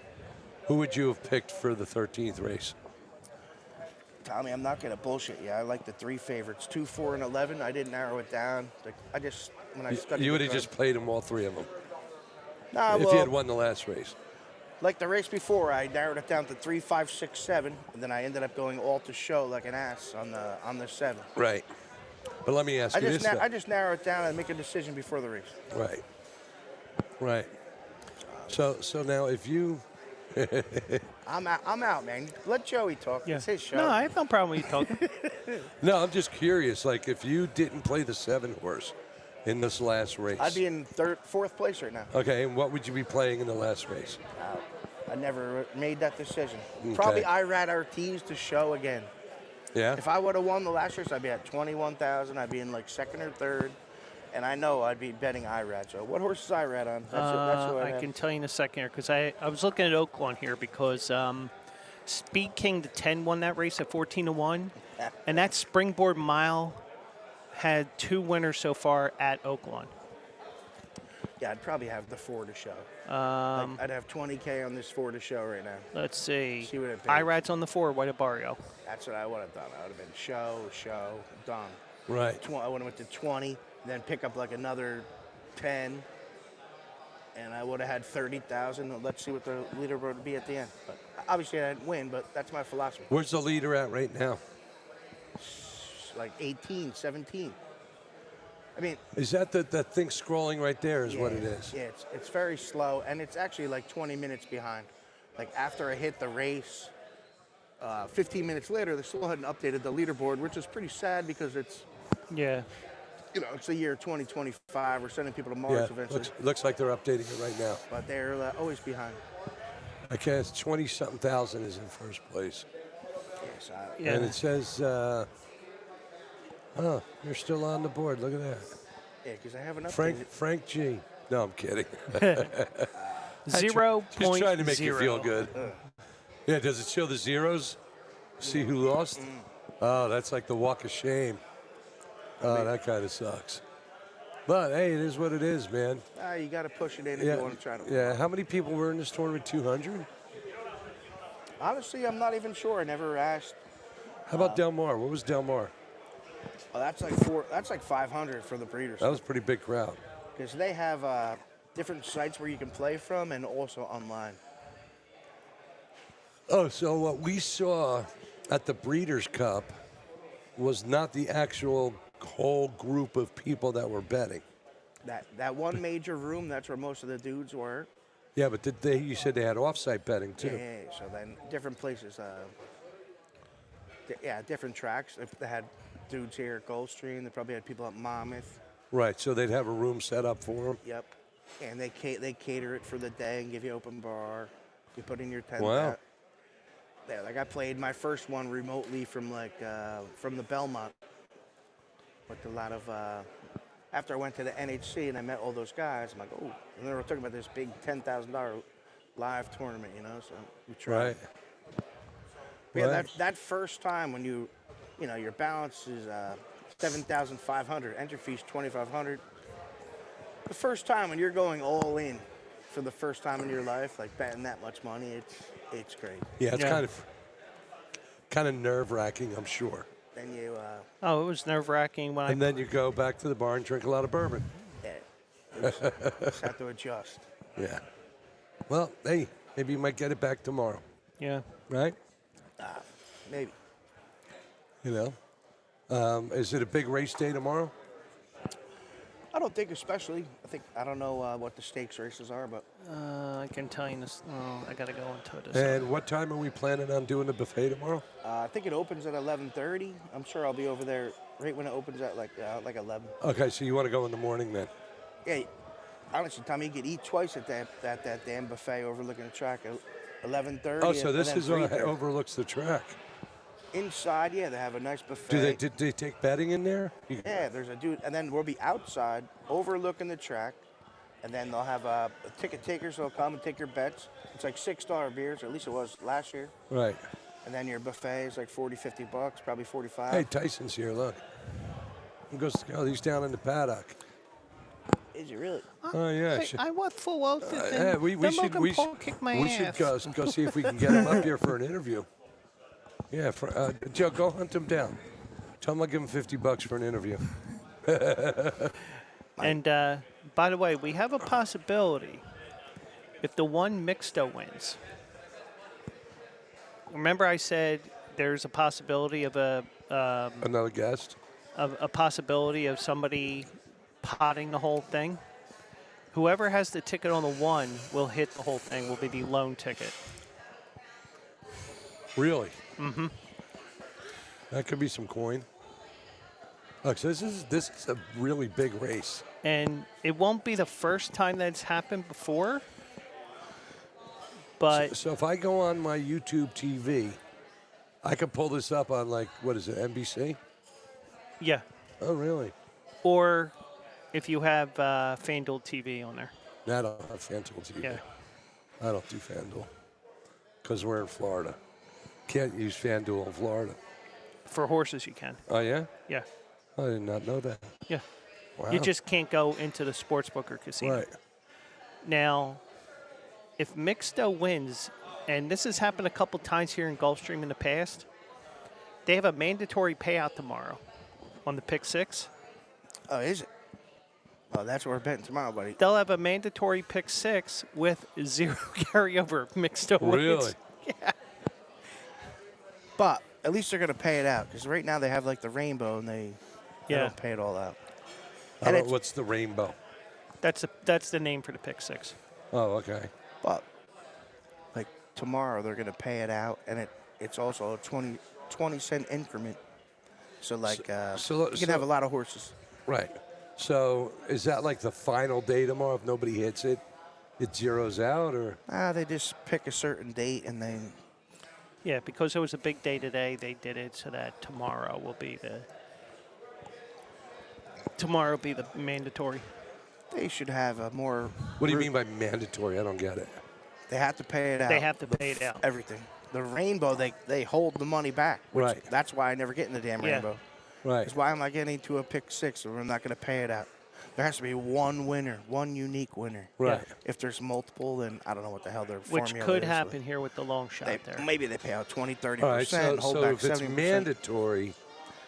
Who would you have picked for the 13th race? Tommy, I'm not gonna bullshit you. I like the 3 favorites, 2, 4, and 11. I didn't narrow it down. When I studied. You would the have card- just played them all 3 of them Nah, if well, you had won the last race. like the race before, I narrowed it down to 3, 5, 6, 7, and then I ended up going all to show like an ass on the 7. Right. But let me ask you this: I just narrow it down and make a decision before the race. Right. Right. So now if you I'm out, man. Let Joey talk. Yeah. It's his show. No, I have no problem with you talking. no, I'm just curious. Like if you didn't play the 7 horse in this last race, I'd be in fourth place right now. okay. And what would you be playing in the last race? I never made that decision. Okay. Probably IRAD Ortiz to show again. Yeah. If I would have won the last race, I'd be at 21,000. I'd be in like second or third, and I know I'd be betting IRAD. So what horse is IRAD on? That's what I can tell you in a second here because I was looking at Oaklawn here because Speed King the 10 won that race at 14-1, and that Springboard Mile had 2 winners so far at Oaklawn. Yeah, I'd probably have the 4 to show. I'd have 20K on this 4 to show right now. Let's see. See what it pays. IRAD's on the 4, White Barrio. That's what I would have done. I would have been show, done. Right. I would have went to 20, then pick up like another 10, and I would have had 30,000. Let's see what the leaderboard would be at the end. But obviously I didn't win, but that's my philosophy. Where's the leader at right now? Like 18, 17. I mean, Is that the thing scrolling right there? Is what it is? Yeah, it's very slow, and it's actually like 20 minutes behind. Like after I hit the race, 15 minutes later, they still hadn't updated the leaderboard, which is pretty sad because it's, Yeah. it's the year 2025. We're sending people to Mars Yeah. eventually, Looks like they're updating it right now. but they're always behind. Okay, it's 20-something thousand is in first place, Yes, Yeah. and it says, you're still on the board. Look at that, yeah, because I haven't updated. Frank G. No, I'm kidding. 0.0. Just trying to make you feel good. Yeah, does it show the zeros? See who lost? Oh, that's like the walk of shame. Oh, that kind of sucks. But hey, it is what it is, man. You got to push it in if Yeah, you want to try to win. yeah. How many people were in this tournament? 200. Honestly, I'm not even sure. I never asked. How about Del Mar? What was Del Mar? Oh, that's like 500 for the Breeders. That was a pretty big crowd. Because they have different sites where you can play from and also online. Oh, so what we saw at the Breeders' Cup was not the actual whole group of people that were betting. That one major room, that's where most of the dudes were. Yeah, but you said they had off-site betting too. Yeah. So then different places, different tracks. They had dudes here at Gulfstream. They probably had people at Monmouth. Right, so they'd have a room set up for them. Yep. And they cater it for the day and give you open bar. You put in your tent. Wow. Yeah, like I played my first one remotely from from the Belmont. With a lot of after I went to the NHC and I met all those guys, I'm like, oh, and they were talking about this big $10,000 live tournament, So we tried. Right. But yeah, Right. that first time when your balance is 7,500, entry fee's 2,500. The first time when you're going all in for the first time in your life, like betting that much money, it's great. Yeah, it's Yeah. kind of nerve-wracking, I'm sure. Then you Oh, it was nerve-wracking when And then you go back to the bar and drink a lot of bourbon. Yeah. Just have to adjust. Yeah. Well, hey, maybe you might get it back tomorrow, Yeah. right? Maybe. You know, is it a big race day tomorrow? I don't think especially. I don't know what the stakes races are, but I can tell you this. Oh, I got to go into this. And what time are we planning on doing the buffet tomorrow? I think it opens at 11:30. I'm sure I'll be over there right when it opens at like 11. Okay, so you want to go in the morning then? Yeah, honestly, Tommy, you could eat twice at that damn buffet overlooking the track at 11:30. Oh, so and this then is 3:30. overlooks the track. Inside, yeah, they have a nice buffet. Do they take betting in there? Yeah, there's a dude, and then we'll be outside overlooking the track, and then they'll have ticket takers. They'll come and take your bets. It's like $6 beers, or at least it was last year. Right. And then your buffet is like $40-50, probably 45. Hey, Tyson's here. Look. He goes. Oh, he's down in the paddock. Is it really? Oh yeah. I want full oath that Yeah, we should kick my we ass. should go see if we can get him up here for an interview. Yeah, Joe, go hunt him down. Tell him I'll give him $50 for an interview. And by the way, we have a possibility if the one mixto wins. Remember, I said there's a possibility of Another guest. a possibility of somebody potting the whole thing. Whoever has the ticket on the one will hit the whole thing. Will be the lone ticket. Really? Mm-hmm. That could be some coin. Look, so this is a really big race. And it won't be the first time that's happened before. But So if I go on my YouTube TV, I could pull this up on like, what is it, NBC? yeah, Oh, really? or if you have FanDuel TV on there. No, I don't have FanDuel TV. Yeah. I don't do FanDuel because we're in Florida. Can't use FanDuel in Florida. For horses, you can. Oh, yeah? Yeah. I did not know that. Yeah. Wow. You just can't go into the sportsbook or casino. Right. Now, if Mixto wins, and this has happened a couple times here in Gulfstream in the past, they have a mandatory payout tomorrow on the pick six. Oh, is it? Oh, that's what we're betting tomorrow, buddy. They'll have a mandatory pick six with 0 carryover if Mixto wins. Really? Yeah. But at least they're gonna pay it out because right now they have like the rainbow and they Yeah. don't pay it all out. I And don't, it's- what's the rainbow? That's the name for the pick six. Oh, okay. But like tomorrow they're gonna pay it out, and it's also a 20-cent increment. So like you can have a lot of horses. Right. So is that like the final day tomorrow? If nobody hits it, it zeroes out, or? They just pick a certain date and then Yeah, because it was a big day today, they did it so that tomorrow will be the mandatory. they should have a more. What do you mean by mandatory? I don't get it. They have to pay it out. They have to pay it out. Everything. The rainbow, they hold the money back. Which Right. That's why I never get in the damn Yeah. rainbow. Right. That's why am I getting to a pick six or I'm not going to pay it out? There has to be one winner, one unique winner. Right. If there's multiple, then I don't know what the hell their Which formula could is, happen here with the long shot but there. maybe they pay out 20, 30%, All right. So, hold so back if it's 70%. mandatory,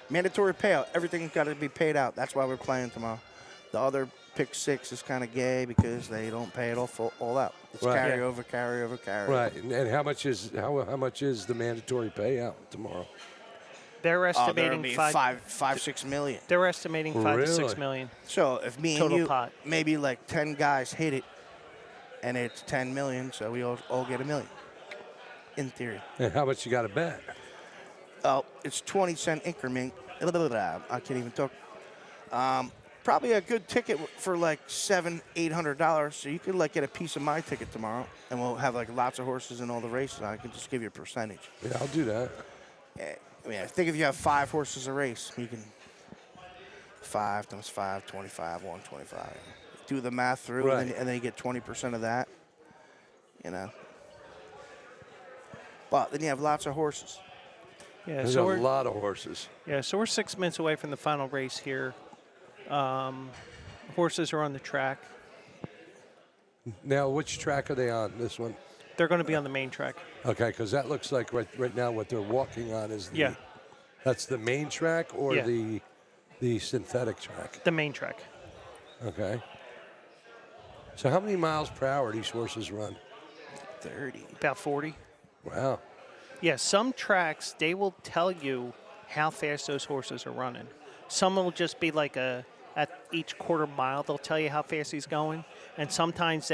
Mandatory payout. Everything's got to be paid out. That's why we're playing tomorrow. The other pick six is kind of gay because they don't pay it all out. It's Right. carry over, carry over, carry over. right? And how much is the mandatory payout tomorrow? They're Oh, there'll estimating be five. 6 million. They're estimating 5 to 6 Really? million. So if me and Total you, pot. maybe like 10 guys hit it, and it's 10 million, so we all get $1 million, in theory. And how much you got to bet? Oh, it's 20-cent increment. I can't even talk. Probably a good ticket for like $700-800. So you could like get a piece of my ticket tomorrow, and we'll have like lots of horses in all the races. I can just give you a percentage. Yeah, I'll do that. Yeah, I mean, I think if you have 5 horses a race, you can 5 times 5, 25, 125. Do the math through, Right. and then you get 20% of that. You know. But then you have lots of horses. Yeah, There's so a we're lot of horses. so we're 6 minutes away from the final race here. Horses are on the track. Now, which track are they on? This one? They're going to be on the main track. Okay, because that looks like right now what they're walking on is the Yeah. That's the main track or Yeah. the synthetic track? The main track. Okay. So how many miles per hour these horses run? 30. About 40. Wow. Yeah, some tracks, they will tell you how fast those horses are running. Some will just be like at each quarter mile, they'll tell you how fast he's going. And sometimes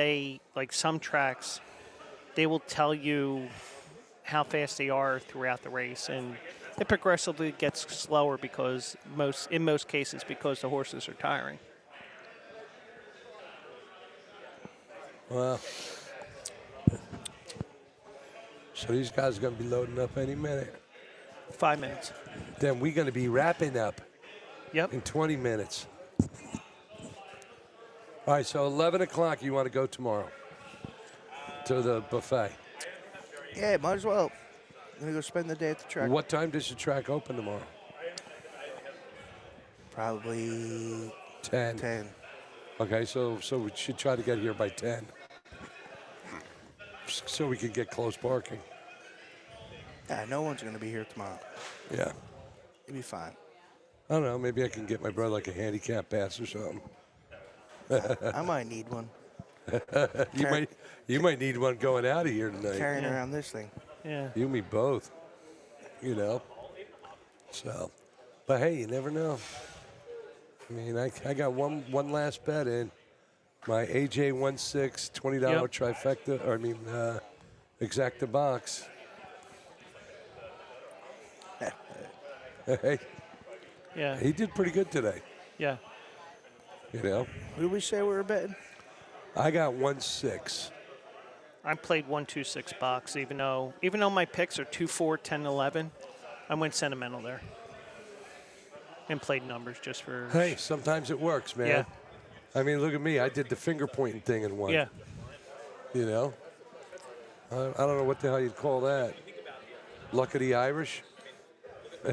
some tracks, they will tell you how fast they are throughout the race. And it progressively gets slower in most cases, because the horses are tiring. Wow. So these guys are going to be loading up any minute. 5 minutes. Then we're going to be wrapping up Yep. in 20 minutes. All right, so 11 o'clock you want to go tomorrow to the buffet. Yeah, might as well. I'm going to go spend the day at the track. What time does the track open tomorrow? Probably 10. 10. Okay, so we should try to get here by 10. So we can get close parking. Yeah, no one's going to be here tomorrow. Yeah. It'll be fine. I don't know, maybe I can get my brother like a handicap pass or something. I might need one. You might need one going out of here tonight. Carrying around this thing. Yeah. You and me both. So, but hey, you never know. I mean, I got one last bet in. My AJ16 $20 Yep. trifecta, or I mean, exacta box. Hey, Yeah. he did pretty good today. Yeah. You know, Who did we say we were betting? I got 1-6. I played 1-2-6 box, even though my picks are 2-4, 10, 11. I went sentimental there and played numbers just for. Hey, sometimes it works, man. Yeah. I mean, look at me. I did the finger pointing thing in one. Yeah. You know, I don't know what the hell you'd call that. Luck of the Irish,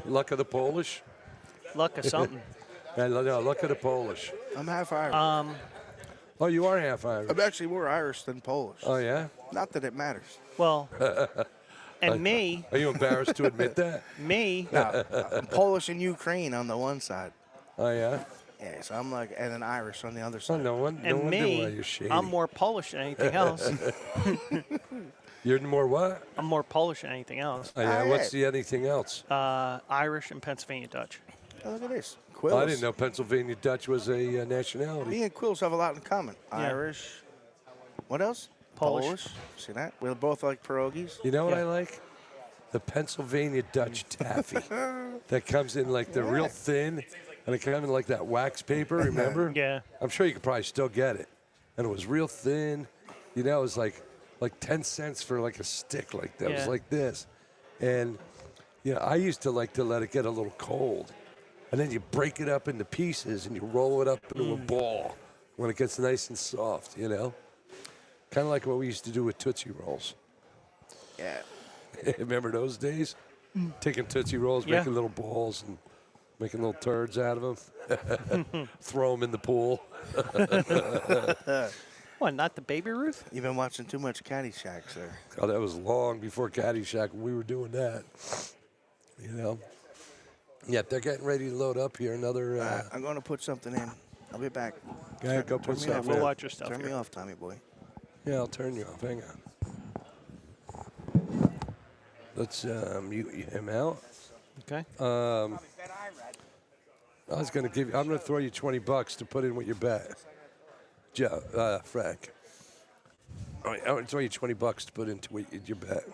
luck of the Polish. Luck of something. No, luck of the Polish. I'm half Irish. Oh, you are half Irish. I'm actually more Irish than Polish. Oh yeah. Not that it matters. Well, and me, Are you embarrassed to admit that? No, I'm Polish and Ukraine on the one side. Oh yeah. Yeah, so I'm like, and then Irish on the other Oh, side. no one. and No wonder why me, you're shady. I'm more Polish than anything else. You're more what? I'm more Polish than anything else. Oh yeah. Ah, What's yeah. the anything else? Irish and Pennsylvania Dutch. Oh, look at this. Oh, Quills. I didn't know Pennsylvania Dutch was a nationality. Me and Quills have a lot in common. Yeah. Irish. What else? Polish. See that? We both like pierogies. You know what Yeah. I like? The Pennsylvania Dutch taffy that comes in like the real thin, and it comes in like that wax paper. Remember? Yeah. I'm sure you could probably still get it, and it was real thin. You know, it was like 10 cents for like a stick like that. It was Yeah. like this, and I used to like to let it get a little cold, and then you break it up into pieces and you roll it up into a ball when it gets nice and soft. Kind of like what we used to do with Tootsie Rolls. Yeah. Remember those days? Taking Tootsie Rolls, Yeah. making little balls and making little turds out of them. Throw them in the pool. What, not the Baby Ruth? You've been watching too much Caddyshack, sir. Oh, that was long before Caddyshack when we were doing that. Yep, they're getting ready to load up here. Another. I'm going to put something in. I'll be back. Go ahead, go put turn me off. something We'll in. watch your stuff Turn me here. off, Tommy boy. Yeah, I'll turn you off. Hang on. Let's mute him out. Okay. I was going to give you. I'm going to throw you $20 to put in with your bet, Joe, Frank. All right, I'm going to throw you $20 to put into your bet.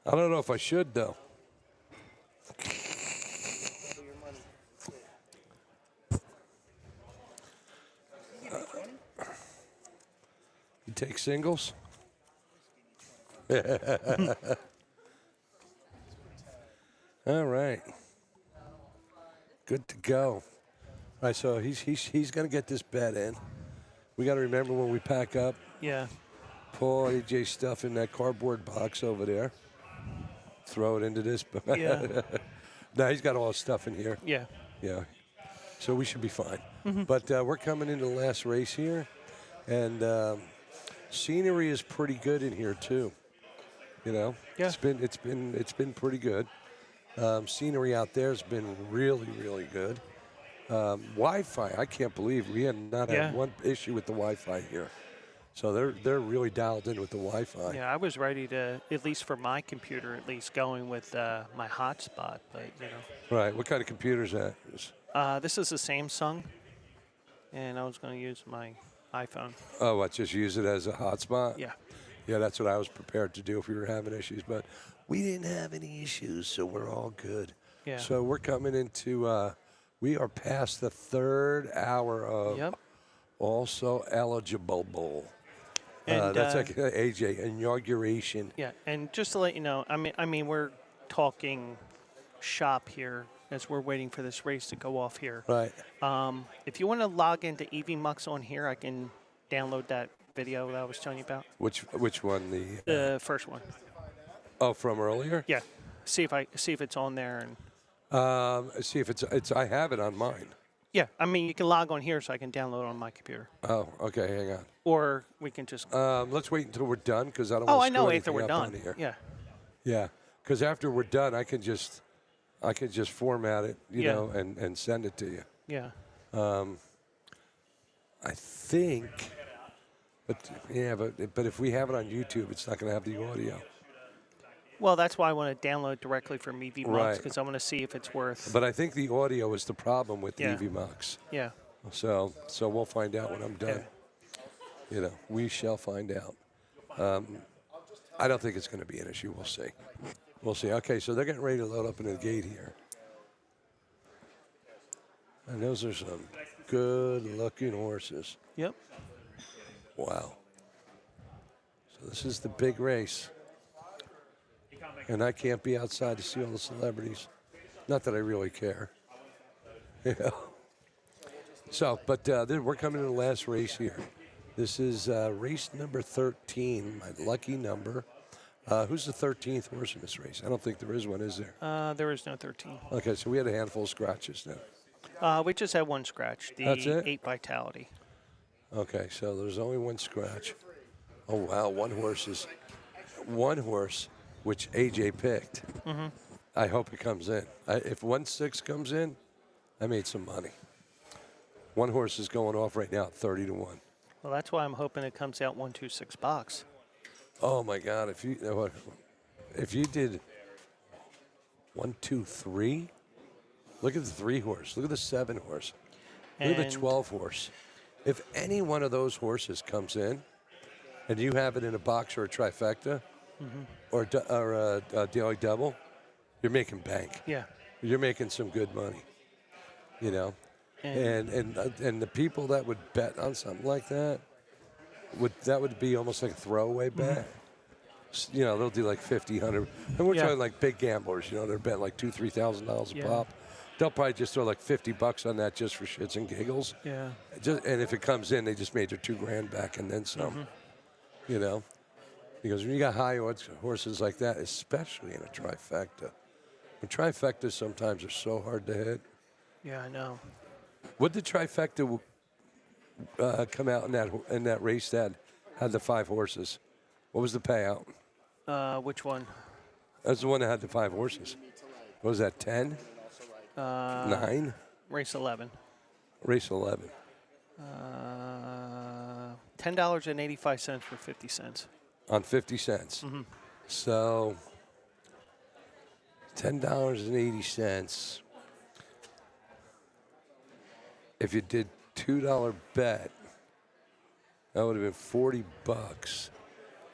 I don't know if I should though. You take singles? All right. Good to go. All right, so he's going to get this bet in. We got to remember when we pack up, Yeah. pull AJ stuff in that cardboard box over there. Throw it into this. Yeah. No, he's got all his stuff in here. Yeah. Yeah. So we should be fine. But we're coming into the last race here, and scenery is pretty good in here too. Yeah. It's been pretty good. Scenery out there has been really, really good. Wi-Fi, I can't believe we have not Yeah. had one issue with the Wi-Fi here. So they're really dialed in with the Wi-Fi. Yeah, I was ready to, at least for my computer, at least going with my hotspot, but Right. What kind of computer is that? this is a Samsung, and I was going to use my iPhone. Oh, what? Just use it as a hotspot? Yeah. Yeah, that's what I was prepared to do if we were having issues, but we didn't have any issues, so we're all good. Yeah. So we're coming into, we are past the third hour of Yep. also eligible bowl. And, That's like AJ inauguration. Yeah, and just to let you know, I mean, we're talking shop here as we're waiting for this race to go off here. Right. If you want to log into EV Mux on here, I can download that video that I was telling you about. Which one? The first one. From earlier? Yeah. See if it's on there, and See if it's. I have it on mine. yeah, I mean, you can log on here so I can download it on my computer, Oh, okay. Hang on. or we can just. Let's wait until we're done because I don't. Oh, want I to know. screw After anything we're up done. on here. Yeah. Yeah, because after we're done, I can just format it, you Yeah. know, and send it to you. Yeah. I think, but if we have it on YouTube, it's not going to have the audio. Well, that's why I want to download directly from EV Mux Right. because I want to see if it's worth. But I think the audio is the problem with Yeah. EV Mux. Yeah. So we'll find out when I'm done. You know, we shall find out. I don't think it's going to be an issue. We'll see. We'll see. Okay, so they're getting ready to load up into the gate here. And those are some good-looking horses. Yep. Wow. So this is the big race. And I can't be outside to see all the celebrities. Not that I really care. Yeah. So, but we're coming to the last race here. This is race number 13, my lucky number. Who's the 13th horse in this race? I don't think there is one, is there? There is no 13. Okay, so we had a handful of scratches now. We just had one scratch, the That's it? 8 Vitality. Okay, so there's only one scratch. Oh, wow, one horse, which AJ picked. Mm-hmm. I hope it comes in. If 1-6 comes in, I made some money. One horse is going off right now at 30 to 1. Well, that's why I'm hoping it comes out 126 box. Oh my God! If you did 1, 2, 3, look at the 3 horse. Look at the 7 horse. Look at the And- 12 horse. If any one of those horses comes in, and you have it in a box or a trifecta, or a daily double, you're making bank. Yeah. You're making some good money. You know, and the people that would bet on something like that would be almost like a throwaway bet. You know, they'll do like 50, 100. And we're Yeah. talking like big gamblers. You know, they're betting like $2,000, $3,000 a Yeah. pop. They'll probably just throw like $50 on that just for shits and giggles. Yeah. And if it comes in, they just made their $2,000 back and then some. You know, because when you got high odds horses like that, especially in a trifecta, the trifectas sometimes are so hard to hit. Yeah, I know. What did trifecta come out in that race that had the 5 horses? What was the payout? Which one? That's the one that had the 5 horses. What was that, 10? 9? Race 11. Race 11. $10.85 for 50 cents. On 50 cents. So $10.80. If you did $2 bet, that would have been $40.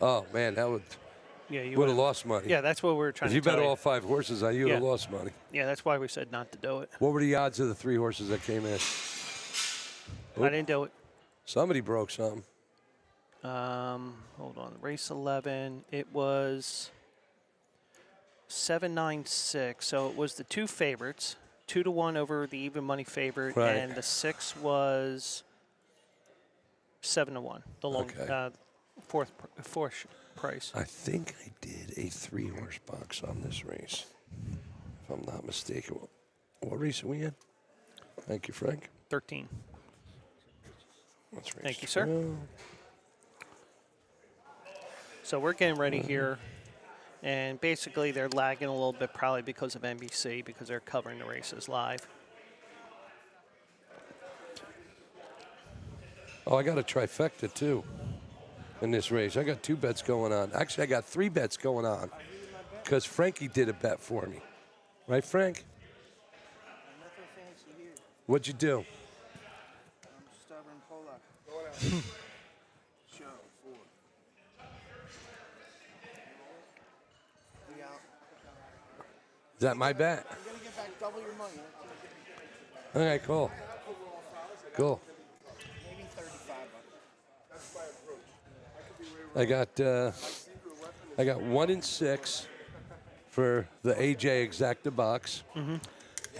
Oh man, that would Yeah, you have would've- lost money. Yeah, that's what we were trying If to you bet tell all 5 horses, you would have Yeah. lost money. Yeah, that's why we said not to do it. What were the odds of the 3 horses that came in? I didn't do it. Somebody broke something. Hold on. Race 11, it was 796. So it was the 2 favorites, 2 to 1 over the even money favorite, Right. and the 6 was 7 to 1. The long Okay. fourth price. I think I did a 3-horse box on this race, if I'm not mistaken. What race are we in? Thank you, Frank. 13. That's race Thank you, sir. 12. So we're getting ready here. And basically, they're lagging a little bit probably because of NBC, because they're covering the races live. Oh, I got a trifecta, too, in this race. I got 2 bets going on. Actually, I got 3 bets going on because Frankie did a bet for me. Right, Frank? Nothing fancy here. What'd you do? I'm stubborn Polak. Show 4. We out. Is that my bet? You're gonna get back double your money. Okay, cool. Cool. Maybe 35 bucks. I got 1 and 6 for the AJ Exacta box. And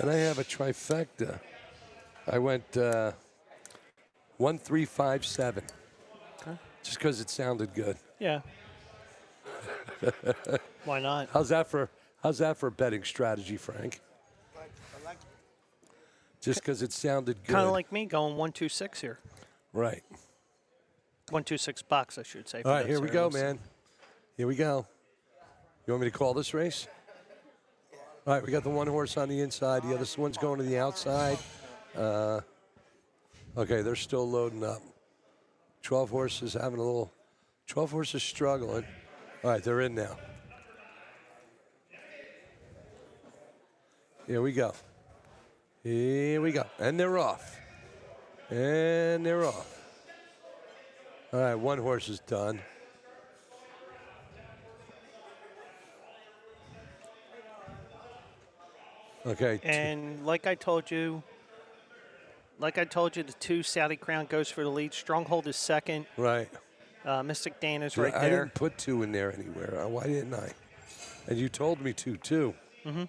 I have a trifecta. I went 1, 3, 5, 7. Okay. Just because it sounded good. Yeah. Why not? How's that for betting strategy, Frank? I like Just because it sounded good. Kind of like me going 1-2-6 here. Right. 1-2-6 box, I should say. All right, here we go, man. Here we go. You want me to call this race? All right, we got the 1 horse on the inside. The other one's going to the outside. Okay, they're still loading up. 12 horses having a little. 12 horses struggling. All right, they're in now. Here we go. Here we go. And they're off. And they're off. All right, 1 horse is done. Okay. And like I told you, the 2 Saudi Crown goes for the lead. Stronghold is second. Right. Mystic Dan is right I there. didn't put 2 in there anywhere. Why didn't I? And you told me to, too. Mm-hmm.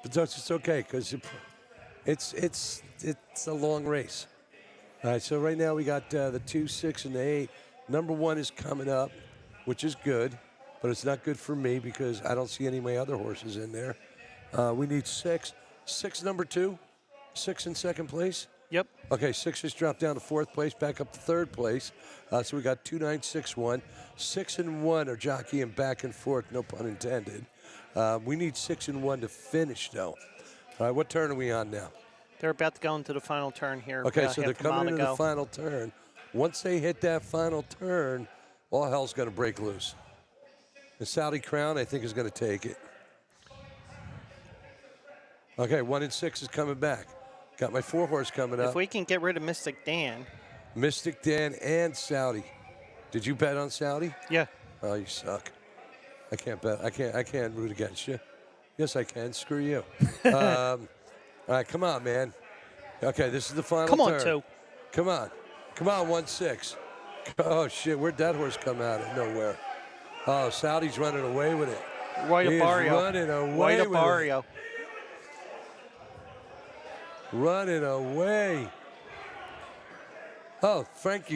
But it's okay because it's a long race. All right, so right now we got the 2, 6, and the 8. Number 1 is coming up, which is good, but it's not good for me because I don't see any of my other horses in there. We need 6. 6, number 2. 6 in second place. Yep. Okay, 6 has dropped down to 4th place, back up to 3rd place. So we got 2, 9, 6, 1. 6 and 1 are jockeying back and forth, no pun intended. We need 6 and 1 to finish, though. All right, what turn are we on now? They're about to go into the final turn here. Okay, about so they're half a mile coming to into go. the final turn. Once they hit that final turn, all hell's going to break loose. The Saudi Crown, I think, is going to take it. Okay, 1 and 6 is coming back. Got my 4 horse coming up. If we can get rid of Mystic Dan. Mystic Dan and Saudi. Did you bet on Saudi? Yeah. Oh, you suck. I can't bet. I can't root against you. Yes, I can. Screw you. All right, come on, man. Okay, this is the final Come on, turn. 2. Come on. Come on, 1, 6. Oh, shit. Where'd that horse come out of nowhere? Oh, Saudi's running away with it. White He is Barrio. running away White with it. Barrio. Running away. Oh, Frank.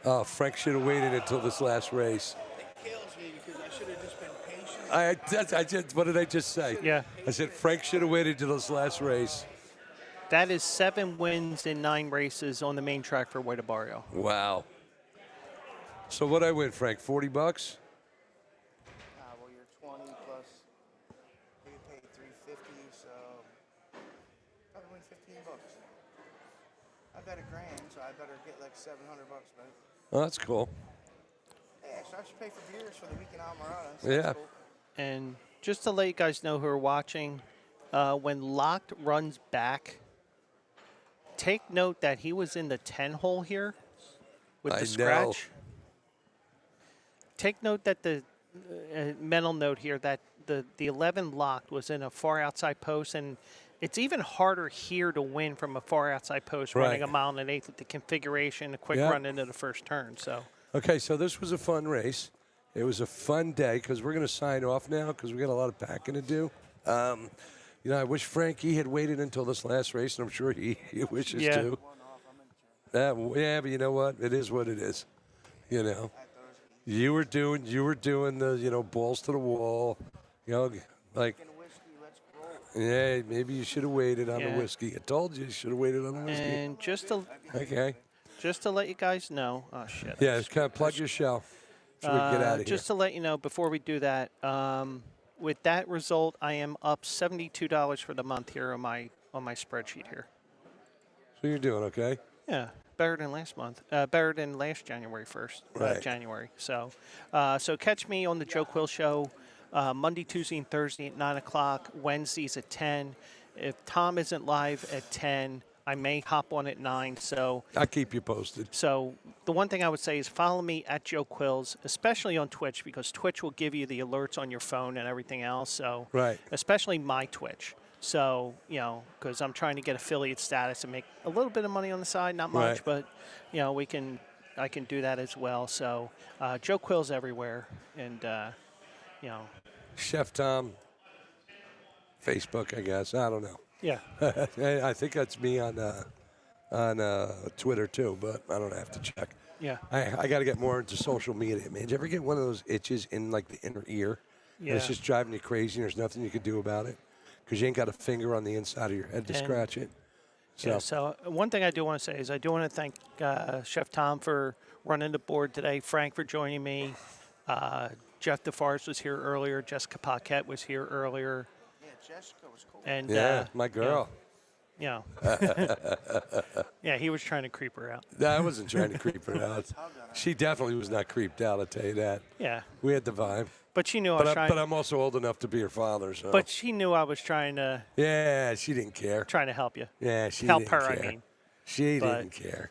Oh, Frank should have waited until this last race. It kills me because I should have just been patient. What did I just say? Yeah. I said Frank should have waited till this last race. That is 7 wins in 9 races on the main track for White Barrio. Wow. So what I win, Frank? $40? Well, you're 20 plus. You paid 350, so probably win 15 bucks. I bet $1,000, so I better get like 700 bucks, man. Oh, that's cool. Hey, so I should pay for beers for the week in Almirada. So Yeah. that's cool. And just to let you guys know who are watching, when Locked runs back, take note that he was in the 10 hole here with I the know. scratch. Take note that the mental note here that the 11 Locked was in a far outside post, and it's even harder here to win from a far outside post running Right. a mile and an eighth with the configuration, a quick Yeah. run into the first turn. So Okay, so this was a fun race. It was a fun day because we're going to sign off now because we got a lot of packing to do. I wish Frankie had waited until this last race, and I'm sure he wishes Yeah. to. Yeah, but you know what? It is what it is. You know, you were doing the balls to the wall. Like Whiskey, let's roll. yeah, maybe you should have waited on Yeah. the whiskey. I told you should have waited on the whiskey. and just to Okay. let you guys know, oh shit. Yeah, just kind of plug your shell. so we can get out of here. Just to let you know, before we do that, with that result, I am up $72 for the month here on my spreadsheet here. So you're doing okay. Yeah, better than last month. Better than last January 1st. Right. January. So, so catch me on the Joe Quill Show Monday, Tuesday, and Thursday at 9 o'clock. Wednesdays at 10. If Thom isn't live at 10, I may hop on at 9. So I'll keep you posted. So the one thing I would say is follow me at Joe Quills, especially on Twitch, because Twitch will give you the alerts on your phone and everything else. So Right. especially my Twitch. So, you know, because I'm trying to get affiliate status and make a little bit of money on the side, not much, Right. but, you know, I can do that as well. So Joe Quills everywhere. And, you know. Chef Thom, Facebook, I guess. I don't know. Yeah. I think that's me on Twitter too, but I don't have to check. Yeah. I got to get more into social media, man. Did you ever get one of those itches in like the inner ear? Yeah. And it's just driving you crazy and there's nothing you can do about it because you ain't got a finger on the inside of your head to And- scratch it. So, Yeah, so one thing I do want to say is I do want to thank Chef Thom for running the board today, Frank for joining me, Jeff DeForest was here earlier, Jessica Paquette was here earlier, Yeah, Jessica was cool. and yeah, my girl. you know, yeah, he was trying to creep her out. No, I wasn't trying to creep her out. She definitely was not creeped out, I'll tell you that. Yeah, We had the vibe. but she knew I was trying. But I'm also old enough to be her father, so. But she knew I was trying to yeah, she didn't care. help you. Yeah, she Help didn't her, care. I mean. She But- didn't care.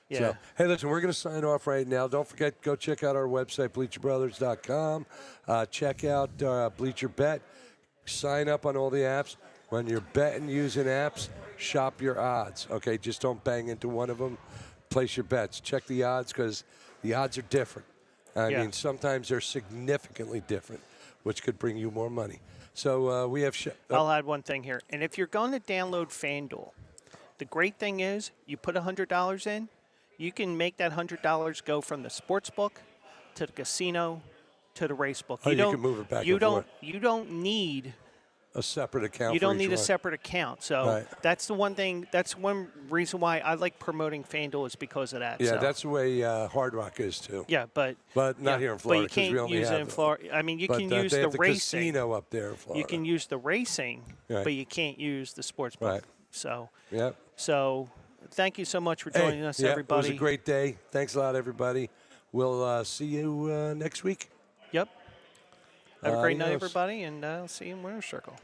Yeah. So, hey, listen, we're going to sign off right now. Don't forget, go check out our website, bleacherbrothers.com. Check out Bleacher Bet. Sign up on all the apps. When you're betting using apps, shop your odds. Okay, just don't bang into one of them. Place your bets. Check the odds because the odds are different. I Yeah. mean, sometimes they're significantly different, which could bring you more money. So we have. I'll add one thing here. And if you're going to download FanDuel, the great thing is you put $100 in, you can make that $100 go from the sports book to the casino to the race book. Oh, you can move it back you and don't, forth. You don't need a separate account. you for don't each need a one. separate account. So Right. that's the one thing. That's one reason why I like promoting FanDuel is because of that. Yeah, so. that's the way Hard Rock is too. Yeah, but But not yeah, here in Florida But you 'cause we can't only use it have in the- Florida. I mean, you But can use they the have the racing. casino up there in Florida. You can use the racing, Right. but you can't use the sports book. Right. So, Yep. so thank you so much for joining us, everybody. It was a great day. Thanks a lot, everybody. We'll see you next week. Yep. Have a great night, Adios. everybody, and I'll see you in Winter Circle.